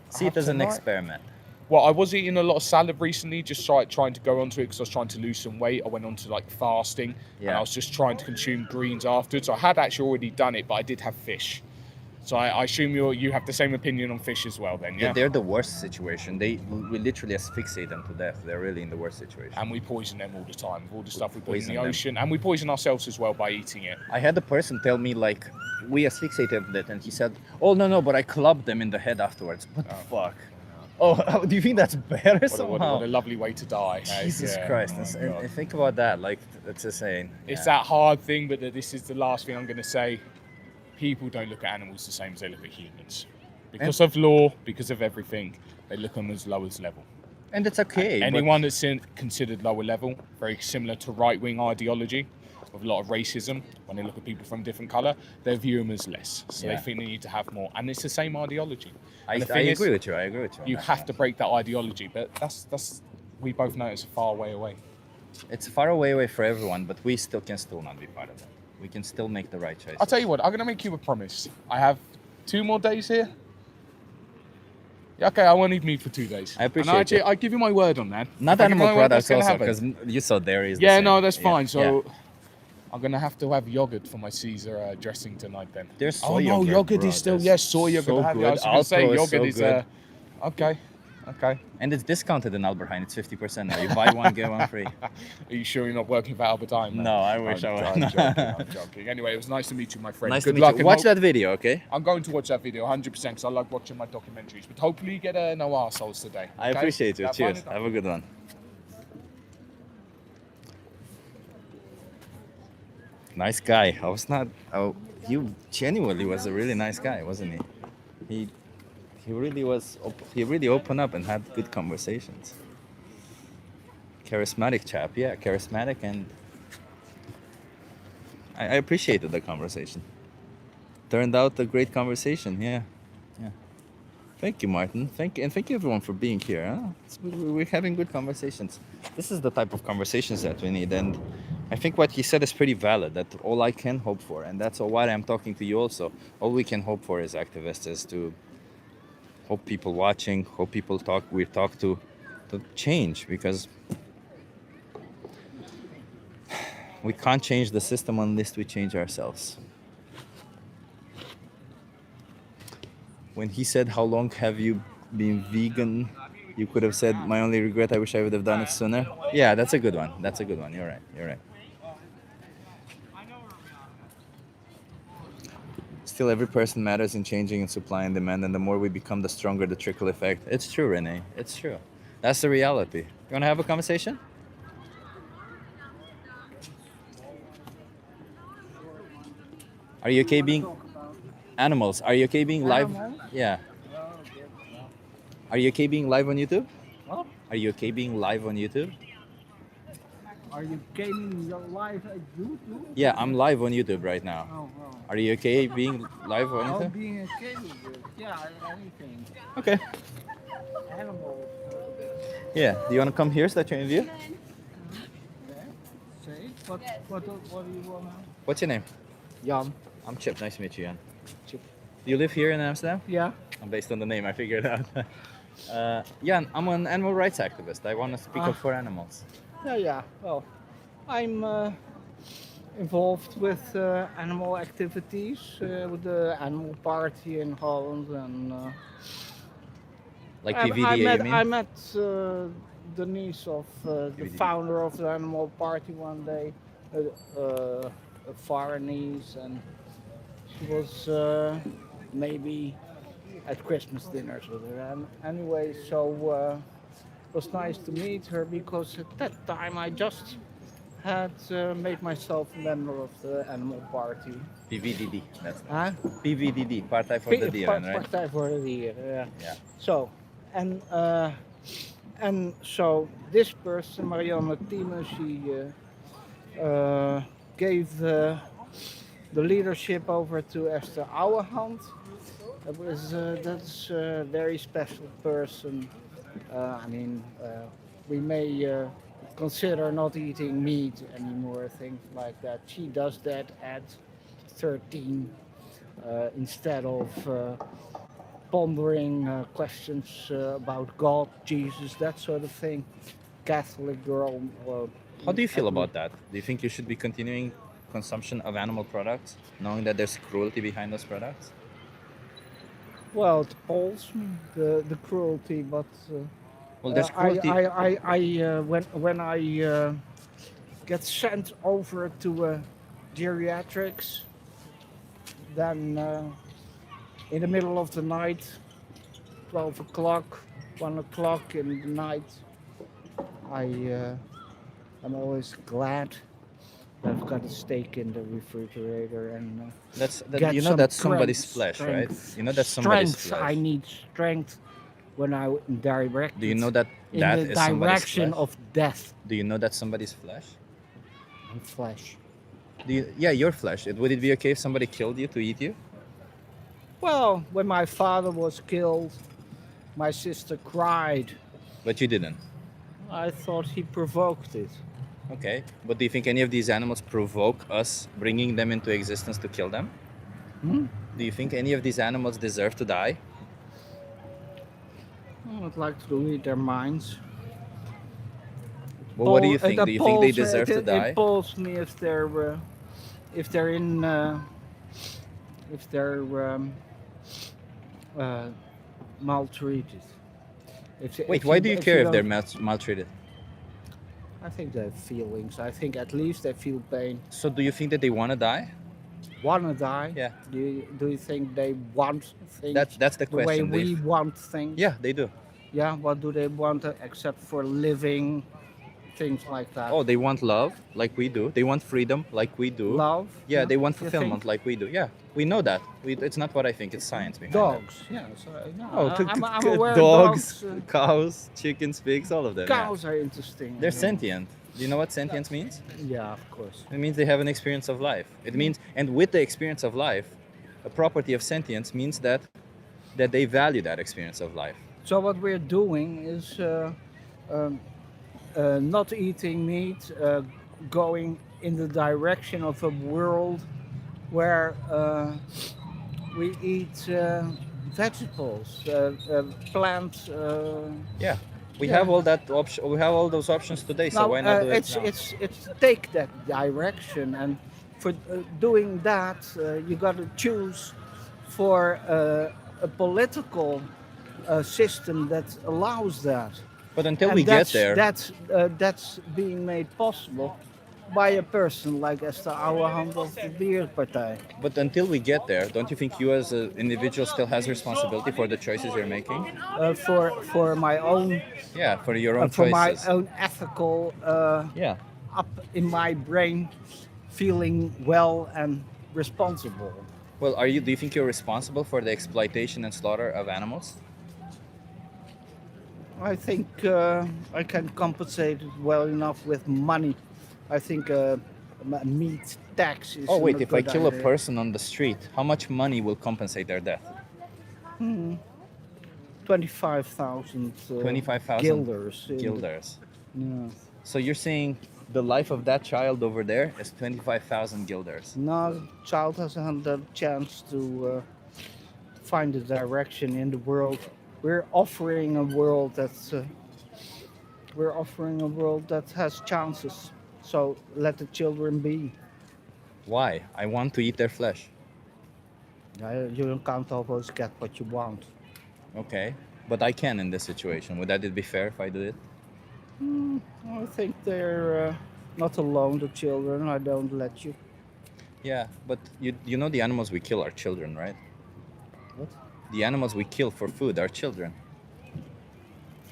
Speaker 1: See
Speaker 8: have
Speaker 1: it as an
Speaker 8: tonight.
Speaker 1: experiment.
Speaker 8: Well, I was eating a lot of salad recently, just trying to go onto it because I was trying to lose some weight. I went on to like fasting and
Speaker 1: Yeah.
Speaker 8: I was just trying to consume greens afterwards. I had actually already done it, but I did have fish. So I assume you have the same opinion on fish as well then, yeah?
Speaker 1: They're the worst situation. We literally asphyxiate them to death. They're really in the worst situation.
Speaker 8: And we poison them all the time with all the stuff we put in
Speaker 1: poison
Speaker 8: the
Speaker 1: them.
Speaker 8: ocean. And we poison ourselves as well by eating it.
Speaker 1: I had a person tell me like we asphyxiated it, and he said, "Oh no, but I clubbed them in the head afterwards." What the fuck? Oh, do you think that's better
Speaker 8: What
Speaker 1: somehow?
Speaker 8: a lovely way to die. hey?
Speaker 1: Jesus
Speaker 8: Yeah.
Speaker 1: Christ!
Speaker 8: Oh,
Speaker 1: And
Speaker 8: God.
Speaker 1: think about that. Like that's insane.
Speaker 8: It's
Speaker 1: Yeah.
Speaker 8: that hard thing, but this is the last thing I'm going to say. People don't look at animals the same as they look at humans. Because of law, because of everything, they look on as lowest level.
Speaker 1: And it's okay. but-
Speaker 8: Anyone that's considered lower level, very similar to right-wing ideology, with a lot of racism, when they look at people from different colour, they view them as less. So
Speaker 1: Yeah.
Speaker 8: they think they need to have more. And it's the same ideology.
Speaker 1: I
Speaker 8: And the thing is,
Speaker 1: agree with you. I agree with you. on
Speaker 8: you
Speaker 1: that.
Speaker 8: have to break that ideology, but that's we both know it's a far way away.
Speaker 1: It's far away for everyone, but we still not be part of it. We can still make the right choice.
Speaker 8: I'll tell you what, I'm going to make you a promise. I have 2 more days here. Yeah, okay, I won't eat meat for 2 days.
Speaker 1: I appreciate
Speaker 8: and actually,
Speaker 1: it.
Speaker 8: I give you my word on that.
Speaker 1: Not
Speaker 8: If I give you
Speaker 1: animal
Speaker 8: my word,
Speaker 1: products
Speaker 8: that's gonna
Speaker 1: also,
Speaker 8: happen.
Speaker 1: because you saw dairy is the
Speaker 8: Yeah,
Speaker 1: same.
Speaker 8: no, that's
Speaker 1: Yeah,
Speaker 8: fine. So
Speaker 1: yeah.
Speaker 8: I'm gonna have to have yogurt for my Caesar dressing tonight then.
Speaker 1: There's
Speaker 8: Oh
Speaker 1: soy
Speaker 8: no,
Speaker 1: yogurt,
Speaker 8: yogurt
Speaker 1: bro.
Speaker 8: is still
Speaker 1: That's
Speaker 8: yes, soy yogurt.
Speaker 1: so
Speaker 8: I have it. I was
Speaker 1: good.
Speaker 8: gonna say
Speaker 1: Alpro is
Speaker 8: yogurt
Speaker 1: so
Speaker 8: is
Speaker 1: good.
Speaker 8: okay. Okay.
Speaker 1: And it's discounted in Alberheim. It's 50% now. You buy one, get one free.
Speaker 8: Are you sure you're not working for Albert Einstein?
Speaker 1: No, I wish I
Speaker 8: I'm
Speaker 1: was.
Speaker 8: joking. I'm joking. Anyway, it was nice to meet you, my friend.
Speaker 1: Nice
Speaker 8: Good
Speaker 1: to meet
Speaker 8: luck
Speaker 1: you.
Speaker 8: and
Speaker 1: Watch
Speaker 8: hope-
Speaker 1: that video, okay?
Speaker 8: I'm going to watch that video 100% because I like watching my documentaries. But hopefully you get no arseholes today.
Speaker 1: I
Speaker 8: okay?
Speaker 1: appreciate you.
Speaker 8: Have
Speaker 1: Cheers.
Speaker 8: fun.
Speaker 1: Have a good one. Nice guy. He genuinely was a really nice guy, wasn't he? He really was. He really opened up and had good conversations. Charismatic chap, yeah, charismatic, and I appreciated the conversation. Turned out a great conversation, yeah. Thank you, Martin. Thank you everyone for being here. Huh? We're having good conversations. This is the type of conversations that we need, and I think what he said is pretty valid. That all I can hope for, and that's all why I'm talking to you also. All we can hope for as activists is to hope people watching, hope people we talk to change, because we can't change the system unless we change ourselves. When he said, "How long have you been vegan?" you could have said, "My only regret, I wish I would have done it sooner." Yeah, that's a good one. That's a good one. You're right. You're right. Still, every person matters in changing in supply and demand, and the more we become, the stronger the trickle effect. It's true, Renee. It's true. That's the reality. You want to have a conversation? Are you okay being animals? Are you okay being live? Yeah. Are you okay being live on YouTube?
Speaker 9: What?
Speaker 1: Are you okay being live on YouTube?
Speaker 9: Are you gaming your live at YouTube?
Speaker 1: Yeah, I'm live on YouTube right now.
Speaker 9: Oh,
Speaker 1: Are you okay being live on
Speaker 9: oh.
Speaker 1: YouTube?
Speaker 9: Being a game with yeah, anything.
Speaker 1: Okay.
Speaker 9: Animals.
Speaker 1: Yeah. Do you want to come here so that you're in view?
Speaker 9: Yeah. Say what do you wanna?
Speaker 1: What's your name?
Speaker 9: Jan.
Speaker 1: I'm Chip. Nice to meet you, Jan.
Speaker 9: Chip.
Speaker 1: Do you live here in Amsterdam?
Speaker 9: Yeah.
Speaker 1: Based on the name, I figured out. Jan, I'm an animal rights activist. I want to speak up for animals.
Speaker 9: Yeah. Well, I'm involved with animal activities with the Animal Party in Holland, and
Speaker 1: Like
Speaker 9: I
Speaker 1: PVDA,
Speaker 9: met,
Speaker 1: you mean?
Speaker 9: I met the niece of the
Speaker 1: PVDA.
Speaker 9: founder of the Animal Party one day, a foreign niece, and she was maybe at Christmas dinners with her. And anyway, so it was nice to meet her, because at that time I just had made myself a member of the Animal Party.
Speaker 1: PVDD. That's
Speaker 9: Huh?
Speaker 1: PVDD, Partij voor de Dieren, right?
Speaker 9: Partij voor de Dieren, yeah.
Speaker 1: Yeah.
Speaker 9: So, and so this person, Marianne Thieme, she gave the leadership over to Esther Ouwehand. That's a very special person. We may consider not eating meat anymore, things like that. She does that at 13 instead of pondering questions about God, Jesus, that sort of thing. Catholic girl.
Speaker 1: How do you feel about that? Do you think you should be continuing consumption of animal products, knowing that there's cruelty behind those products?
Speaker 9: Well, it appalls me, the cruelty, but
Speaker 1: Well, there's cruelty.
Speaker 9: when I get sent over to geriatrics, then in the middle of the night, 12 o'clock, 1 o'clock in the night, I'm always glad that I've got a steak in the refrigerator and get
Speaker 1: you know
Speaker 9: some
Speaker 1: that's somebody's
Speaker 9: strength-
Speaker 1: flesh, right?
Speaker 9: strength.
Speaker 1: You know that's somebody's
Speaker 9: Strength.
Speaker 1: flesh.
Speaker 9: I need strength when I direct.
Speaker 1: Do you know that
Speaker 9: in
Speaker 1: that
Speaker 9: the
Speaker 1: is somebody's
Speaker 9: direction
Speaker 1: flesh?
Speaker 9: of death
Speaker 1: Do you know that's somebody's flesh?
Speaker 9: and flesh?
Speaker 1: Yeah, your flesh. Would it be okay if somebody killed you to eat you?
Speaker 9: Well, when my father was killed, my sister cried.
Speaker 1: But you didn't.
Speaker 9: I thought he provoked it.
Speaker 1: Okay. But do you think any of these animals provoke us, bringing them into existence to kill them?
Speaker 9: Hmm?
Speaker 1: Do you think any of these animals deserve to die?
Speaker 9: I would like to read their minds.
Speaker 1: Well, what do you
Speaker 9: It
Speaker 1: think? Do you think they
Speaker 9: appalls-
Speaker 1: deserve to die?
Speaker 9: It appalls me if they're maltreated.
Speaker 1: Wait, why do you care if they're
Speaker 9: don't-
Speaker 1: maltreated?
Speaker 9: I think they have feelings. I think at least they feel pain.
Speaker 1: So do you think that they want to die?
Speaker 9: Wanna die?
Speaker 1: Yeah.
Speaker 9: Do you think they want things
Speaker 1: That's the
Speaker 9: the way
Speaker 1: question.
Speaker 9: we want things?
Speaker 1: Yeah, they do.
Speaker 9: Yeah. What do they want except for living, things like that?
Speaker 1: Oh, they want love like we do. They want freedom like we do.
Speaker 9: Love?
Speaker 1: Yeah, they want
Speaker 9: you
Speaker 1: fulfillment
Speaker 9: think?
Speaker 1: like we do. Yeah, we know that. It's not what I think. It's science behind it.
Speaker 9: Dogs. Yeah. So, no,
Speaker 1: Oh,
Speaker 9: I'm aware
Speaker 1: dogs,
Speaker 9: dogs.
Speaker 1: cows, chickens, pigs, all of them. yeah.
Speaker 9: Cows are interesting.
Speaker 1: They're sentient. Do you know what sentience means?
Speaker 9: Yeah, of course.
Speaker 1: It means they have an experience of life. It means, and with the experience of life, a property of sentience means that that they value that experience of life.
Speaker 9: So what we're doing is um, not eating meat, going in the direction of a world where we eat vegetables, plants.
Speaker 1: Yeah, we
Speaker 9: Yeah.
Speaker 1: have all that option. We have all those options today. So
Speaker 9: Now
Speaker 1: why not do it
Speaker 9: it's
Speaker 1: now?
Speaker 9: it's take that direction, and for doing that, you got to choose for a political system that allows that.
Speaker 1: But until
Speaker 9: And
Speaker 1: we get there,
Speaker 9: that's being made possible by a person like Esther Ouwehand of the Dierenpartij.
Speaker 1: but until we get there, don't you think you as an individual still has responsibility for the choices you're making?
Speaker 9: For my own
Speaker 1: Yeah, for your own
Speaker 9: for my
Speaker 1: choices.
Speaker 9: own ethical
Speaker 1: Yeah.
Speaker 9: up in my brain feeling well and responsible.
Speaker 1: Well, do you think you're responsible for the exploitation and slaughter of animals?
Speaker 9: I think I can compensate it well enough with money. I think meat tax is
Speaker 1: Oh wait,
Speaker 9: a
Speaker 1: if I
Speaker 9: good
Speaker 1: kill a
Speaker 9: idea.
Speaker 1: person on the street, how much money will compensate their death?
Speaker 9: 25,000
Speaker 1: 25,000
Speaker 9: guilders.
Speaker 1: Guilders.
Speaker 9: Yeah.
Speaker 1: So you're saying the life of that child over there is 25,000 guilders.
Speaker 9: No, the child hasn't had the chance to find a direction in the world. We're offering a world that has chances. So let the children be.
Speaker 1: Why? I want to eat their flesh.
Speaker 9: You can't always get what you want.
Speaker 1: Okay, but I can in this situation. Would that be fair if I did it?
Speaker 9: I think they're not alone, the children. I don't let you.
Speaker 1: Yeah, but you know the animals we kill are children, right?
Speaker 9: What?
Speaker 1: The animals we kill for food are children.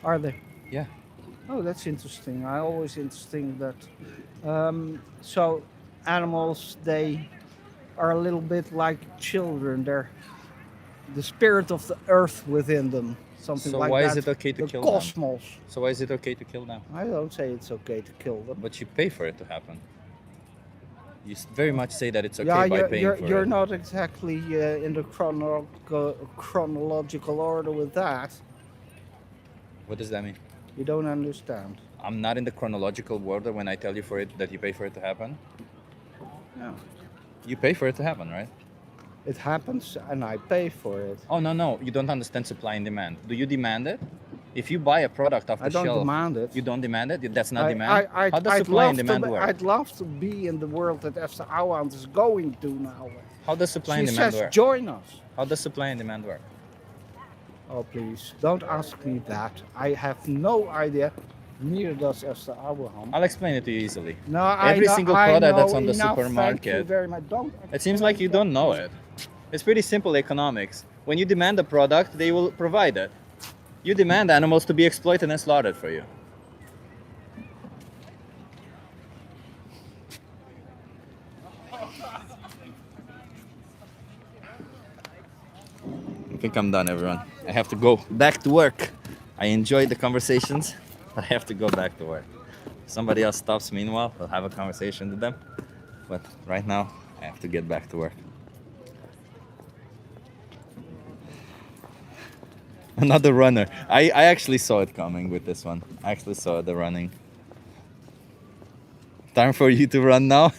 Speaker 9: Are they?
Speaker 1: Yeah.
Speaker 9: Oh, that's interesting. I always interesting that. So, animals they are a little bit like children. They're the spirit of the earth within them. Something
Speaker 1: So
Speaker 9: like
Speaker 1: why
Speaker 9: that.
Speaker 1: is it okay to
Speaker 9: the
Speaker 1: kill them?
Speaker 9: cosmos.
Speaker 1: So why is it okay to kill them?
Speaker 9: I don't say it's okay to kill them.
Speaker 1: But you pay for it to happen. You very much say that it's okay
Speaker 9: Yeah,
Speaker 1: by paying for
Speaker 9: you're
Speaker 1: it.
Speaker 9: not exactly in the chronological order with that.
Speaker 1: What does that mean?
Speaker 9: You don't understand.
Speaker 1: I'm not in the chronological order when I tell you for it that you pay for it to happen.
Speaker 9: Yeah.
Speaker 1: You pay for it to happen, right?
Speaker 9: It happens and I pay for it.
Speaker 1: Oh no, you don't understand supply and demand. Do you demand it? If you buy a product off the
Speaker 9: I don't
Speaker 1: shelf,
Speaker 9: demand it.
Speaker 1: you don't demand it. That's not demand. How does
Speaker 9: I'd
Speaker 1: supply
Speaker 9: love
Speaker 1: and demand
Speaker 9: to,
Speaker 1: work?
Speaker 9: I'd love to be in the world that Esther Ouwehand is going to now.
Speaker 1: How does supply
Speaker 9: She
Speaker 1: and demand
Speaker 9: says,
Speaker 1: work?
Speaker 9: join us.
Speaker 1: How does supply and demand work?
Speaker 9: Oh, please, don't ask me that. I have no idea. Neither does Esther Ouwehand.
Speaker 1: I'll explain it to you easily.
Speaker 9: No,
Speaker 1: Every single product that's on the
Speaker 9: enough. Thank you
Speaker 1: supermarket.
Speaker 9: very much. Don't
Speaker 1: It seems like you don't know it. It's pretty simple economics. When you demand a product, they will provide it. You demand animals to be exploited and slaughtered for you. I think I'm done, everyone. I have to go back to work. I enjoyed the conversations, but I have to go back to work. If somebody else stops meanwhile, I'll have a conversation with them. But right now, I have to get back to work. Another runner. I actually saw it coming with this one. I actually saw the running. Time for you to run now?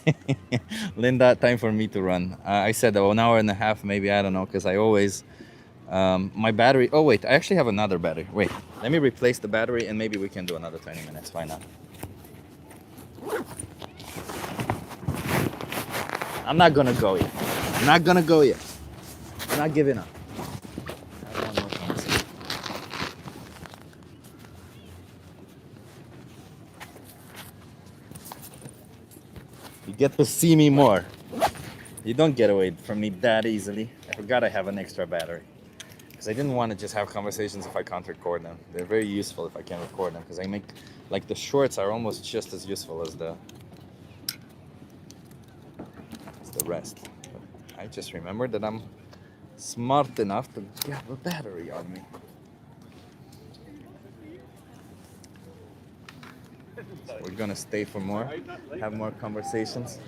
Speaker 1: Linda, time for me to run. I said an hour and a half, maybe, I don't know, because I always... my battery... Oh, wait, I actually have another battery. Wait, let me replace the battery and maybe we can do another 20 minutes. Why not? I'm not gonna go yet. I'm not gonna go yet. I'm not giving up. I have one more conversation. You get to see me more. You don't get away from me that easily. I forgot I have an extra battery. Because I didn't want to just have conversations if I can't record them. They're very useful if I can record them. Because I make, like, the shorts are almost just as useful as the rest. But I just remembered that I'm smart enough to have a battery on me. So we're gonna stay for more, have more conversations.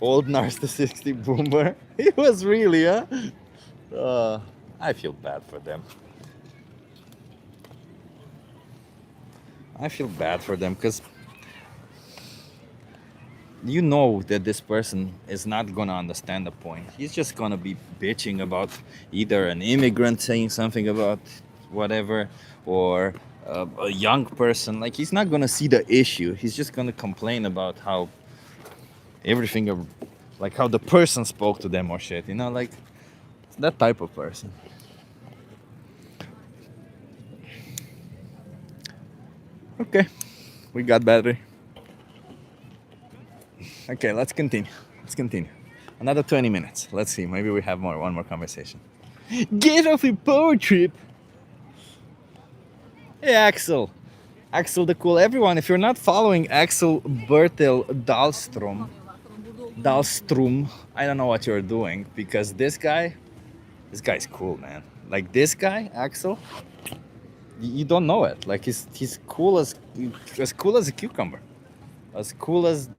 Speaker 1: Old narcissistic boomer. He was really, huh? I feel bad for them. I feel bad for them because you know that this person is not gonna understand the point. He's just gonna be bitching about either an immigrant saying something about whatever, or a young person. Like, he's not gonna see the issue. He's just gonna complain about how everything, like how the person spoke to them or shit. You know, like that type of person. Okay, we got battery. Okay, let's continue. Let's continue. Another 20 minutes. Let's see. Maybe we have one more conversation. Get off your power trip. Hey, Axel. Axel the Cool. Everyone, if you're not following Axel Bertel Dahlstrom, I don't know what you're doing, because this guy's cool, man. Like, this guy, Axel, you don't know it. Like, he's cool as cool as a cucumber. As cool as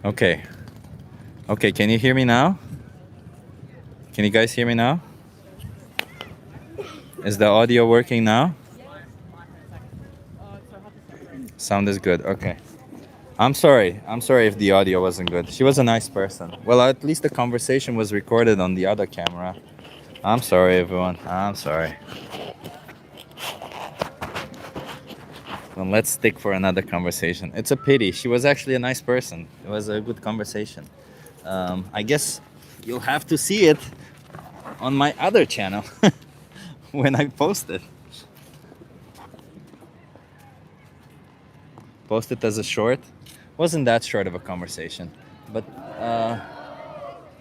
Speaker 1: Okay. Okay, can you hear me now? Can you guys hear me now? Is the audio working now? Sound is good. Okay. I'm sorry. I'm sorry if the audio wasn't good. She was a nice person. Well, at least the conversation was recorded on the other camera. I'm sorry, everyone. I'm sorry. Well, let's stick for another conversation. It's a pity. She was actually a nice person. It was a good conversation. I guess you'll have to see it on my other channel when I post it. Post it as a short. Wasn't that short of a conversation, but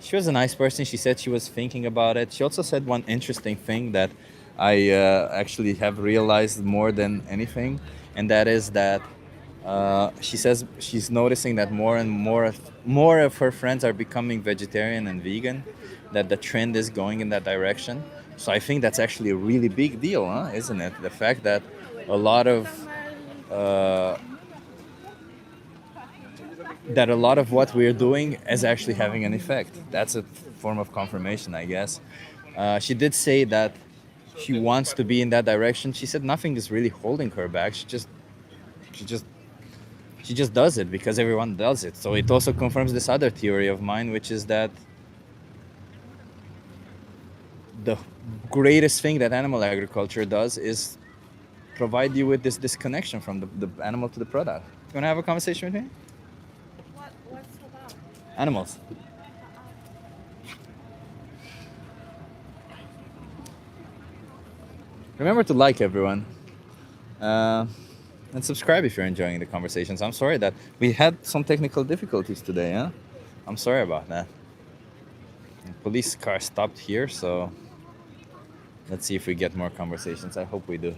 Speaker 1: she was a nice person. She said she was thinking about it. She also said one interesting thing that I actually have realized more than anything, and that is that she says she's noticing that more and more of her friends are becoming vegetarian and vegan, that the trend is going in that direction. So I think that's actually a really big deal, huh? Isn't it? The fact that a lot of what we're doing is actually having an effect. That's a form of confirmation, I guess. She did say that she wants to be in that direction. She said nothing is really holding her back. She just does it because everyone does it. So it also confirms this other theory of mine, which is that the greatest thing that animal agriculture does is provide you with this disconnection from the animal to the product. You want to have a conversation with me?
Speaker 10: What's about?
Speaker 1: Animals. Remember to like, everyone. And subscribe if you're enjoying the conversations. I'm sorry that we had some technical difficulties today, huh? I'm sorry about that. The police car stopped here, so let's see if we get more conversations. I hope we do.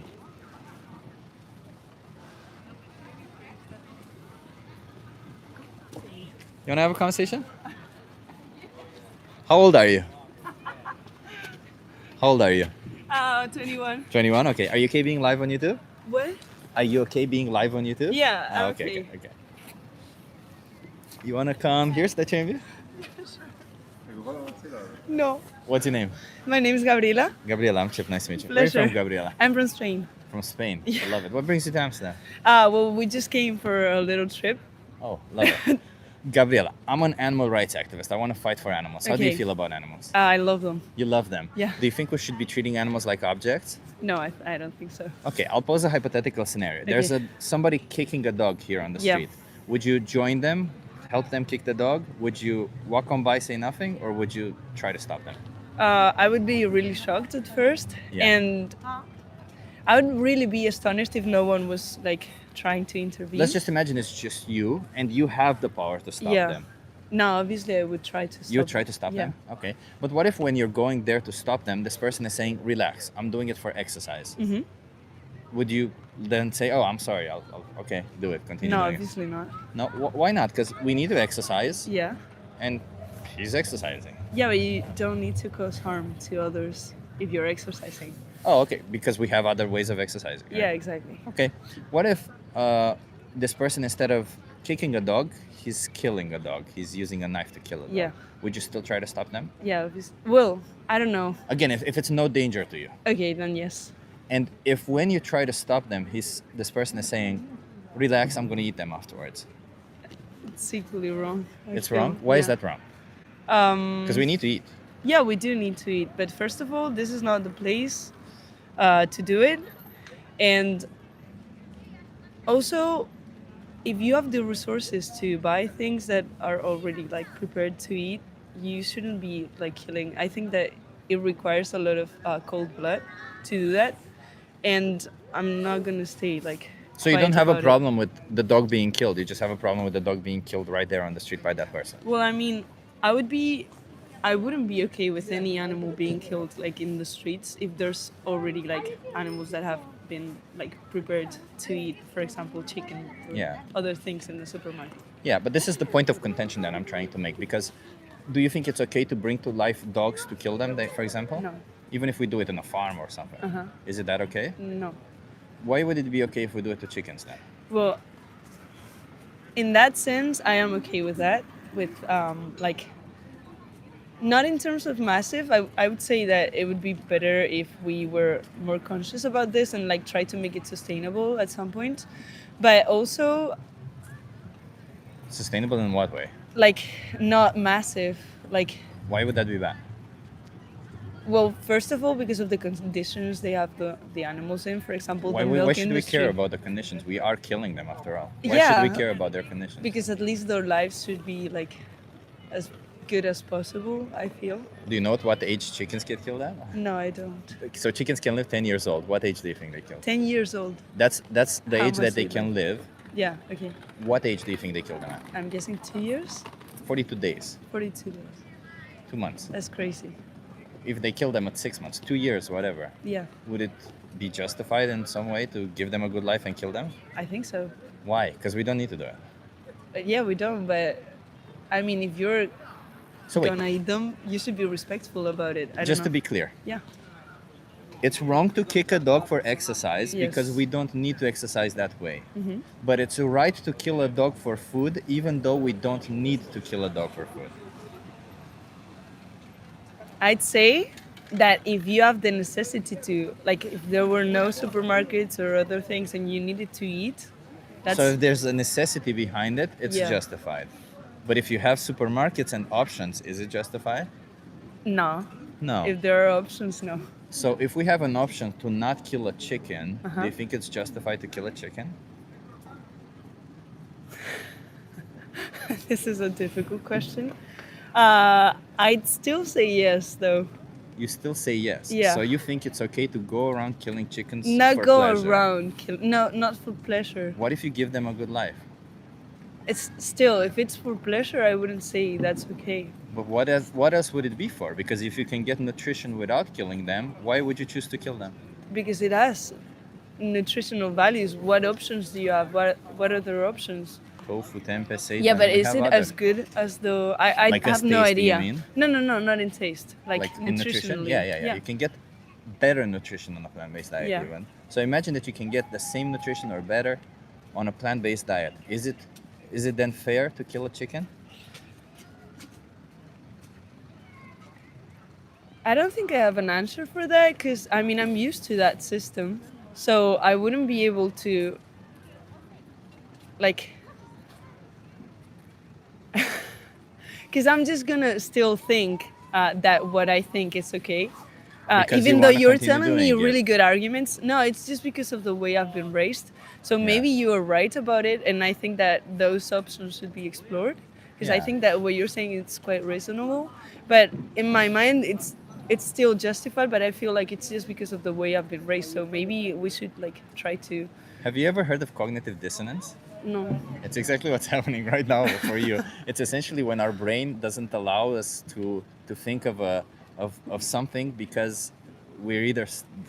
Speaker 1: You want to have a conversation? How old are you? How old are you?
Speaker 10: 21.
Speaker 1: 21? Okay. Are you okay being live on YouTube?
Speaker 10: What?
Speaker 1: Are you okay being live on YouTube?
Speaker 10: Yeah,
Speaker 1: Ah,
Speaker 10: I'm
Speaker 1: okay. You want to come here, sit here?
Speaker 10: No.
Speaker 1: What's your name?
Speaker 10: My name is Gabriela.
Speaker 1: Gabriela, I'm Chip. Nice to meet you. Where are you
Speaker 10: Pleasure.
Speaker 1: from, Gabriela?
Speaker 10: I'm from Spain.
Speaker 1: From Spain.
Speaker 10: Yeah.
Speaker 1: I love it. What brings you to Amsterdam?
Speaker 10: Well, we just came for a little trip.
Speaker 1: Oh, love it. Gabriela, I'm an animal rights activist. I want to fight for animals. How do you
Speaker 10: Okay.
Speaker 1: feel about animals?
Speaker 10: I love them.
Speaker 1: You love them.
Speaker 10: Yeah.
Speaker 1: Do you think we should be treating animals like objects?
Speaker 10: No, I don't think so.
Speaker 1: Okay, I'll pose a hypothetical scenario. There's somebody kicking a dog here on the
Speaker 10: Yeah.
Speaker 1: street. Would you join them, help them kick the dog? Would you walk on by, say nothing, or would you try to stop them?
Speaker 10: I would be really shocked at first,
Speaker 1: Yeah.
Speaker 10: and I would really be astonished if no one was like trying to intervene.
Speaker 1: Let's just imagine it's just you, and you have the power to stop
Speaker 10: Yeah.
Speaker 1: them.
Speaker 10: No, obviously I would try to stop.
Speaker 1: You would try to stop
Speaker 10: Yeah.
Speaker 1: them? Okay. But what if when you're going there to stop them, this person is saying, relax, I'm doing it for exercise?
Speaker 10: Mm-hmm.
Speaker 1: Would you then say, oh, I'm sorry, I'll okay, do it, continue
Speaker 10: No,
Speaker 1: doing
Speaker 10: obviously not.
Speaker 1: it? No, why not? Because we need to exercise,
Speaker 10: Yeah.
Speaker 1: and he's exercising.
Speaker 10: Yeah, but you don't need to cause harm to others if you're exercising.
Speaker 1: Oh, okay, because we have other ways of exercising. right?
Speaker 10: Yeah, exactly.
Speaker 1: Okay. What if this person, instead of kicking a dog, he's killing a dog? He's using a knife to kill a dog.
Speaker 10: Yeah.
Speaker 1: Would you still try to stop them?
Speaker 10: Yeah, obviously. Well, I don't know.
Speaker 1: Again, if it's no danger to you.
Speaker 10: Okay, then yes.
Speaker 1: And if when you try to stop them, this person is saying, relax, I'm going to eat them afterwards.
Speaker 10: It's equally wrong. I
Speaker 1: It's
Speaker 10: feel.
Speaker 1: wrong? Why is
Speaker 10: Yeah.
Speaker 1: that wrong?
Speaker 10: Because
Speaker 1: we need to eat.
Speaker 10: Yeah, we do need to eat. But first of all, this is not the place to do it. And also, if you have the resources to buy things that are already like prepared to eat, you shouldn't be like killing. I think that it requires a lot of cold blood to do that. And I'm not gonna stay like.
Speaker 1: So you don't
Speaker 10: quiet
Speaker 1: have a
Speaker 10: about it.
Speaker 1: problem with the dog being killed. You just have a problem with the dog being killed right there on the street by that person.
Speaker 10: Well, I mean, I wouldn't be okay with any animal being killed like in the streets if there's already like animals that have been like prepared to eat, for example, chicken or
Speaker 1: Yeah.
Speaker 10: other things in the supermarket.
Speaker 1: Yeah, but this is the point of contention that I'm trying to make, because do you think it's okay to bring to life dogs to kill them, for example?
Speaker 10: No.
Speaker 1: Even if we do it in a farm or something.
Speaker 10: Uh-huh.
Speaker 1: Is it that okay?
Speaker 10: No.
Speaker 1: Why would it be okay if we do it to chickens then?
Speaker 10: Well, in that sense, I am okay with that. With like, not in terms of massive. I would say that it would be better if we were more conscious about this and like try to make it sustainable at some point. But also,
Speaker 1: Sustainable in what way?
Speaker 10: like, not massive. Like,
Speaker 1: Why would that be bad?
Speaker 10: well, first of all, because of the conditions they have the animals in. For example,
Speaker 1: Why,
Speaker 10: the
Speaker 1: why
Speaker 10: milk
Speaker 1: should we
Speaker 10: industry.
Speaker 1: care about the conditions? We are killing them after all. Why
Speaker 10: Yeah.
Speaker 1: should we care about their conditions?
Speaker 10: Because at least their lives should be like as good as possible, I feel.
Speaker 1: Do you know at what age chickens get killed at?
Speaker 10: No, I don't.
Speaker 1: So chickens can live 10 years old. What age do you think they kill?
Speaker 10: 10 years old.
Speaker 1: That's the
Speaker 10: How
Speaker 1: age
Speaker 10: much
Speaker 1: that they
Speaker 10: they
Speaker 1: can live.
Speaker 10: Yeah, okay.
Speaker 1: What age do you think they kill them at?
Speaker 10: I'm guessing 2 years?
Speaker 1: 42 days,
Speaker 10: 42 days.
Speaker 1: 2 months.
Speaker 10: That's crazy.
Speaker 1: If they kill them at 6 months, 2 years, whatever,
Speaker 10: Yeah,
Speaker 1: would it be justified in some way to give them a good life and kill them?
Speaker 10: I think so.
Speaker 1: Why? Because we don't need to do it.
Speaker 10: Yeah, we don't, but I mean, if you're
Speaker 1: So wait,
Speaker 10: gonna eat them, you should be respectful about it. I
Speaker 1: just to
Speaker 10: don't
Speaker 1: be
Speaker 10: know.
Speaker 1: clear,
Speaker 10: Yeah,
Speaker 1: it's wrong to kick a dog for exercise because
Speaker 10: Yes.
Speaker 1: we don't need to exercise that way.
Speaker 10: Mhm.
Speaker 1: But it's right to kill a dog for food even though we don't need to kill a dog for food.
Speaker 10: I'd say that if you have the necessity to, like, if there were no supermarkets or other things and you needed to eat, that's
Speaker 1: So if there's a necessity behind it, it's
Speaker 10: Yeah.
Speaker 1: justified. But if you have supermarkets and options, is it justified?
Speaker 10: no.
Speaker 1: No.
Speaker 10: If there are options, no.
Speaker 1: So if we have an option to not kill a chicken, do
Speaker 10: Uh-huh.
Speaker 1: you think it's justified to kill a chicken?
Speaker 10: This is a difficult question. I'd still say yes, though.
Speaker 1: You still say yes.
Speaker 10: Yeah.
Speaker 1: So you think it's okay to go around killing chickens
Speaker 10: Not
Speaker 1: for
Speaker 10: go
Speaker 1: pleasure?
Speaker 10: around kill. No, not for pleasure.
Speaker 1: What if you give them a good life?
Speaker 10: It's still, if it's for pleasure, I wouldn't say that's okay.
Speaker 1: But what else would it be for? Because if you can get nutrition without killing them, why would you choose to kill them?
Speaker 10: Because it has nutritional values. What options do you have? What other options?
Speaker 1: Tofu, tempeh, seitan.
Speaker 10: Yeah, but
Speaker 1: we
Speaker 10: is
Speaker 1: have
Speaker 10: it
Speaker 1: other-
Speaker 10: as good as the? I
Speaker 1: Like as
Speaker 10: have no
Speaker 1: tasty, you
Speaker 10: idea.
Speaker 1: mean?
Speaker 10: No, not in taste. Like
Speaker 1: in nutrition?
Speaker 10: nutritionally.
Speaker 1: Yeah. You can get better nutrition on a plant-based diet
Speaker 10: Yeah.
Speaker 1: even. So imagine that you can get the same nutrition or better on a plant-based diet. Is it then fair to kill a chicken?
Speaker 10: I don't think I have an answer for that because I mean I'm used to that system, so I wouldn't be able to like because I'm just gonna still think that what I think is okay.
Speaker 1: Because
Speaker 10: Even
Speaker 1: you
Speaker 10: though
Speaker 1: wanna
Speaker 10: you're
Speaker 1: continue
Speaker 10: telling me
Speaker 1: doing it.
Speaker 10: really good arguments, no, it's just because of the way I've been raised. So maybe you are right about it, and I think that those options should be explored. Because I
Speaker 1: Yeah.
Speaker 10: think that what you're saying is quite reasonable, but in my mind, it's still justified. But I feel like it's just because of the way I've been raised. So maybe we should like try to.
Speaker 1: Have you ever heard of cognitive dissonance?
Speaker 10: No.
Speaker 1: It's exactly what's happening right now for you. It's essentially when our brain doesn't allow us to think of something because we're either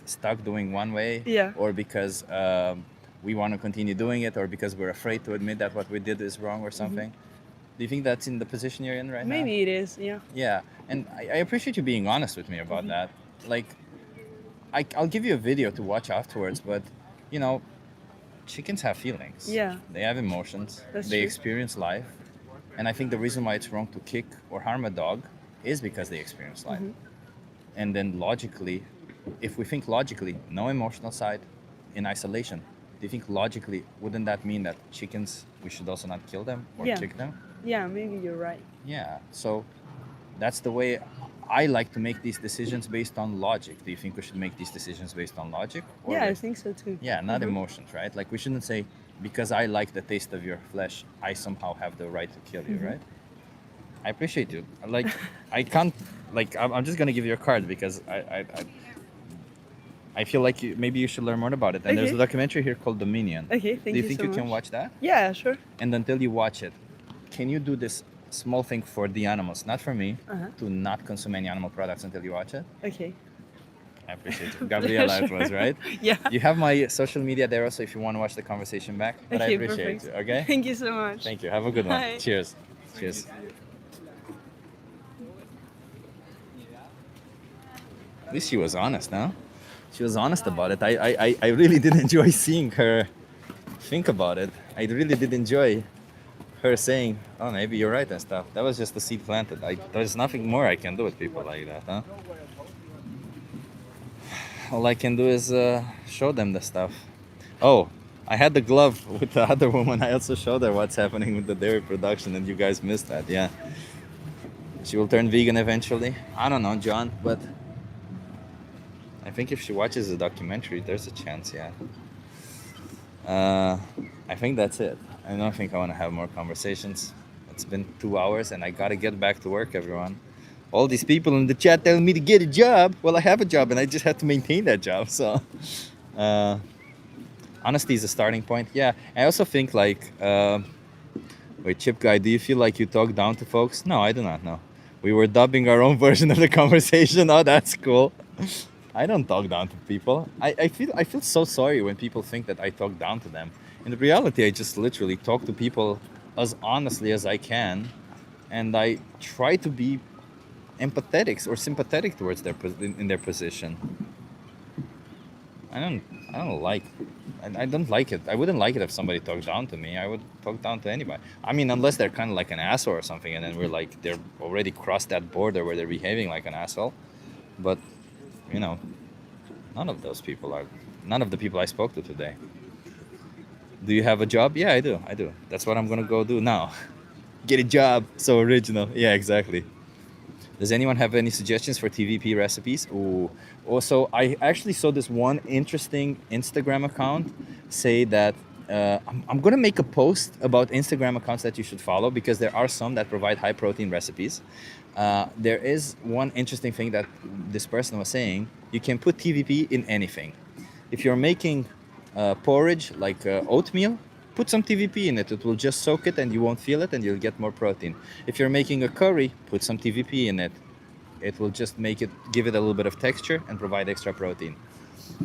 Speaker 1: stuck doing one way,
Speaker 10: Yeah.
Speaker 1: or because we want to continue doing it, or because we're afraid to admit that what we did is wrong or something. Do you think that's in the position you're in right now?
Speaker 10: Maybe it is. Yeah.
Speaker 1: Yeah, and I appreciate you being honest with me about that. Like, I'll give you a video to watch afterwards, but you know, chickens have feelings.
Speaker 10: Yeah.
Speaker 1: They have emotions.
Speaker 10: That's
Speaker 1: they
Speaker 10: true.
Speaker 1: experience life, and I think the reason why it's wrong to kick or harm a dog is because they experience life. And then logically, if we think logically, no emotional side, in isolation, do you think logically wouldn't that mean that chickens we should also not kill them or
Speaker 10: Yeah.
Speaker 1: kick them?
Speaker 10: Yeah. Maybe you're right.
Speaker 1: Yeah, so that's the way I like to make these decisions based on logic. Do you think we should make these decisions based on logic?
Speaker 10: Yeah, I
Speaker 1: based-
Speaker 10: think so too.
Speaker 1: Yeah, not emotions, right? Like we shouldn't say, because I like the taste of your flesh, I somehow have the right to kill you, right? I appreciate you. Like, I can't, like, I'm just gonna give you a card because I feel like maybe you should learn more about it. And there's a
Speaker 10: Okay.
Speaker 1: documentary here called Dominion.
Speaker 10: Okay. Thank
Speaker 1: Do you think
Speaker 10: so
Speaker 1: you can
Speaker 10: much.
Speaker 1: watch that?
Speaker 10: Yeah. Sure.
Speaker 1: And until you watch it, can you do this small thing for the animals, not for me,
Speaker 10: Uh-huh.
Speaker 1: to not consume any animal products until you watch it?
Speaker 10: Okay.
Speaker 1: I appreciate it. Gabriela, it was, right?
Speaker 10: Yeah.
Speaker 1: You have my social media there also if you want to watch the conversation back. But I
Speaker 10: Okay,
Speaker 1: appreciate
Speaker 10: perfect.
Speaker 1: it, okay?
Speaker 10: Thank you so much.
Speaker 1: Thank you. Have a good one.
Speaker 10: Bye.
Speaker 1: Cheers. Cheers. At least she was honest, huh? She was honest about it. I really did enjoy seeing her think about it. I really did enjoy her saying, "Oh, maybe you're right and stuff." That was just the seed planted. There's nothing more I can do with people like that, huh? All I can do is show them the stuff. Oh, I had the glove with the other woman. I also showed her what's happening with the dairy production, and you guys missed that. Yeah, she will turn vegan eventually. I don't know, John, but I think if she watches the documentary, there's a chance. Yeah. I think that's it. I don't think I want to have more conversations. It's been 2 hours and I gotta get back to work, everyone. All these people in the chat telling me to get a job. Well, I have a job and I just have to maintain that job. So, honesty is a starting point. Yeah, I also think like, wait, Chip Guy, do you feel like you talk down to folks? No, I do not know. We were dubbing our own version of the conversation. Oh, that's cool. I don't talk down to people. I feel so sorry when people think that I talk down to them. In reality, I just literally talk to people as honestly as I can, and I try to be empathetic or sympathetic towards in their position. I don't like it. I wouldn't like it if somebody talked down to me. I would talk down to anybody. I mean, unless they're kind of like an asshole or something, and then we're like they're already crossed that border where they're behaving like an asshole. But you know, none of the people I spoke to today. Do you have a job? Yeah, I do. That's what I'm gonna go do now. Get a job. So original. Yeah, exactly. Does anyone have any suggestions for TVP recipes? Ooh. Also, I actually saw this one interesting Instagram account say that I'm gonna make a post about Instagram accounts that you should follow because there are some that provide high protein recipes. There is one interesting thing that this person was saying. You can put TVP in anything. If you're making porridge like oatmeal, put some TVP in it. It will just soak it and you won't feel it and you'll get more protein. If you're making a curry, put some TVP in it. It will just give it a little bit of texture and provide extra protein.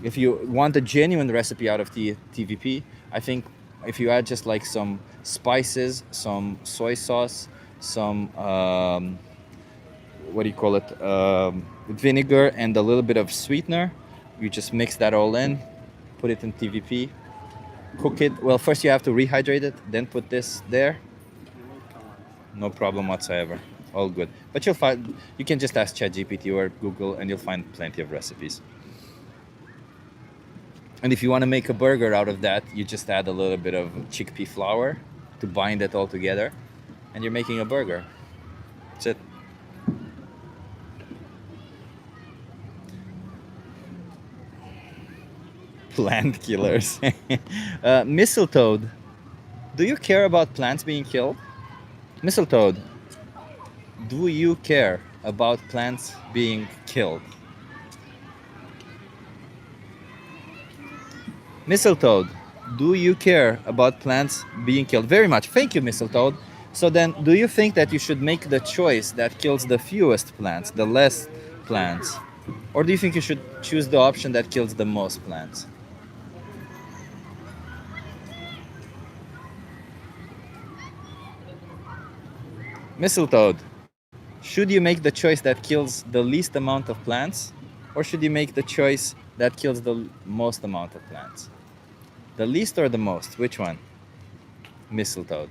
Speaker 1: If you want a genuine recipe out of TVP, I think if you add just like some spices, some soy sauce, some vinegar and a little bit of sweetener, you just mix that all in, put it in TVP, cook it. Well, first you have to rehydrate it, then put this there. No problem whatsoever. All good. But you can just ask ChatGPT or Google and you'll find plenty of recipes. And if you want to make a burger out of that, you just add a little bit of chickpea flour to bind it all together, and you're making a burger. That's it. Plant killers. Mistletoe, do you care about plants being killed? Mistletoe, do you care about plants being killed? Mistletoe, do you care about plants being killed? Very much. Thank you, Mistletoe. So then, do you think that you should make the choice that kills the fewest plants, the less plants? Or do you think you should choose the option that kills the most plants? Mistletoe, should you make the choice that kills the least amount of plants, or should you make the choice that kills the most amount of plants? The least or the most? Which one? Mistletoe.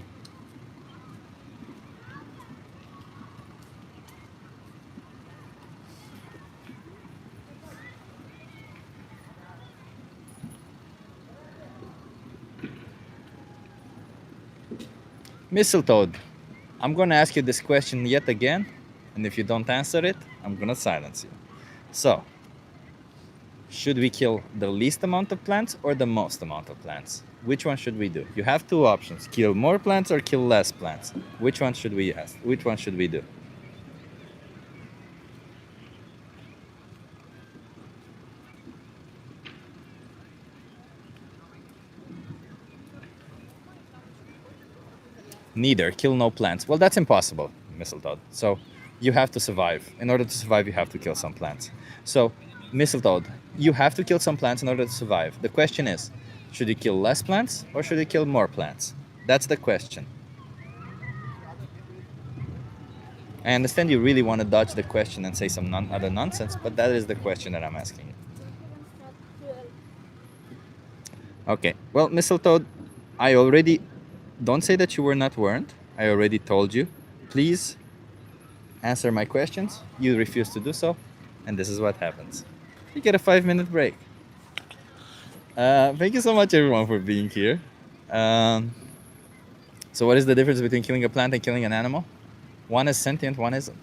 Speaker 1: Mistletoe, I'm going to ask you this question yet again, and if you don't answer it, I'm going to silence you. So, should we kill the least amount of plants or the most amount of plants? Which one should we do? You have two options: kill more plants or kill less plants. Which one should we ask? Which one should we do? Neither. Kill no plants. Well, that's impossible, Mistletoe. So you have to survive. In order to survive, you have to kill some plants. So, Mistletoe, you have to kill some plants in order to survive. The question is, should you kill less plants or should you kill more plants? That's the question. I understand you really want to dodge the question and say some other nonsense, but that is the question that I'm asking you. Okay. Well, Mistletoe, I already don't say that you were not warned. I already told you. Please answer my questions. You refuse to do so, and this is what happens. You get a 5-minute break. Thank you so much, everyone, for being here. So what is the difference between killing a plant and killing an animal? One is sentient, one isn't.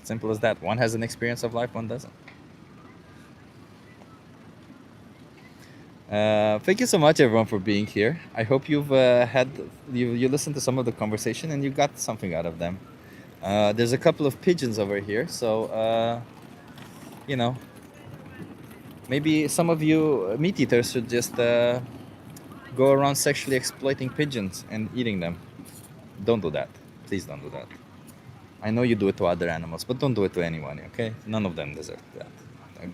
Speaker 1: Simple as that. One has an experience of life, one doesn't. Thank you so much, everyone, for being here. I hope you've you listened to some of the conversation and you got something out of them. There's a couple of pigeons over here, so you know, maybe some of you meat eaters should just go around sexually exploiting pigeons and eating them. Don't do that. Please don't do that. I know you do it to other animals, but don't do it to anyone, okay? None of them deserve that.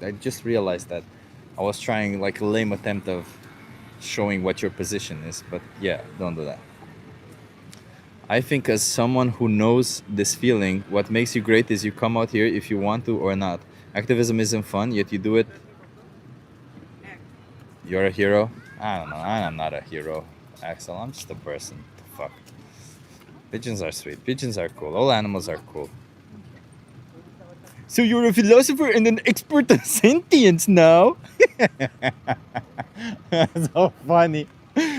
Speaker 1: I just realized that I was trying like a lame attempt of showing what your position is, but yeah, don't do that. I think as someone who knows this feeling, what makes you great is you come out here if you want to or not. Activism isn't fun, yet you do it. You're a hero? I don't know, I'm not a hero, Axel. I'm just a person. The fuck. Pigeons are sweet. Pigeons are cool. All animals are cool. So you're a philosopher and an expert on sentience now? That's so funny.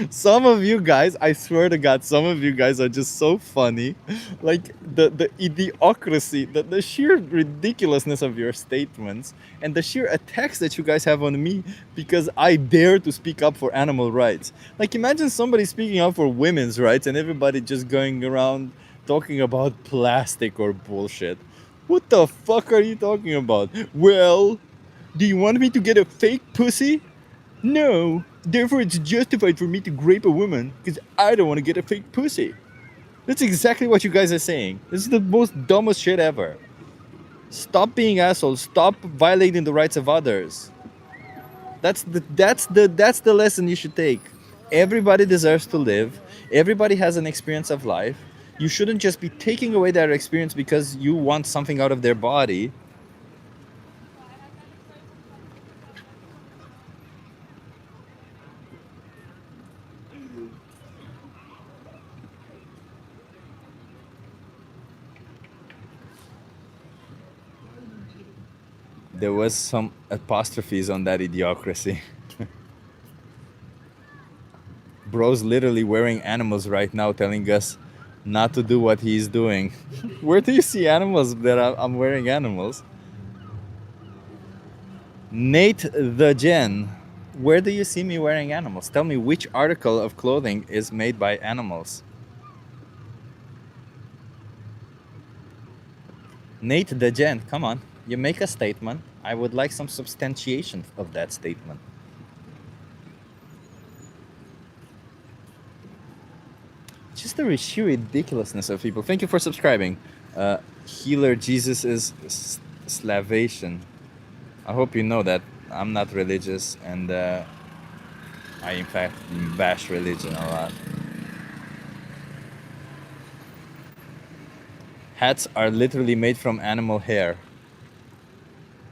Speaker 1: Some of you guys, I swear to God, some of you guys are just so funny. Like the idiocracy, the sheer ridiculousness of your statements and the sheer attacks that you guys have on me because I dare to speak up for animal rights. Like imagine somebody speaking up for women's rights and everybody just going around talking about plastic or bullshit. What the fuck are you talking about? Well, do you want me to get a fake pussy? No. Therefore, it's justified for me to grape a woman because I don't want to get a fake pussy. That's exactly what you guys are saying. This is the most dumbest shit ever. Stop being assholes. Stop violating the rights of others. That's the lesson you should take. Everybody deserves to live. Everybody has an experience of life. You shouldn't just be taking away their experience because you want something out of their body. There was some apostrophes on that idiocracy. Bro's literally wearing animals right now telling us not to do what he's doing. Where do you see animals that I'm wearing animals? Nate the Gen, where do you see me wearing animals? Tell me which article of clothing is made by animals. Nate the Gen, come on. You make a statement. I would like some substantiation of that statement. Just the sheer ridiculousness of people. Thank you for subscribing. Healer Jesus is Slavation. I hope you know that I'm not religious and I in fact bash religion a lot. Hats are literally made from animal hair.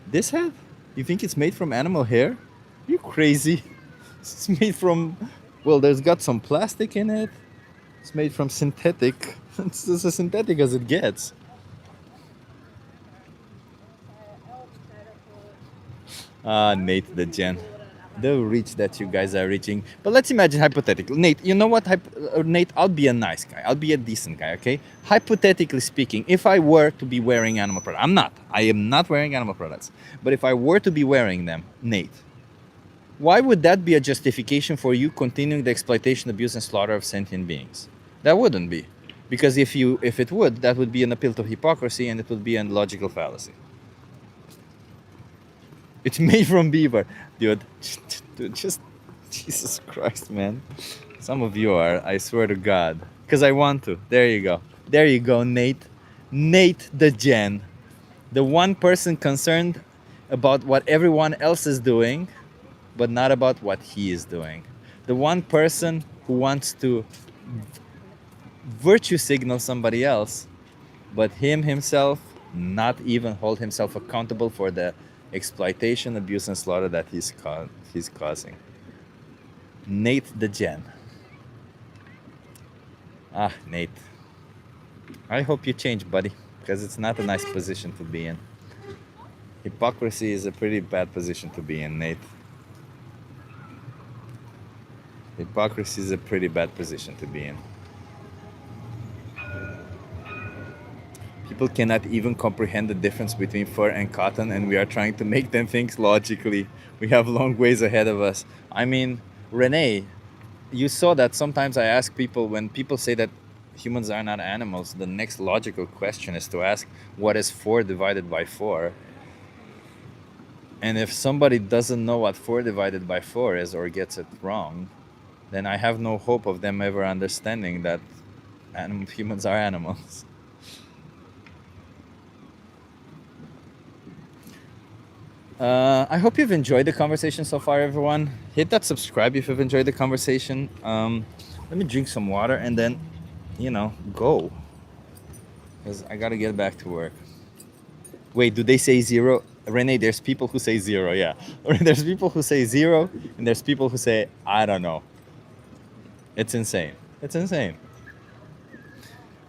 Speaker 1: This hat? You think it's made from animal hair? You crazy? It's made from, well, there's got some plastic in it. It's made from synthetic. It's as synthetic as it gets. Ah, Nate the Gen. The reach that you guys are reaching. But let's imagine hypothetically. Nate, you know what? Nate, I'll be a nice guy. I'll be a decent guy, okay? Hypothetically speaking, if I were to be wearing animal products, I'm not. I am not wearing animal products. But if I were to be wearing them, Nate, why would that be a justification for you continuing the exploitation, abuse, and slaughter of sentient beings? That wouldn't be. Because if it would, that would be an appeal to hypocrisy and it would be a logical fallacy. It's made from beaver. Dude, just Jesus Christ, man. Some of you are, I swear to God. Because I want to. There you go. There you go, Nate. Nate the Gen. The one person concerned about what everyone else is doing, but not about what he is doing. The one person who wants to virtue signal somebody else, but himself not even hold himself accountable for the exploitation, abuse, and slaughter that he's causing. Nate the Gen. Ah, Nate. I hope you change, buddy, because it's not a nice position to be in. Hypocrisy is a pretty bad position to be in, Nate. Hypocrisy is a pretty bad position to be in. People cannot even comprehend the difference between fur and cotton, and we are trying to make them think logically. We have long ways ahead of us. I mean, Renee, you saw that sometimes I ask people, when people say that humans are not animals, the next logical question is to ask, what is 4 divided by 4? And if somebody doesn't know what 4 divided by 4 is or gets it wrong, then I have no hope of them ever understanding that humans are animals. I hope you've enjoyed the conversation so far, everyone. Hit that subscribe if you've enjoyed the conversation. Let me drink some water and then, go. Because I gotta get back to work. Wait, do they say 0? Renee, there's people who say 0, yeah. There's people who say 0, and there's people who say, I don't know. It's insane. It's insane.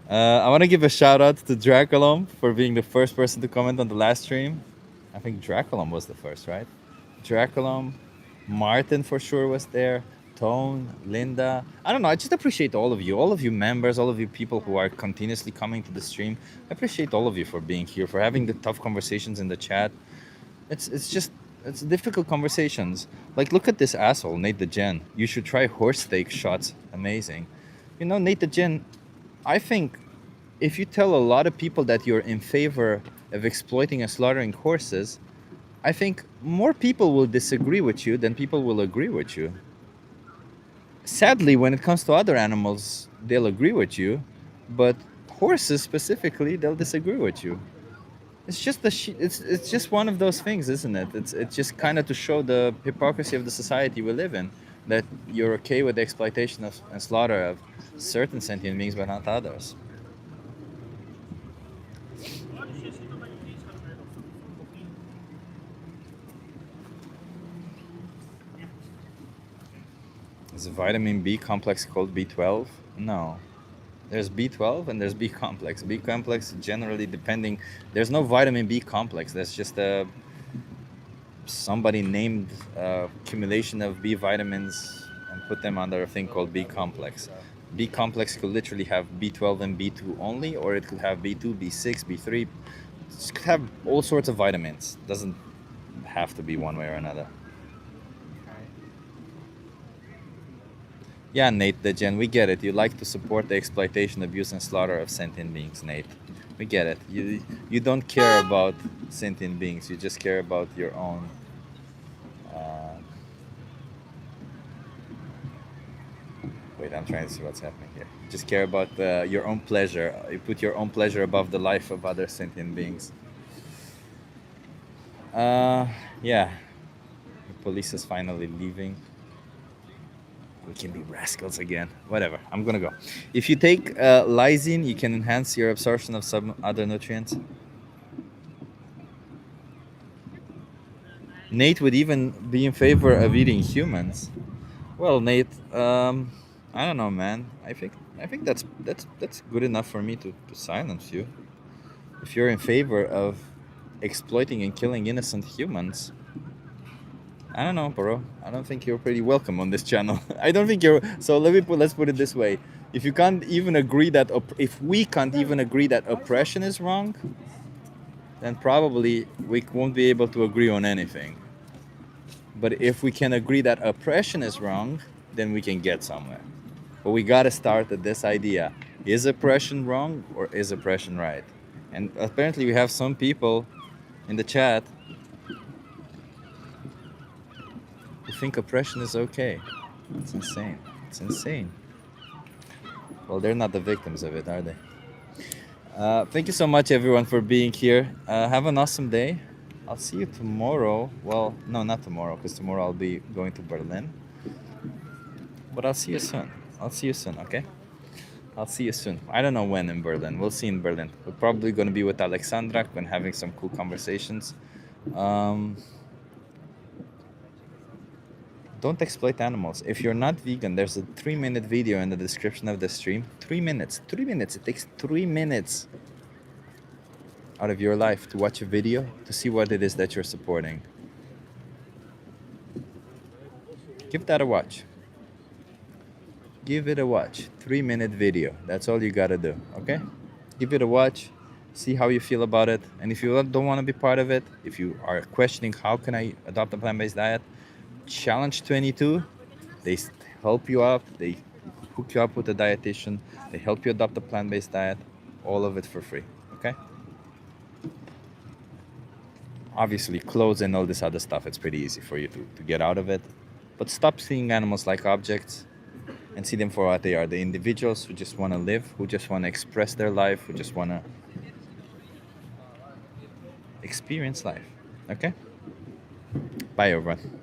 Speaker 1: I want to give a shout out to Draculum for being the first person to comment on the last stream. I think Draculum was the first, right? Draculum, Martin for sure was there, Tone, Linda. I don't know, I just appreciate all of you members, all of you people who are continuously coming to the stream. I appreciate all of you for being here, for having the tough conversations in the chat. It's difficult conversations. Like, look at this asshole, Nate the Gen. You should try horse steak shots. Amazing. Nate the Gen, I think if you tell a lot of people that you're in favor of exploiting and slaughtering horses, I think more people will disagree with you than people will agree with you. Sadly, when it comes to other animals, they'll agree with you, but horses specifically, they'll disagree with you. It's just it's just one of those things, isn't it? It's just kind of to show the hypocrisy of the society we live in, that you're okay with the exploitation and slaughter of certain sentient beings, but not others. Is a vitamin B complex called B12? No. There's B12 and there's B complex. B complex generally depending, there's no vitamin B complex. That's just somebody named accumulation of B vitamins and put them under a thing called B complex. B complex could literally have B12 and B2 only, or it could have B2, B6, B3. It could have all sorts of vitamins. Doesn't have to be one way or another. Yeah, Nate the Gen, we get it. You like to support the exploitation, abuse, and slaughter of sentient beings, Nate. We get it. You don't care about sentient beings. You just care about your own. Wait, I'm trying to see what's happening here. You just care about your own pleasure. You put your own pleasure above the life of other sentient beings. Yeah. The police is finally leaving. We can be rascals again. Whatever, I'm gonna go. If you take lysine, you can enhance your absorption of some other nutrients. Nate would even be in favor of eating humans. Well, Nate, I don't know, man. I think that's good enough for me to silence you. If you're in favor of exploiting and killing innocent humans, I don't know, bro. I don't think you're pretty welcome on this channel. I don't think you're. So let's put it this way: if you can't even agree that, if we can't even agree that oppression is wrong, then probably we won't be able to agree on anything. But if we can agree that oppression is wrong, then we can get somewhere. But we gotta start at this idea: is oppression wrong or is oppression right? And apparently, we have some people in the chat who think oppression is okay. It's insane. It's insane. Well, they're not the victims of it, are they? Thank you so much, everyone, for being here. Have an awesome day. I'll see you tomorrow. Well, no, not tomorrow, because tomorrow I'll be going to Berlin. But I'll see you soon. I'll see you soon, okay? I'll see you soon. I don't know when in Berlin. We'll see in Berlin. We're probably going to be with Alexandra and having some cool conversations. Don't exploit animals. If you're not vegan, there's a 3-minute video in the description of the stream. 3 minutes. 3 minutes. It takes 3 minutes out of your life to watch a video to see what it is that you're supporting. Give that a watch. Give it a watch. 3-minute video. That's all you gotta do, okay? Give it a watch. See how you feel about it. And if you don't want to be part of it, if you are questioning how can I adopt a plant-based diet, Challenge 22, they help you out. They hook you up with a dietitian. They help you adopt a plant-based diet. All of it for free, okay? Obviously, clothes and all this other stuff, it's pretty easy for you to get out of it. But stop seeing animals like objects and see them for what they are. The individuals who just want to live, who just want to express their life, who just want to experience life, okay? Bye, everyone.